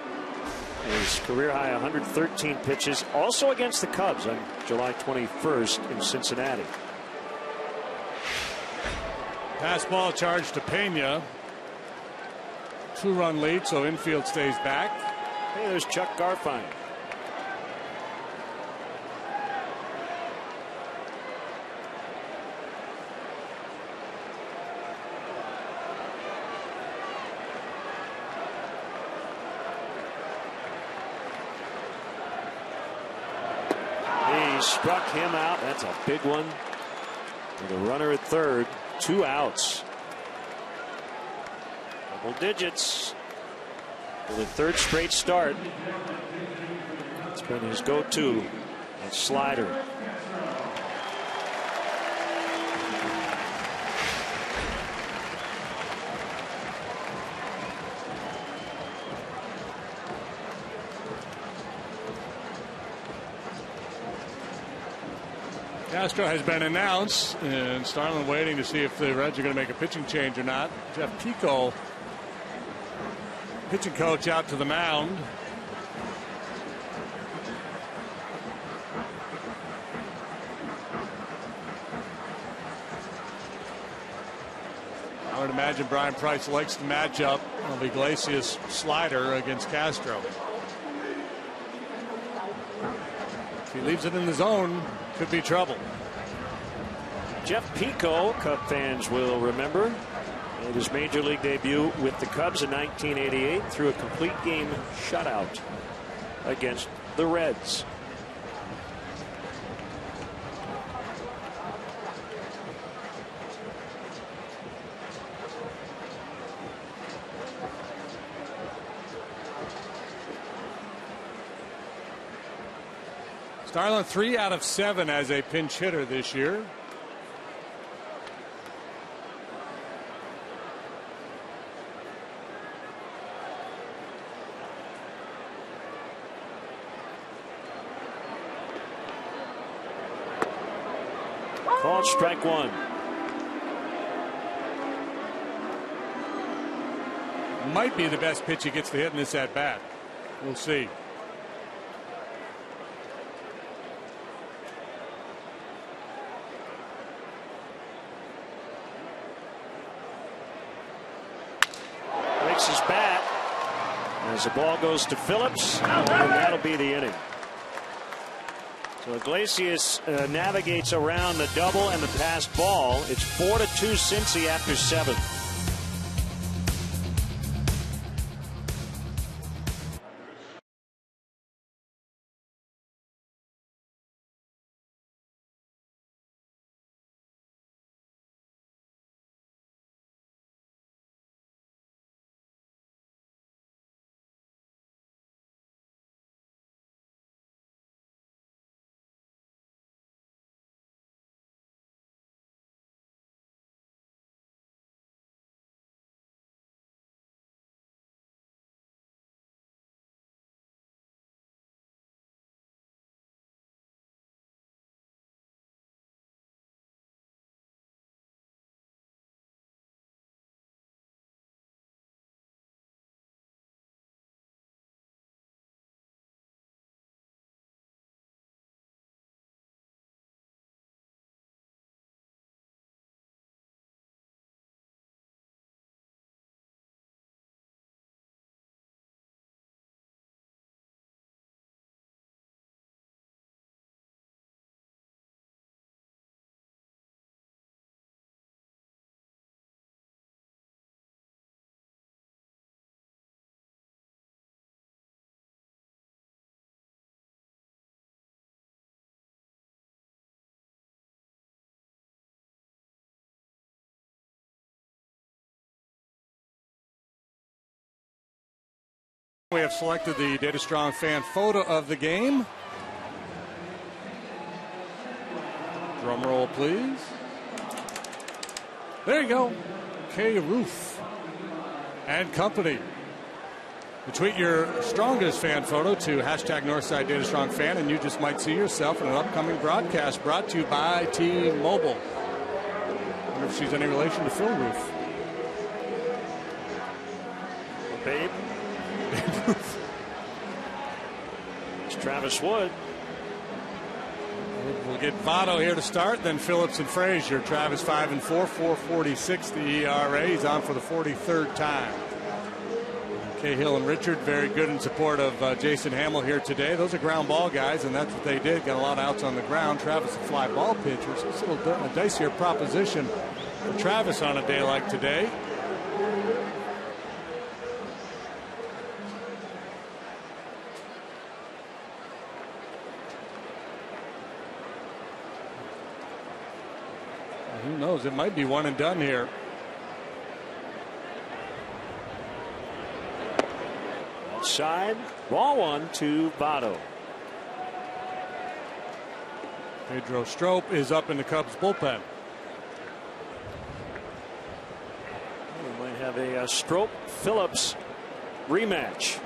His career high 113 pitches, also against the Cubs on July 21st in Cincinnati.
Pass ball charge to Pena. 2-run lead, so infield stays back.
Hey, there's Chuck Garfien. Struck him out. That's a big one. With a runner at third, 2 outs. Double digits for the third straight start. It's been his go-to. That slider.
Castro has been announced, and Starlin waiting to see if the Reds are going to make a pitching change or not. Jeff Pico, pitching coach, out to the mound. I would imagine Brian Price likes the matchup of Iglesias' slider against Castro. If he leaves it in the zone, could be trouble.
Jeff Pico, Cub fans will remember, made his major league debut with the Cubs in 1988 through a complete game shutout against the Reds.
Starlin 3 out of 7 as a pinch hitter this year.
Called strike one.
Might be the best pitch he gets to hit in this at bat. We'll see.
Breaks his bat as the ball goes to Phillips, and that'll be the inning. So Iglesias navigates around the double and the passed ball. It's 4-2 Cincy after 7.
We have selected the Data Strong fan photo of the game. Drum roll, please. There you go. K. Roof and company. You tweet your strongest fan photo to hashtag Northside Data Strong fan, and you just might see yourself in an upcoming broadcast brought to you by T-Mobile. I wonder if she's any relation to Phil Roof.
Babe. It's Travis Wood.
We'll get Votto here to start, then Phillips and Frazier. Travis 5-4, 4.46 the ERA. He's on for the 43rd time. Cahill and Richard very good in support of Jason Hamill here today. Those are ground ball guys, and that's what they did. Got a lot of outs on the ground. Travis a fly ball pitcher, so it's a little dicier proposition for Travis on a day like today. Who knows? It might be one and done here.
Outside, ball one to Votto.
Pedro Strop is up in the Cubs bullpen.
We might have a Strop Phillips rematch.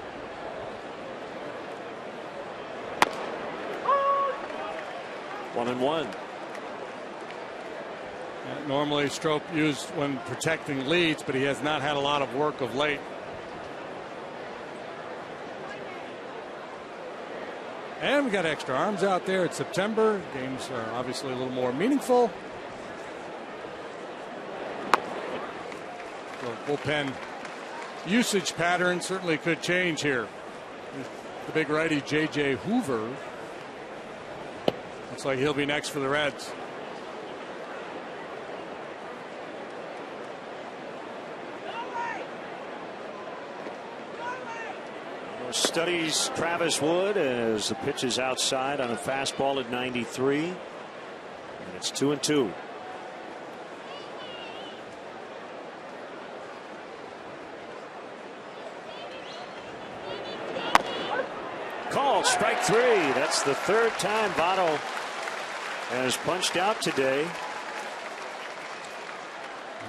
One and one.
Normally Strop used when protecting leads, but he has not had a lot of work of late. And we got extra arms out there. It's September. Games are obviously a little more meaningful. So bullpen usage pattern certainly could change here. The big righty J.J. Hoover. Looks like he'll be next for the Reds.
Studies Travis Wood as the pitch is outside on a fastball at 93. And it's 2-2. Called strike three. That's the third time Votto has punched out today.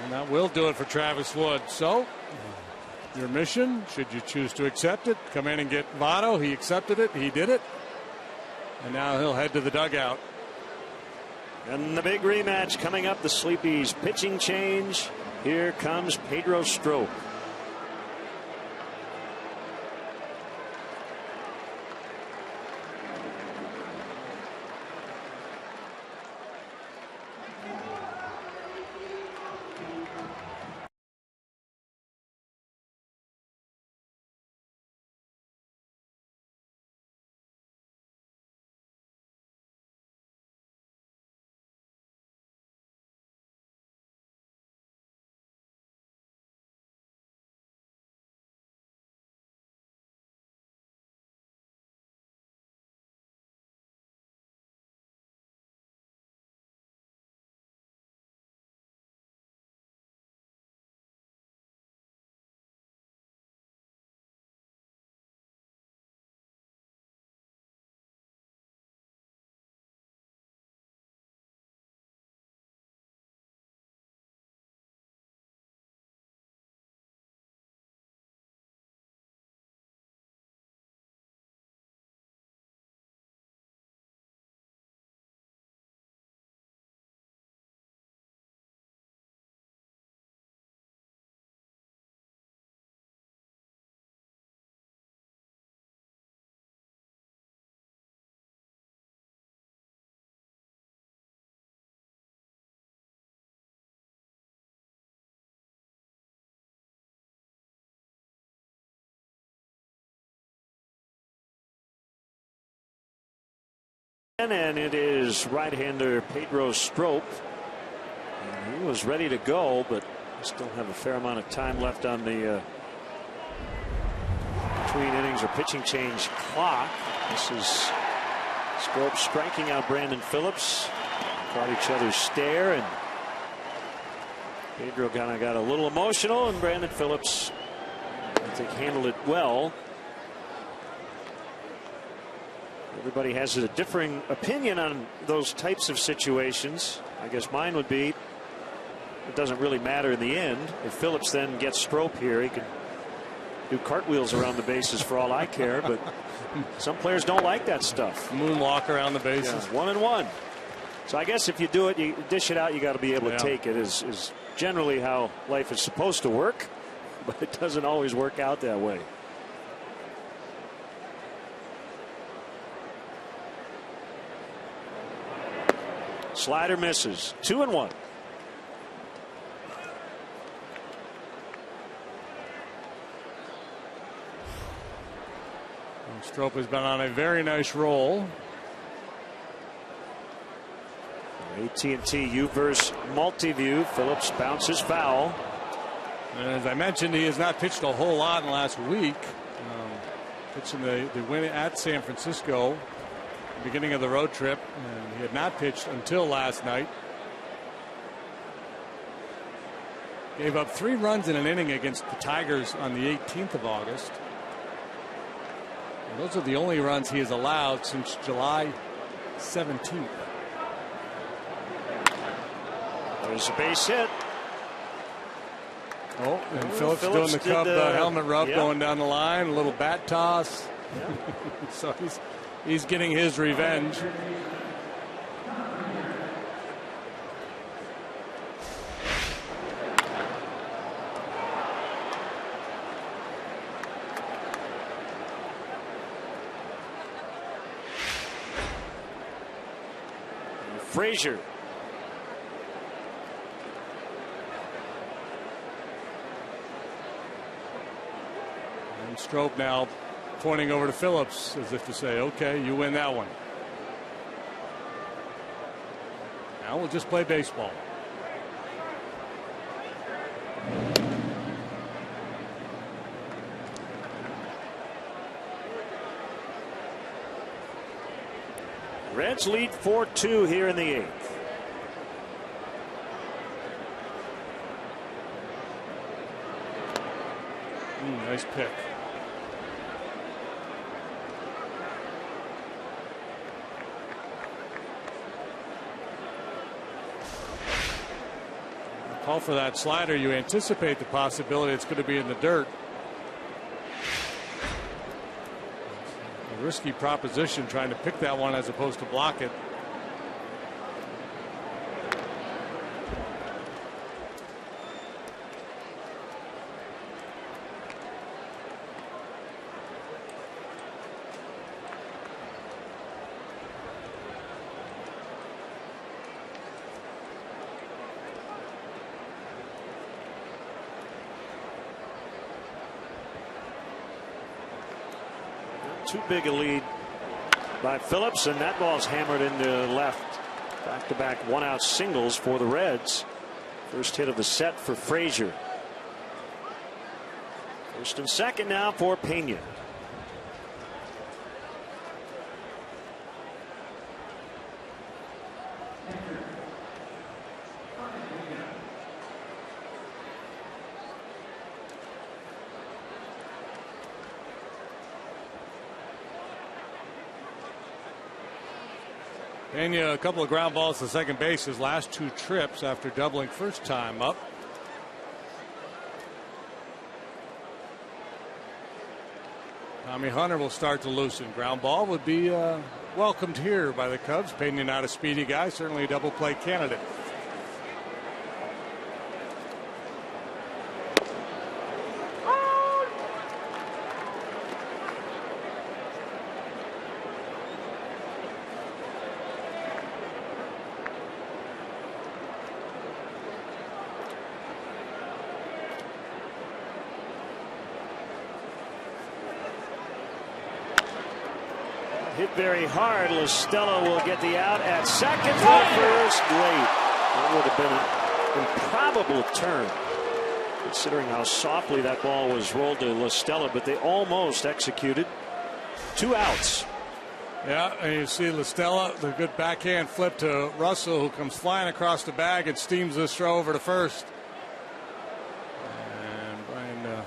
And that will do it for Travis Wood. So your mission, should you choose to accept it, come in and get Votto. He accepted it. He did it. And now he'll head to the dugout.
And the big rematch coming up. The Sleepy's pitching change. Here comes Pedro Strop. And it is right-hander Pedro Strop. And he was ready to go, but still have a fair amount of time left on the between innings or pitching change clock. This is Strop striking out Brandon Phillips. Caught each other's stare, and Pedro kind of got a little emotional, and Brandon Phillips, I think, handled it well. Everybody has a differing opinion on those types of situations. I guess mine would be it doesn't really matter in the end. If Phillips then gets Strop here, he can do cartwheels around the bases for all I care. But some players don't like that stuff.
Moonwalk around the bases.
Yeah, 1-1. So I guess if you do it, you dish it out, you got to be able to take it. Is generally how life is supposed to work, but it doesn't always work out that way. Slider misses. 2-1.
Strop has been on a very nice roll.
AT&T U-verse multi-view. Phillips bounces foul.
And as I mentioned, he has not pitched a whole lot in the last week. Pitching the win at San Francisco, beginning of the road trip, and he had not pitched until last night. Gave up 3 runs in an inning against the Tigers on the 18th of August. And those are the only runs he has allowed since July 17th.
There's a base hit.
Oh, and Phillips doing the Cub helmet rub going down the line, a little bat toss. Yeah. So he's getting his revenge.
Frazier.
And Strop now pointing over to Phillips as if to say, okay, you win that one. Now we'll just play baseball.
Reds lead 4-2 here in the 8th.
Nice pick. Call for that slider. You anticipate the possibility it's going to be in the dirt. A risky proposition trying to pick that one as opposed to block it.
too big a lead by Phillips, and that ball's hammered into left. Back-to-back one-out singles for the Reds. First hit of the set for Frazier. First and second now for Pena.
Pena, a couple of ground balls to second base his last 2 trips after doubling first time up. Tommy Hunter will start to loosen. Ground ball would be welcomed here by the Cubs. Pena not a speedy guy, certainly a double play candidate.
Hit very hard. LaStella will get the out at second for first. Late. That would have been an improbable turn, considering how softly that ball was rolled to LaStella, but they almost executed. 2 outs.
Yeah, and you see LaStella, the good backhand flip to Russell, who comes flying across the bag and steams this throw over to first. And Brian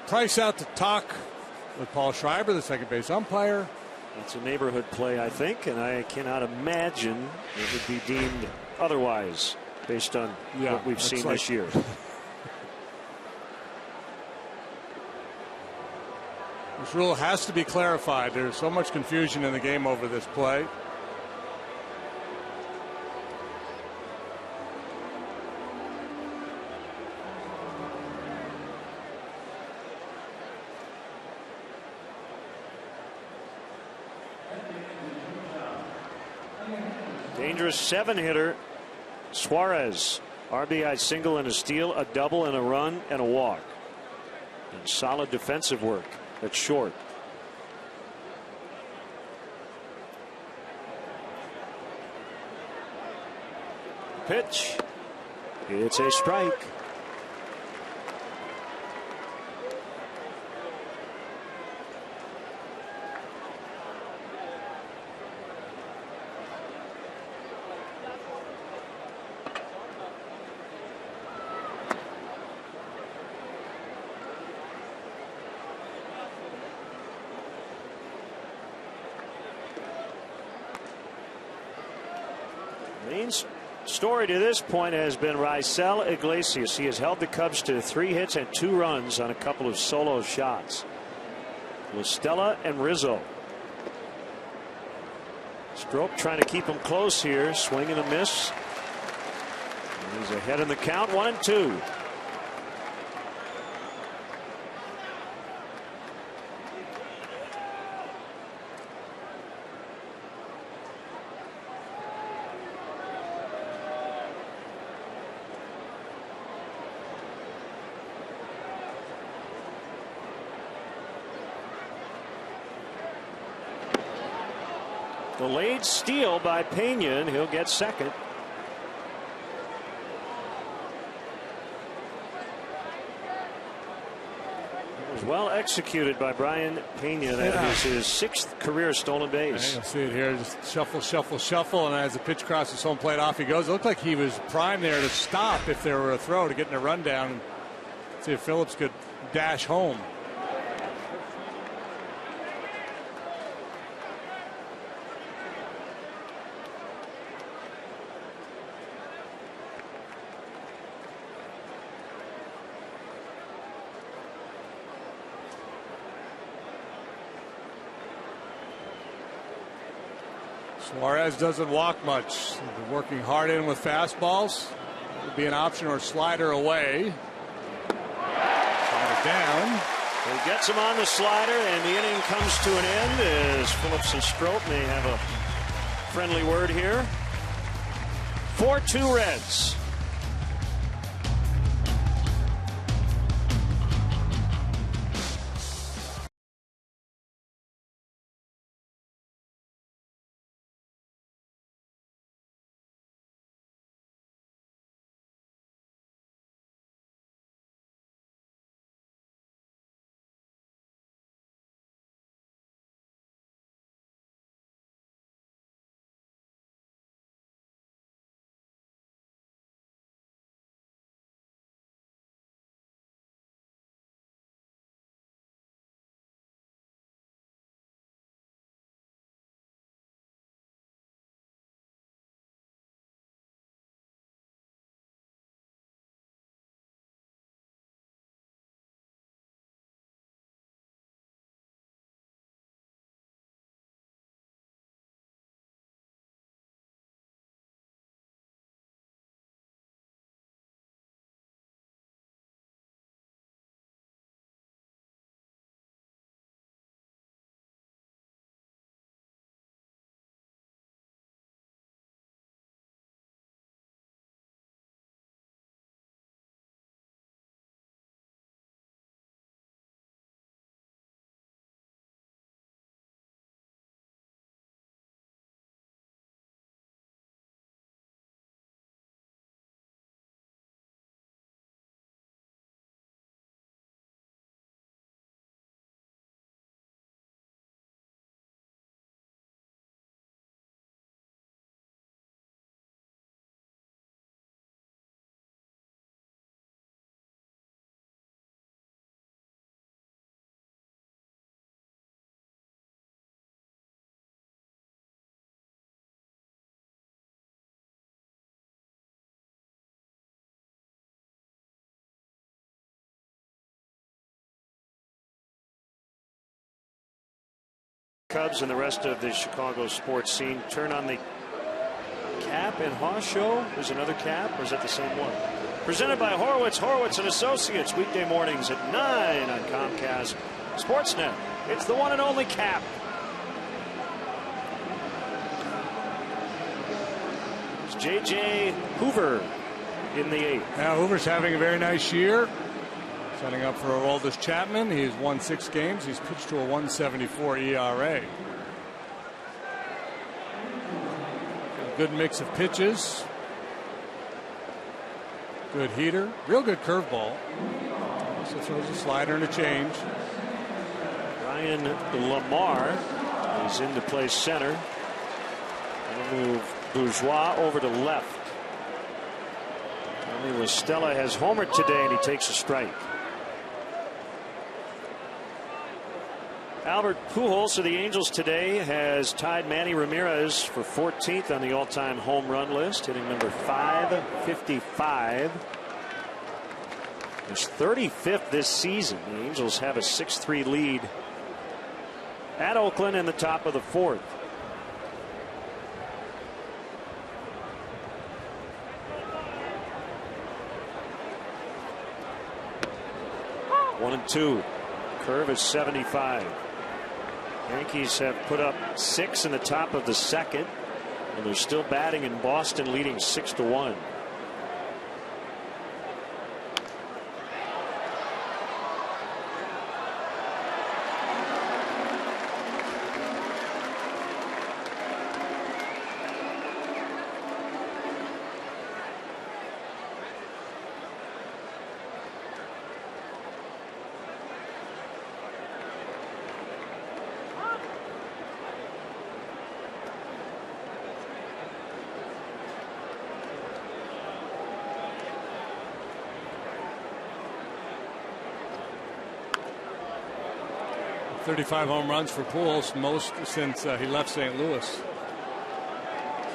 Price out to talk with Paul Schreiber, the second base umpire.
It's a neighborhood play, I think, and I cannot imagine it would be deemed otherwise based on what we've seen this year.
This rule has to be clarified. There's so much confusion in the game over this play.
Dangerous 7-hitter Suarez. RBI single and a steal, a double and a run and a walk. And solid defensive work at short. Pitch. It's a strike. Main story to this point has been Raisel Iglesias. He has held the Cubs to 3 hits and 2 runs on a couple of solo shots. LaStella and Rizzo. Strop trying to keep him close here. Swing and a miss. And he's ahead in the count. 1-2. Delayed steal by Pena, and he'll get second. It was well executed by Brian Pena. That is his 6th career stolen base.
You'll see it here. Just shuffle, shuffle, shuffle. And as the pitch crosses home plate, off he goes. It looked like he was primed there to stop if there were a throw to get in a rundown. See if Phillips could dash home. Suarez doesn't walk much. They're working hard in with fastballs. Would be an option or slider away. Slider down.
He gets him on the slider, and the inning comes to an end as Phillips and Strop may have a friendly word here. 4-2 Reds. Cubs and the rest of the Chicago sports scene. Turn on the Cap and Haw Show. There's another Cap, or is that the same one? Presented by Horowitz and Associates, weekday mornings at 9 on Comcast Sportsnet. It's the one and only Cap. It's J.J. Hoover in the 8th.
Now Hoover's having a very nice year. Setting up for Aroldis Chapman. He's won 6 games. He's pitched to a 1.74 ERA. A good mix of pitches. Good heater. Real good curveball. Also throws a slider and a change.
Ryan Lamar is in to play center. We'll move Bourgeois over to left. Tommy La Stella has homered today, and he takes a strike. Albert Pujols of the Angels today has tied Manny Ramirez for 14th on the all-time home run list, hitting number 555. He's 35th this season. The Angels have a 6-3 lead at Oakland in the top of the 4th. One and two. Curve is 75. Yankees have put up 6 in the top of the 2nd, and they're still batting in Boston, leading 6-1.
.35 home runs for Pujols, most since he left St. Louis.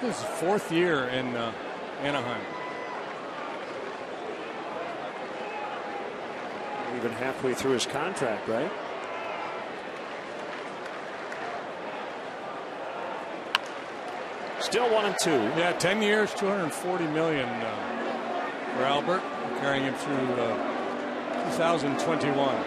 This is his 4th year in Anaheim.
Even halfway through his contract, right? Still 1 and 2.
Yeah, 10 years, $240 million for Albert, carrying him through 2021.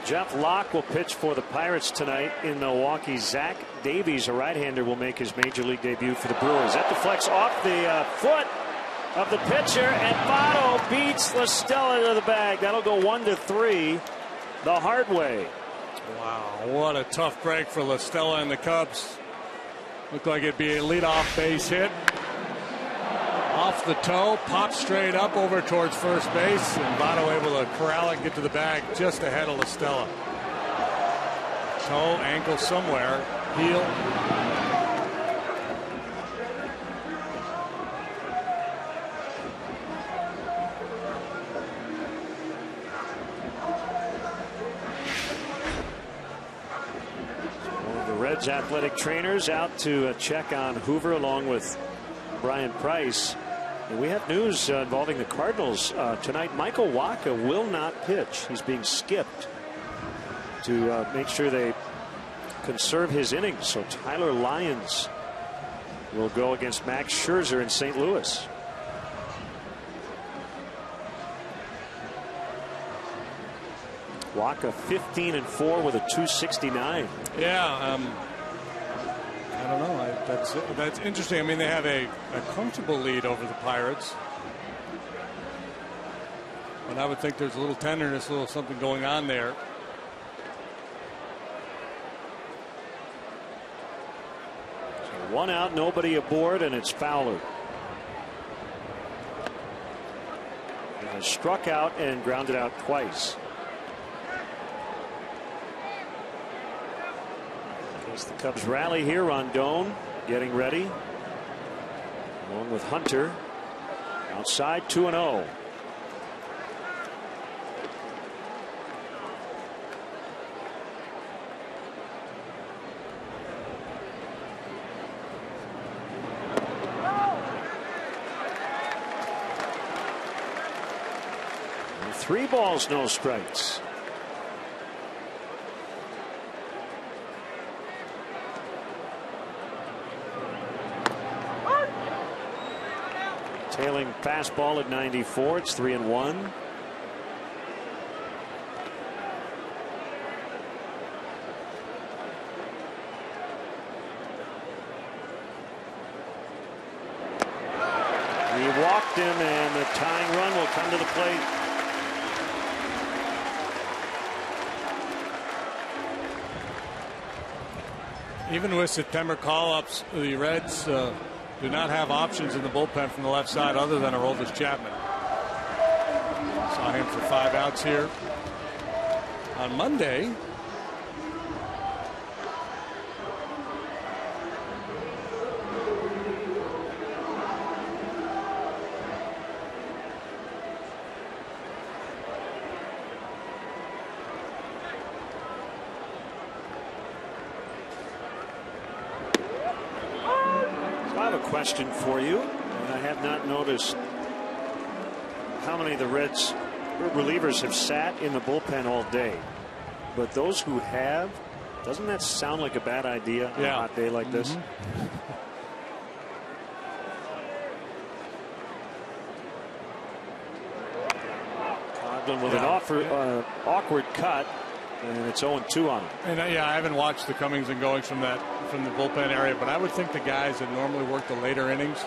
Jeff Locke will pitch for the Pirates tonight in Milwaukee. Zach Davies, a right-hander, will make his major league debut for the Brewers. That deflects off the foot of the pitcher, and Votto beats La Stella to the bag. That'll go 1-3 the hard way.
Wow, what a tough break for La Stella and the Cubs. Looked like it'd be a leadoff base hit. Off the toe, pops straight up over towards first base, and Votto able to corral it and get to the bag just ahead of La Stella. Toe, ankle somewhere, heel.
One of the Reds' athletic trainers out to check on Hoover along with Brian Price. And we have news involving the Cardinals tonight. Michael Wacha will not pitch. He's being skipped to make sure they conserve his innings. So Tyler Lyons will go against Max Scherzer in St. Louis. Wacha 15-4 with a 269.
Yeah, I don't know. That's interesting. I mean, they have a comfortable lead over the Pirates, but I would think there's a little tenderness, a little something going on there.
So 1 out, nobody aboard, and it's Fowler. He has struck out and grounded out twice. As the Cubs rally here, Rondon getting ready along with Hunter. Outside 2-0. And 3 balls, no strikes. Trailing fastball at 94. It's 3-1. He walked him, and the tying run will come to the plate.
Even with September call-ups, the Reds do not have options in the bullpen from the left side other than Aroldis Chapman. Saw him for 5 outs here on Monday.
Question for you, and I have not noticed how many of the Reds relievers have sat in the bullpen all day, but those who have, doesn't that sound like a bad idea on a hot day like this? Coughlin with an awkward cut, and it's 0-2 on him.
And I haven't watched the comings and goings from the bullpen area, but I would think the guys that normally work the later innings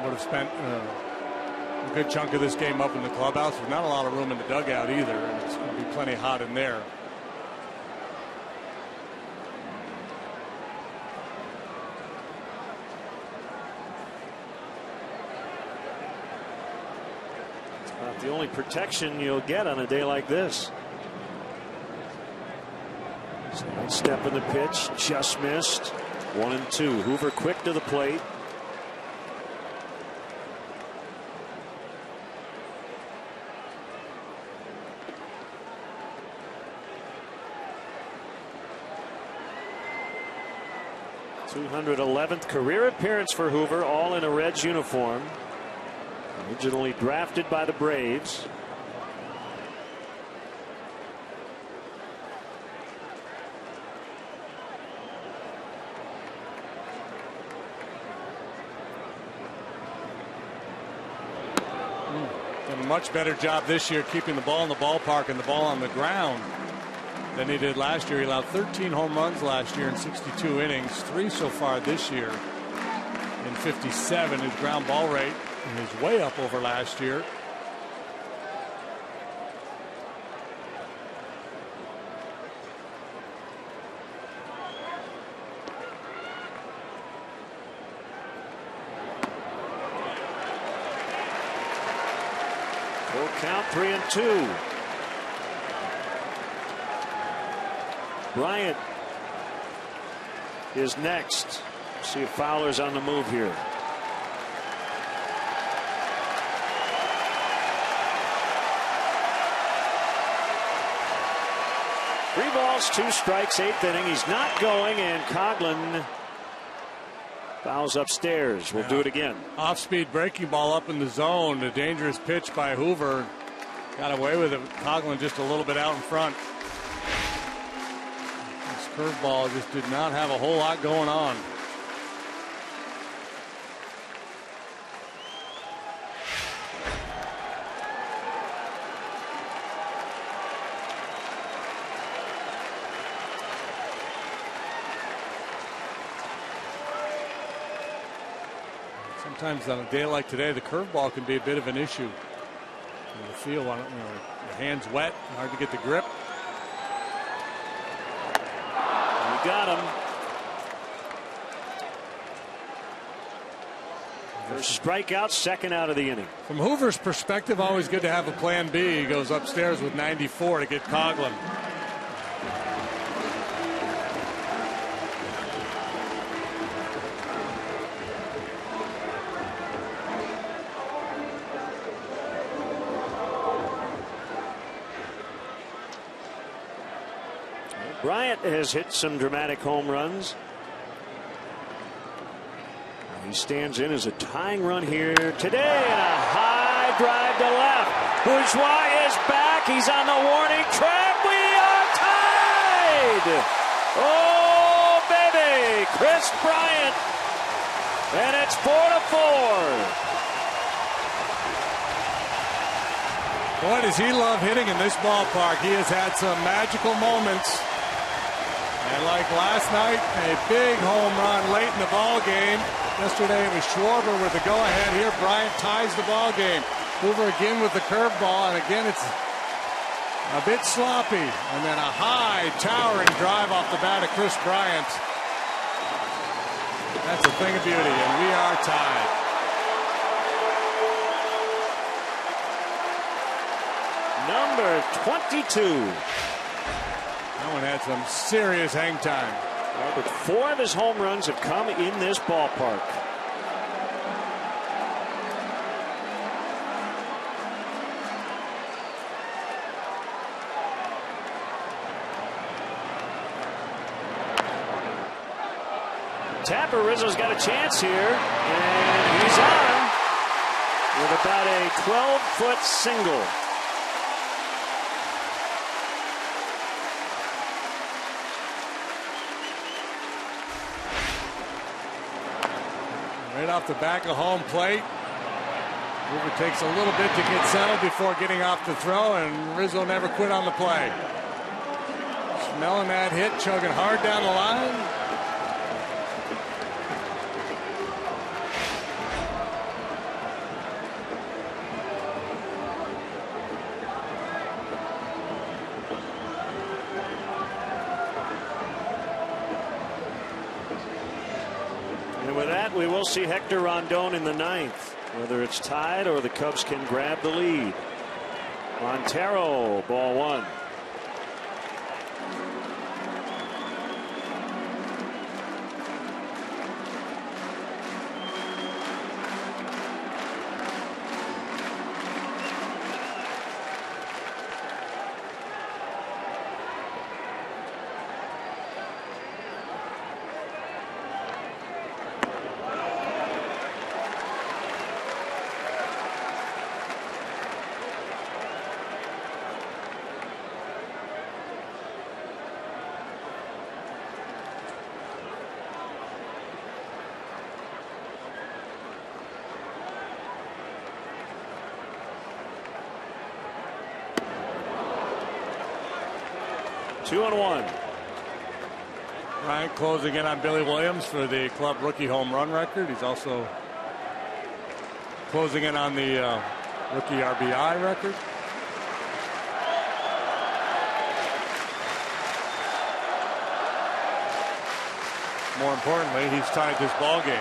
would have spent a good chunk of this game up in the clubhouse. There's not a lot of room in the dugout either, and it's going to be plenty hot in there.
It's about the only protection you'll get on a day like this. Side step in the pitch, just missed. 1-2. Hoover quick to the plate. #211th career appearance for Hoover, all in a Reds uniform. Originally drafted by the Braves.
Done a much better job this year keeping the ball in the ballpark and the ball on the ground than he did last year. He allowed 13 home runs last year in 62 innings, 3 so far this year in 57. His ground ball rate is way up over last year.
Full count, 3-2. Bryant is next. See if Fowler's on the move here. Three balls, 2 strikes, 8th inning. He's not going, and Coughlin fouls upstairs. We'll do it again.
Off-speed breaking ball up in the zone. A dangerous pitch by Hoover. Got away with it. Coughlin just a little bit out in front. This curveball just did not have a whole lot going on. Sometimes on a day like today, the curveball can be a bit of an issue. The feel on it, the hands wet, hard to get the grip.
We got him. First strikeout, second out of the inning.
From Hoover's perspective, always good to have a plan B. He goes upstairs with 94 to get Coughlin.
Bryant has hit some dramatic home runs. He stands in as a tying run here today, and a high drive to left. Bourgeois is back. He's on the warning track. We are tied. Oh, baby. Chris Bryant. And it's 4-4.
Boy, does he love hitting in this ballpark. He has had some magical moments. And like last night, a big home run late in the ball game. Yesterday it was Schwarber with the go-ahead. Here Bryant ties the ball game. Hoover again with the curveball, and again it's a bit sloppy. And then a high, towering drive off the bat of Chris Bryant. That's a thing of beauty, and we are tied.
Number 22.
That one had some serious hang time.
Well, but 4 of his home runs have come in this ballpark. Tapper Rizzo's got a chance here, and he's on with about a 12-foot single.
Right off the back of home plate. Hoover takes a little bit to get settled before getting off the throw, and Rizzo never quit on the play. Smelling that hit, chugging hard down the line.
We will see Hector Rondon in the 9th. Whether it's tied or the Cubs can grab the lead. Montero, ball 1. Two and 1.
Bryant closing in on Billy Williams for the club rookie home run record. He's also closing in on the rookie RBI record. More importantly, he's tied this ball game.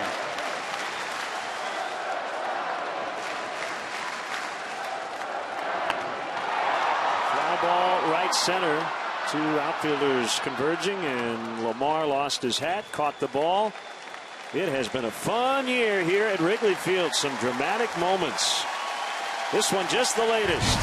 Fly ball right center. 2 outfielders converging, and Lamar lost his hat, caught the ball. It has been a fun year here at Wrigley Field. Some dramatic moments. This one just the latest.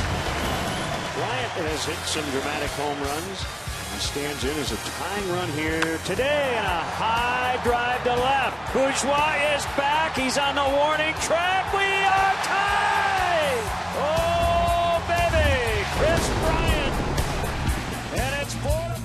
Bryant has hit some dramatic home runs. He stands in as a tying run here today, and a high drive to left. Bourgeois is back. He's on the warning track. We are tied. Oh, baby. Chris Bryant. And it's 4-4.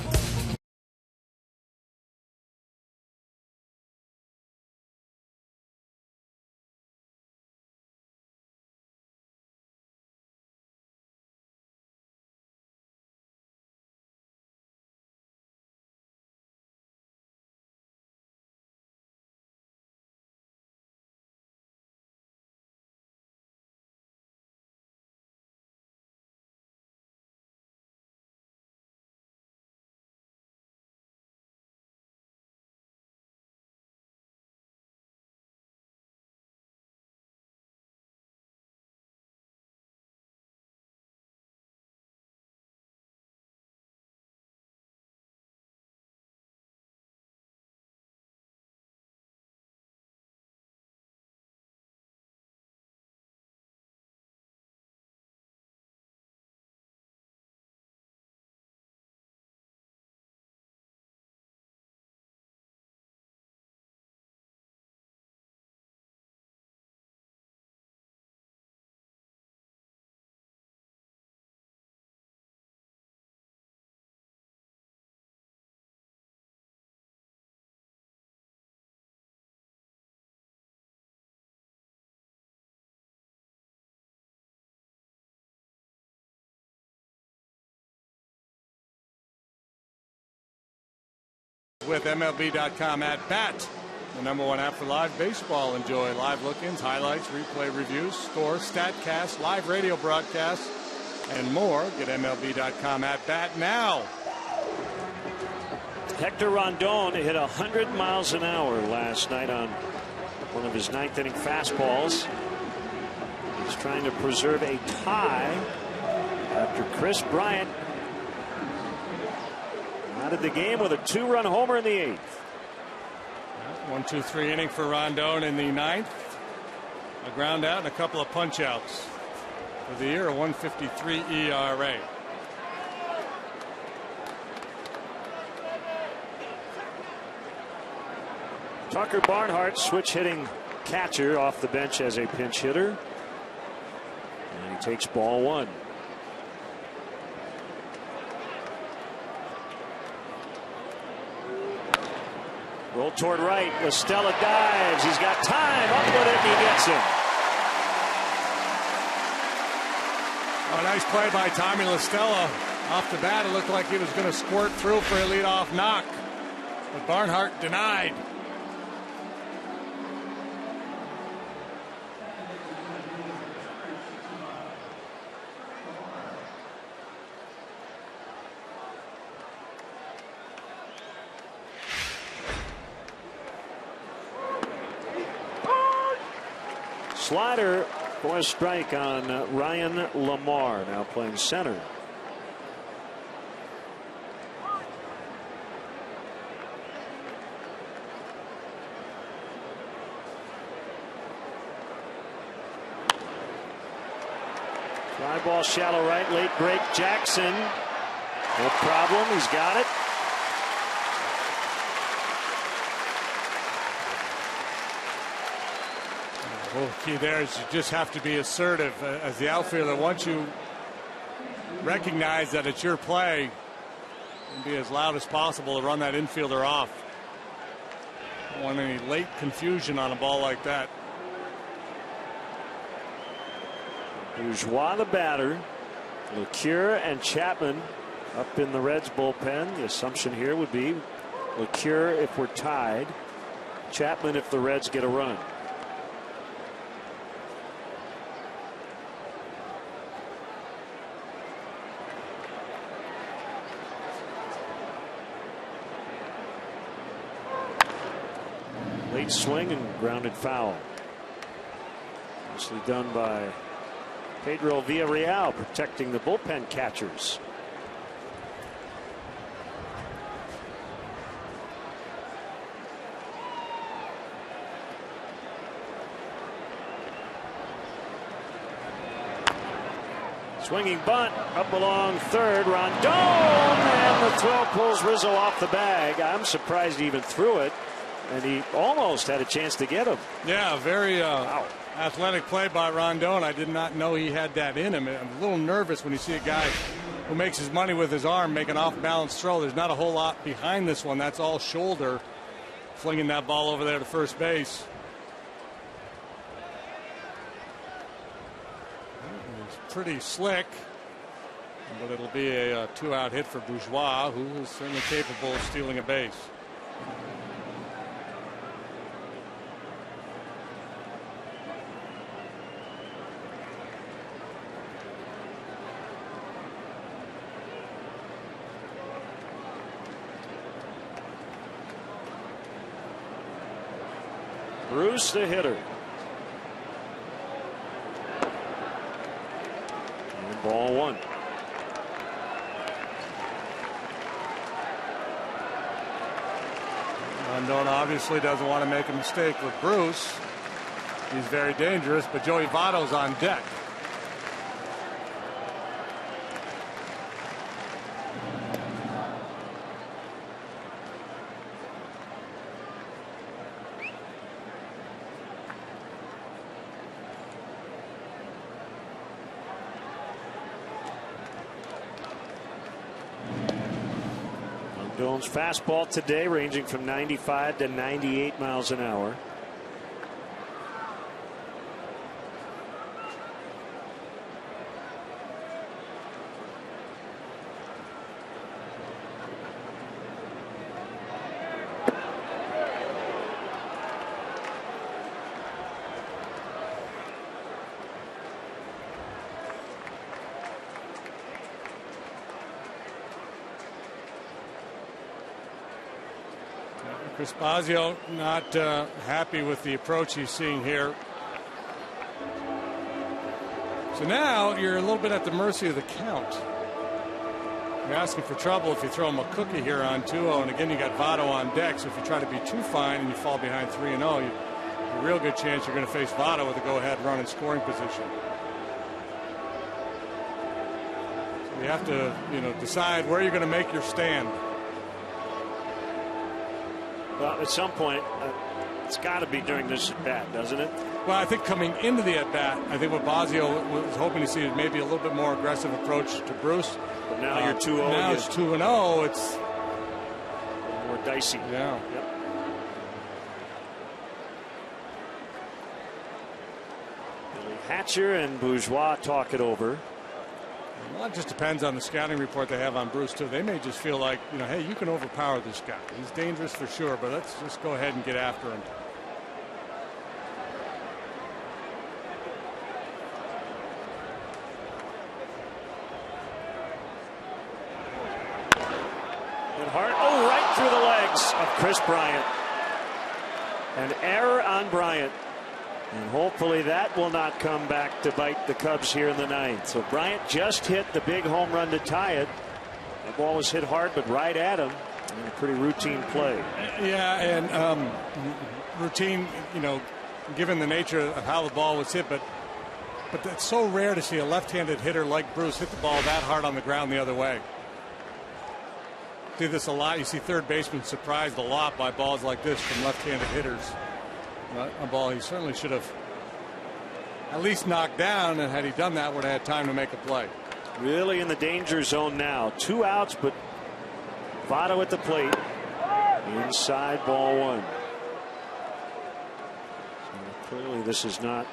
With MLB.com at bat, the #1 app for live baseball. Enjoy live look-ins, highlights, replay reviews, scores, StatCast, live radio broadcasts, and more. Get MLB.com at bat now.
Hector Rondon hit 100 miles an hour last night on one of his 9th inning fastballs. He's trying to preserve a tie after Chris Bryant out of the game with a 2-run homer in the 8th.
1-2-3 inning for Rondon in the 9th. A ground out and a couple of punch outs. For the year, a 1.53 ERA.
Tucker Barnhart, switch hitting catcher, off the bench as a pinch hitter. And he takes ball 1. Roll toward right. Estella dives. He's got time. Up with it. And he gets him.
Oh, nice play by Tommy LaStella. Off the bat, it looked like he was going to squirt through for a leadoff knock. But Barnhart denied.
Slider for a strike on Ryan Lamar, now playing center. Fly ball shallow right, late break. Jackson, no problem, he's got it.
Well, key there is you just have to be assertive as the outfielder. Once you recognize that it's your play, and be as loud as possible to run that infielder off. Don't want any late confusion on a ball like that.
Bourgeois the batter. LeCure and Chapman up in the Reds bullpen. The assumption here would be LeCure if we're tied, Chapman if the Reds get a run. Late swing and grounded foul. Nicely done by Pedro Villarreal, protecting the bullpen catchers. Swinging bunt up along third. Rondon, and the throw pulls Rizzo off the bag. I'm surprised he even threw it, and he almost had a chance to get him.
Yeah, very athletic play by Rondon. I did not know he had that in him. I'm a little nervous when you see a guy who makes his money with his arm make an off-balance throw. There's not a whole lot behind this one. That's all shoulder, flinging that ball over there to first base. It's pretty slick, but it'll be a 2-out hit for Bourgeois, who is certainly capable of stealing a base.
Bruce the hitter. And ball 1.
Rondon obviously doesn't want to make a mistake with Bruce. He's very dangerous, but Joey Votto's on deck.
Rondon's fastball today ranging from 95 to 98 miles an hour.
Chris Bosio not happy with the approach he's seeing here. So now you're a little bit at the mercy of the count. You're asking for trouble if you throw him a cookie here on 2-0, and again you got Votto on deck. So if you try to be too fine and you fall behind 3-0, a real good chance you're going to face Votto with a go-ahead run in scoring position. So you have to, decide where you're going to make your stand.
Well, at some point, it's got to be during this at bat, doesn't it?
Well, I think coming into the at bat, I think what Bosio was hoping to see is maybe a little bit more aggressive approach to Bruce.
But now you're 2-0.
Now it's 2-0. It's
more dicey.
Yeah.
Yep. Billy Hatcher and Bourgeois talk it over.
Well, it just depends on the scouting report they have on Bruce, too. They may just feel like, hey, you can overpower this guy. He's dangerous for sure, but let's just go ahead and get after him.
And Hart, right through the legs of Chris Bryant. An error on Bryant. And hopefully that will not come back to bite the Cubs here in the ninth. So Bryant just hit the big home run to tie it. That ball was hit hard, but right at him. And a pretty routine play.
Yeah, and routine, given the nature of how the ball was hit. But it's so rare to see a left-handed hitter like Bruce hit the ball that hard on the ground the other way. See this a lot. You see third basemen surprised a lot by balls like this from left-handed hitters. A ball he certainly should have at least knocked down, and had he done that, would have had time to make a play.
Really in the danger zone now. 2 outs, but Votto at the plate. Inside, ball 1. So clearly this is not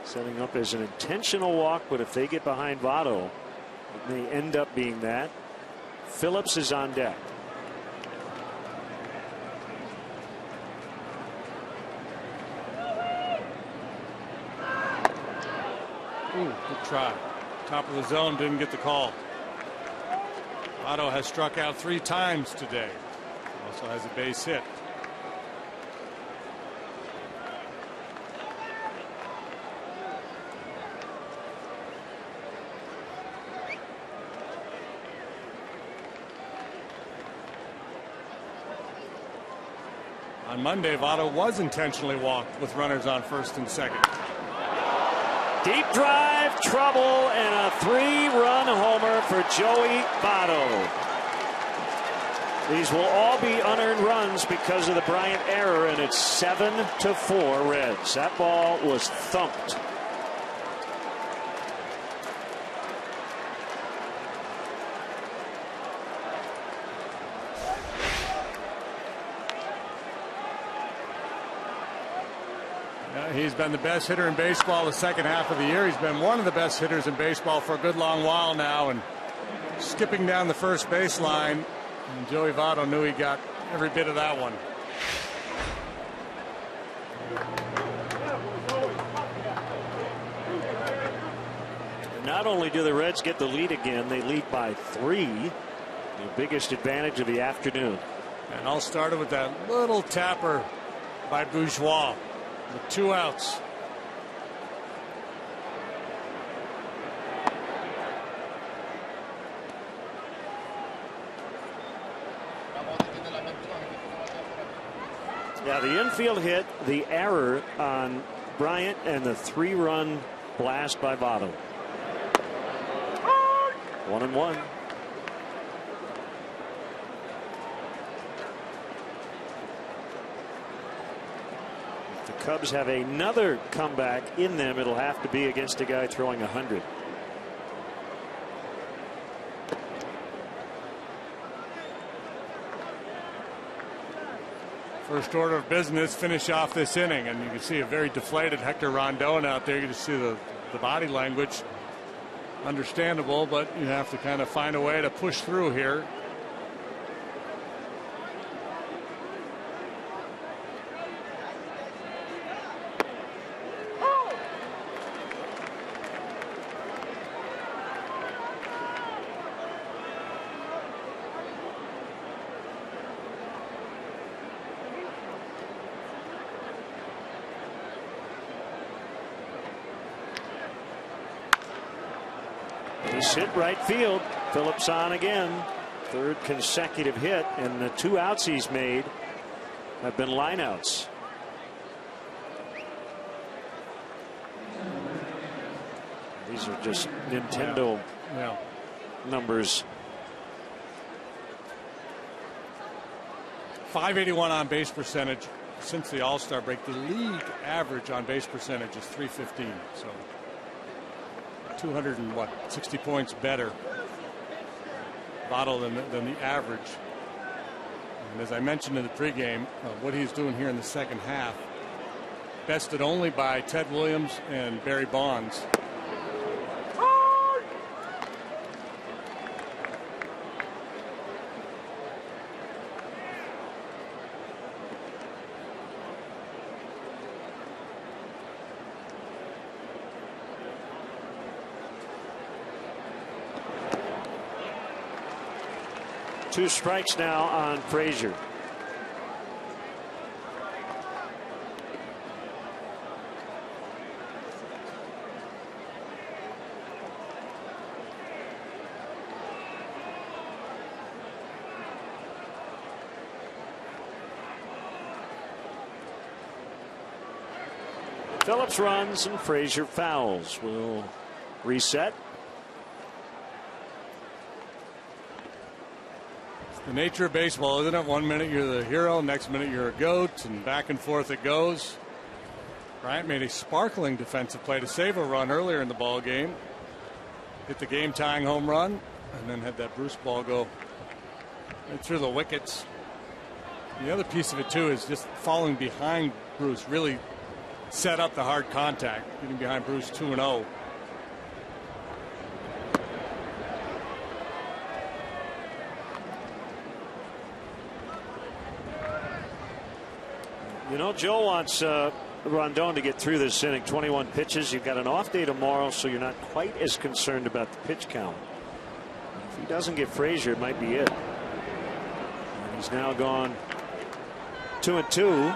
setting up as an intentional walk, but if they get behind Votto, it may end up being that. Phillips is on deck.
Good try. Top of the zone, didn't get the call. Votto has struck out 3 times today. Also has a base hit. On Monday, Votto was intentionally walked with runners on first and second.
Deep drive, trouble, and a 3-run homer for Joey Votto. These will all be unearned runs because of the Bryant error, and it's 7-4 Reds. That ball was thumped.
He's been the best hitter in baseball the second half of the year. He's been one of the best hitters in baseball for a good long while now, and skipping down the first baseline, and Joey Votto knew he got every bit of that one.
Not only do the Reds get the lead again, they lead by 3. The biggest advantage of the afternoon.
And all started with that little tapper by Bourgeois. With 2 outs.
Yeah, the infield hit, the error on Bryant, and the 3-run blast by Votto. 1-1. Cubs have another comeback in them. It'll have to be against a guy throwing 100.
First order of business, finish off this inning, and you can see a very deflated Hector Rondon out there. You can see the body language. Understandable, but you have to kind of find a way to push through here.
Base hit right field. Phillips on again. Third consecutive hit, and the 2 outs he's made have been lineouts. These are just Nintendo numbers.
581 on base percentage since the All-Star break. The league average on base percentage is 315. So 260 points better Votto than the average. And as I mentioned in the pregame, what he's doing here in the second half, bested only by Ted Williams and Barry Bonds.
Two strikes now on Frazier. Phillips runs and Frazier fouls. Will reset.
The nature of baseball, isn't it? 1 minute you're the hero, next minute you're a goat, and back and forth it goes. Bryant made a sparkling defensive play to save a run earlier in the ball game. Hit the game-tying home run, and then had that Bruce ball go right through the wickets. The other piece of it, too, is just falling behind Bruce really set up the hard contact, getting behind Bruce 2-0.
You know, Joe wants Rondon to get through this inning. 21 pitches. You've got an off day tomorrow, so you're not quite as concerned about the pitch count. If he doesn't get Frazier, it might be it. And he's now gone 2-2.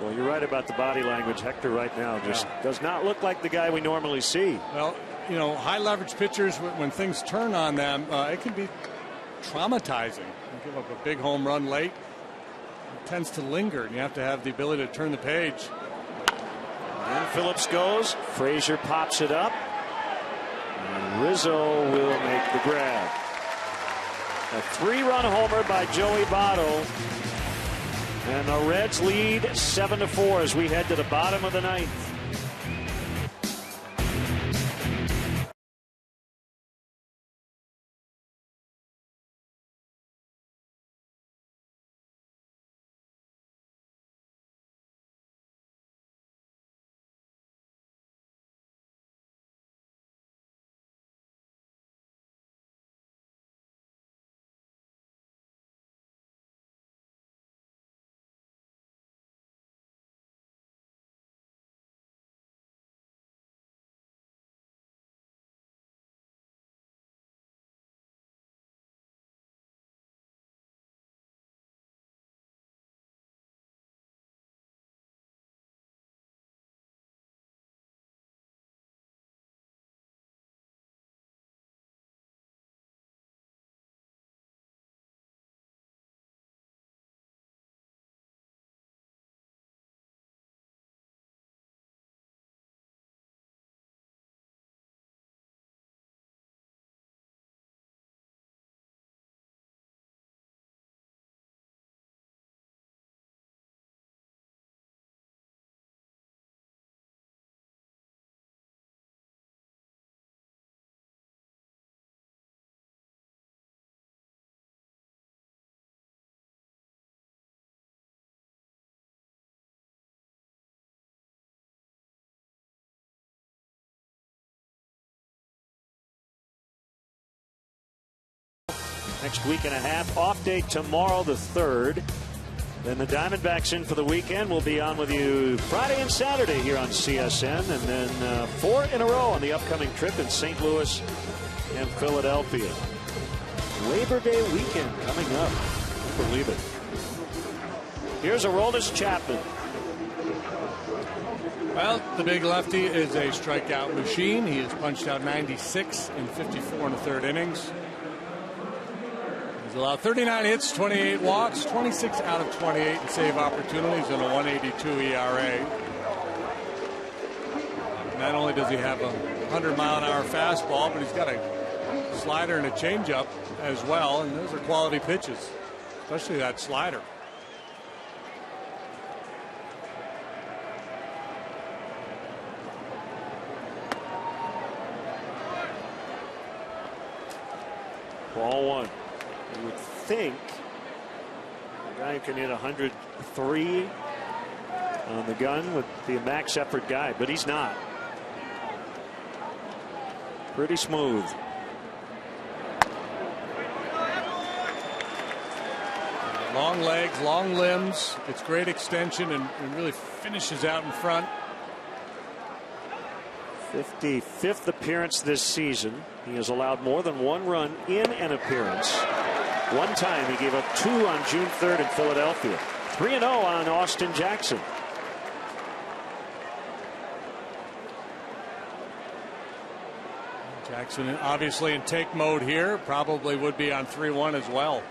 Well, you're right about the body language. Hector right now just does not look like the guy we normally see.
Well, you know, high leverage pitchers, when things turn on them, it can be traumatizing. You give up a big home run late, it tends to linger, and you have to have the ability to turn the page.
And Phillips goes. Frazier pops it up, and Rizzo will make the grab. A 3-run homer by Joey Votto, and the Reds lead 7-4 as we head to the bottom of the ninth. Next week and a half. Off day tomorrow, the 3rd. Then the Diamondbacks in for the weekend. We'll be on with you Friday and Saturday here on CSN. And then 4 in a row on the upcoming trip in St. Louis and Philadelphia. Labor Day weekend coming up. Can't believe it. Here's Aroldis Chapman.
Well, the big lefty is a strikeout machine. He has punched out 96 in 54 1/3 innings. He's allowed 39 hits, 28 walks, 26 out of 28 in save opportunities, and a 1.82 ERA. Not only does he have a 100-mile-an-hour fastball, but he's got a slider and a changeup as well, and those are quality pitches, especially that slider.
Ball one. You would think a guy who can hit 103 on the gun would be a max effort guy, but he's not. Pretty smooth.
Long legs, long limbs. It's great extension and really finishes out in front.
55th appearance this season. He has allowed more than one run in an appearance. One time he gave up 2 on June 3rd in Philadelphia. 3-0 on Austin Jackson.
Jackson obviously in take mode here. Probably would be on 3-1 as well.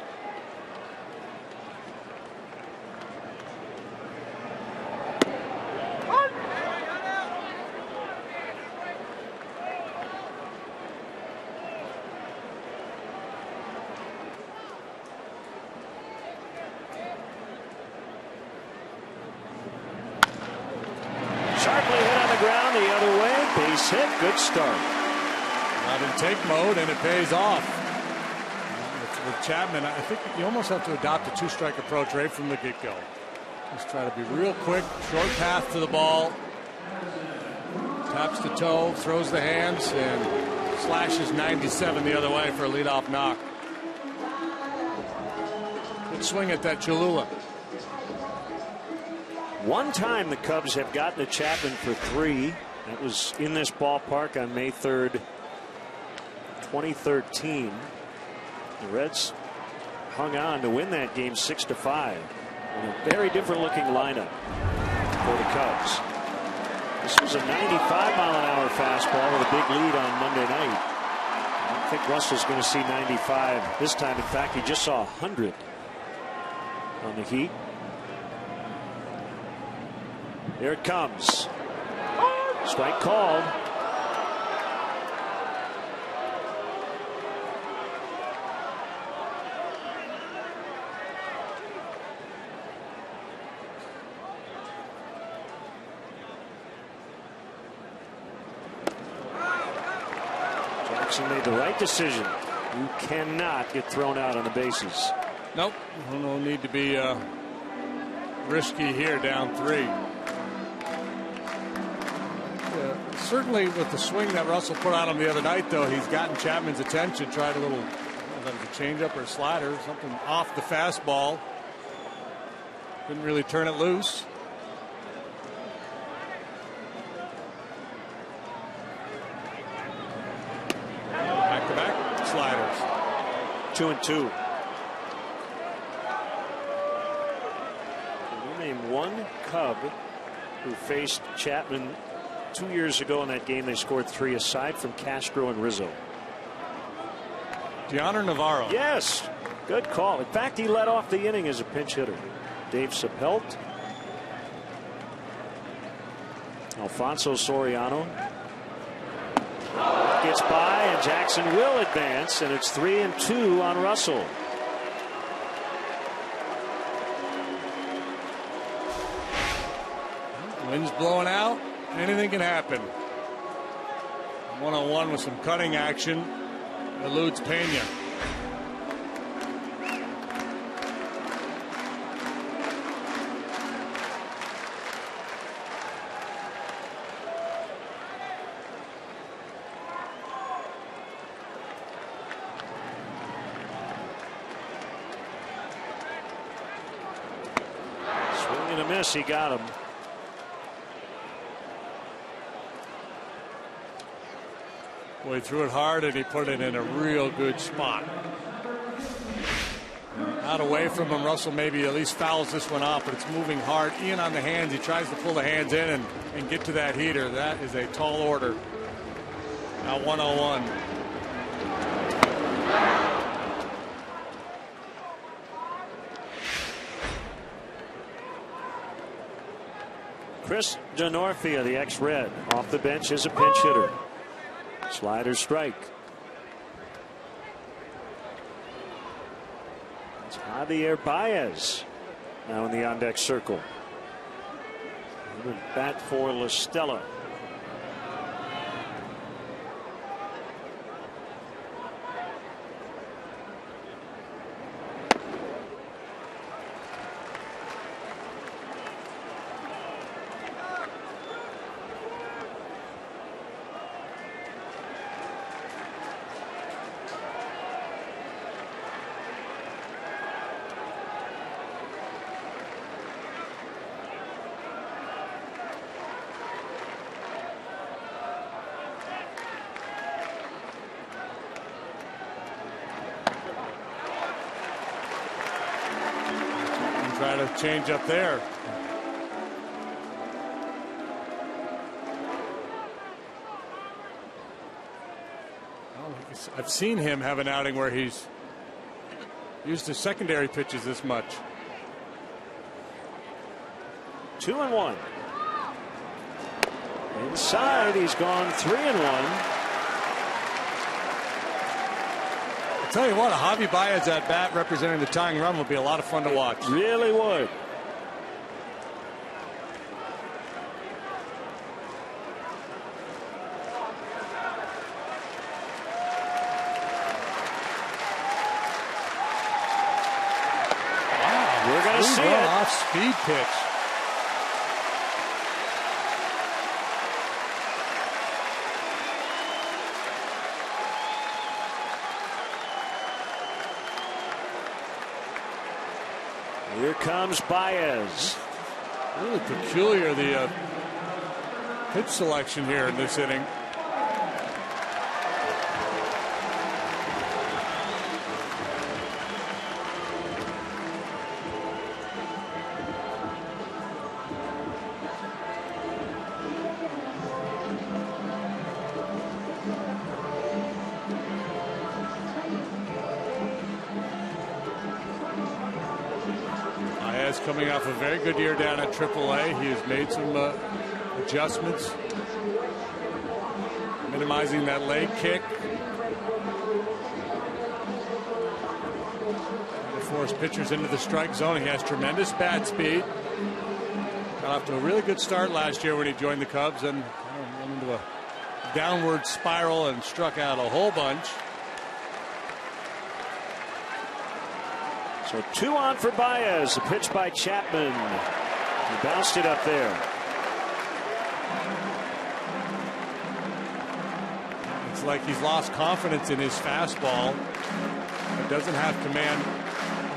Hit, good start.
Not in take mode, and it pays off. With Chapman, I think you almost have to adopt a 2-strike approach right from the get-go. Just try to be real quick, short path to the ball. Taps the toe, throws the hands, and slashes 97 the other way for a leadoff knock. Good swing at that Cholula.
One time the Cubs have gotten to Chapman for 3. That was in this ballpark on May 3rd, 2013. The Reds hung on to win that game 6-5. In a very different looking lineup for the Cubs. This was a 95-mile-an-hour fastball with a big lead on Monday night. I don't think Russell's going to see 95 this time. In fact, he just saw 100 on the Heat. Here it comes. Strike called. Jackson made the right decision. You cannot get thrown out on the bases.
Nope. No need to be risky here, down 3. Certainly with the swing that Russell put on him the other night, though, he's gotten Chapman's attention. Tried a little, that was a changeup or a slider, something off the fastball. Couldn't really turn it loose. Back-to-back sliders.
2-2. Can you name one Cub who faced Chapman 2 years ago in that game? They scored 3 aside from Castro and Rizzo.
Gianner Navarro.
Yes, good call. In fact, he led off the inning as a pinch hitter. Dave Sapelt, Alfonso Soriano gets by, and Jackson will advance, and it's 3-2 on Russell.
Wind's blowing out. Anything can happen. 1-on-1 with some cutting action. Eludes Pena.
Swing and a miss. He got him.
Boy, he threw it hard and he put it in a real good spot. Out away from him. Russell maybe at least fouls this one off, but it's moving hard. Ian on the hands. He tries to pull the hands in and get to that heater. That is a tall order. Now 1-0-1.
Chris Denorfia, the ex-Red, off the bench as a pinch hitter. Slider strike. It's Javier Baez now in the on-deck circle. He would bat for La Stella.
Try to change up there. I've seen him have an outing where he's used his secondary pitches this much.
2-1. Inside, he's gone 3-1.
Tell you what, a Javi Baez at bat representing the tying run would be a lot of fun to watch.
Really would.
Wow,
we're going to see it.
Off-speed pitch.
Here comes Baez.
Really peculiar, the pitch selection here in this inning. Coming off a very good year down at AAA. He has made some adjustments, minimizing that leg kick. To force pitchers into the strike zone. He has tremendous bat speed. Got off to a really good start last year when he joined the Cubs and went into a downward spiral and struck out a whole bunch.
So 2 on for Baez. A pitch by Chapman. He bounced it up there.
It's like he's lost confidence in his fastball. It doesn't have command of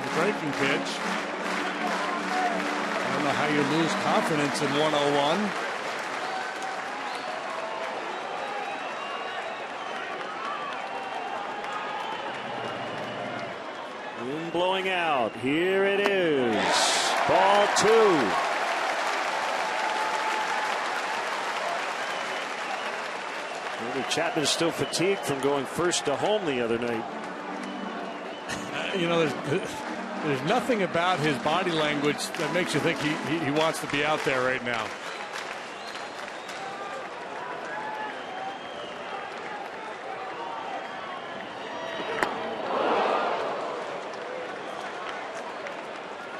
the breaking pitch. I don't know how you lose confidence in 101.
Wind blowing out. Here it is. Ball 2. Maybe Chapman is still fatigued from going first to home the other night.
You know, there's nothing about his body language that makes you think he wants to be out there right now.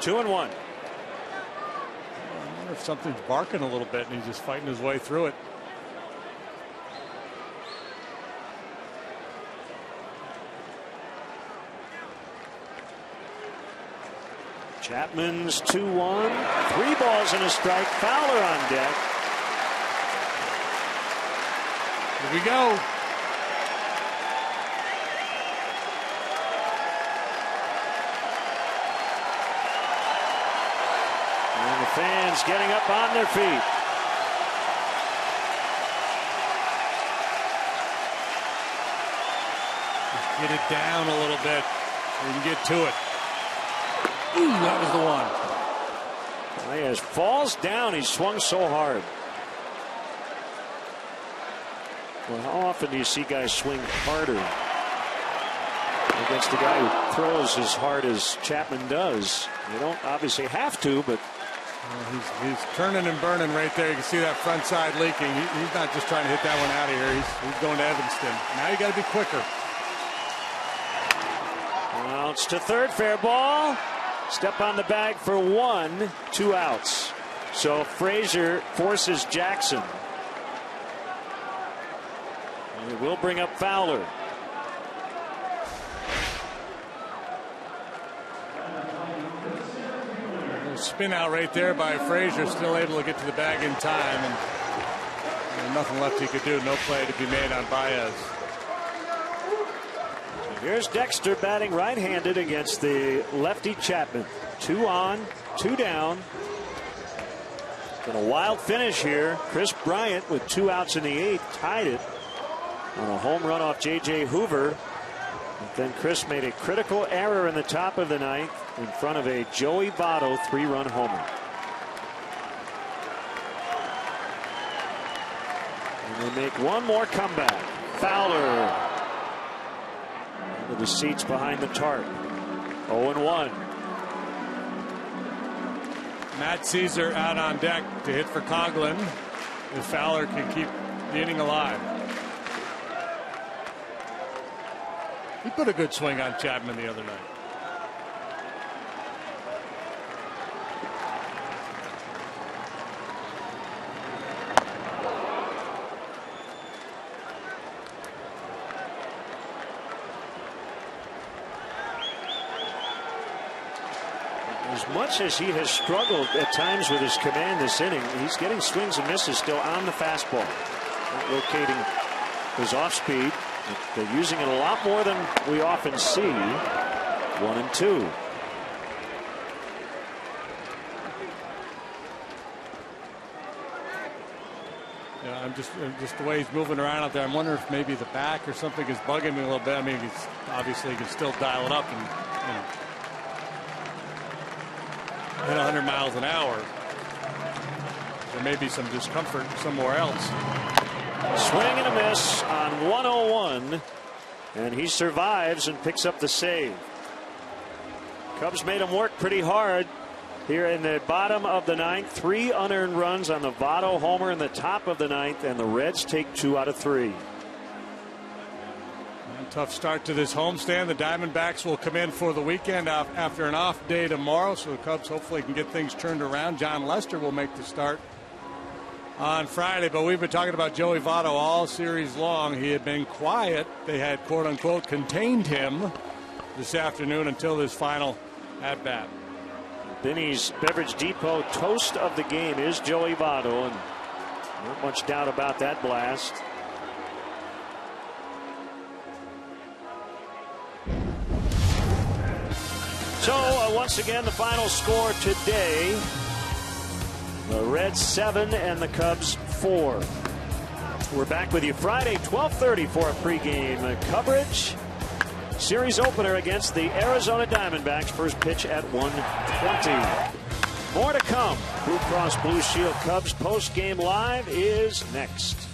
Two and one.
I wonder if something's barking a little bit and he's just fighting his way through it.
Chapman's 2-1. 3 balls and a strike. Fowler on deck.
Here we go.
And the fans getting up on their feet.
Just get it down a little bit so you can get to it. Ooh, that was the one.
Baez falls down. He swung so hard. Well, how often do you see guys swing harder against the guy who throws as hard as Chapman does? You don't obviously have to, but
he's turning and burning right there. You can see that front side leaking. He's not just trying to hit that one out of here. He's going to Evanston. Now you got to be quicker.
Bounce to third, fair ball. Step on the bag for 1, 2 outs. So Frazier forces Jackson. And it will bring up Fowler.
Spin out right there by Frazier, still able to get to the bag in time, and nothing left he could do. No play to be made on Baez.
Here's Dexter batting right-handed against the lefty Chapman. 2 on, 2 down. Been a wild finish here. Chris Bryant with 2 outs in the 8th tied it on a home run off J.J. Hoover. But then Chris made a critical error in the top of the 9th in front of a Joey Votto 3-run homer. And they make one more comeback. Fowler into the seats behind the tarp. 0-1.
Matt Caesar out on deck to hit for Coughlin if Fowler can keep the inning alive. He put a good swing on Chapman the other night.
As much as he has struggled at times with his command this inning, he's getting swings and misses still on the fastball. Not locating his off speed. They're using it a lot more than we often see. 1-2.
Yeah, I'm just the way he's moving around out there. I'm wondering if maybe the back or something is bugging me a little bit. I mean, he's obviously can still dial it up and hit 100 miles an hour. There may be some discomfort somewhere else.
Swing and a miss on 101, and he survives and picks up the save. Cubs made him work pretty hard here in the bottom of the 9th. 3 unearned runs on the Votto homer in the top of the 9th, and the Reds take 2 out of 3.
Tough start to this homestand. The Diamondbacks will come in for the weekend after an off day tomorrow, so the Cubs hopefully can get things turned around. John Lester will make the start on Friday, but we've been talking about Joey Votto all series long. He had been quiet. They had quote unquote contained him this afternoon until this final at bat.
Benny's Beverage Depot toast of the game is Joey Votto, and not much doubt about that blast. So once again, the final score today: the Reds 7 and the Cubs 4. We're back with you Friday, 12:30 for a pregame coverage. Series opener against the Arizona Diamondbacks. First pitch at 1:20. More to come. Blue Cross Blue Shield Cubs post-game live is next.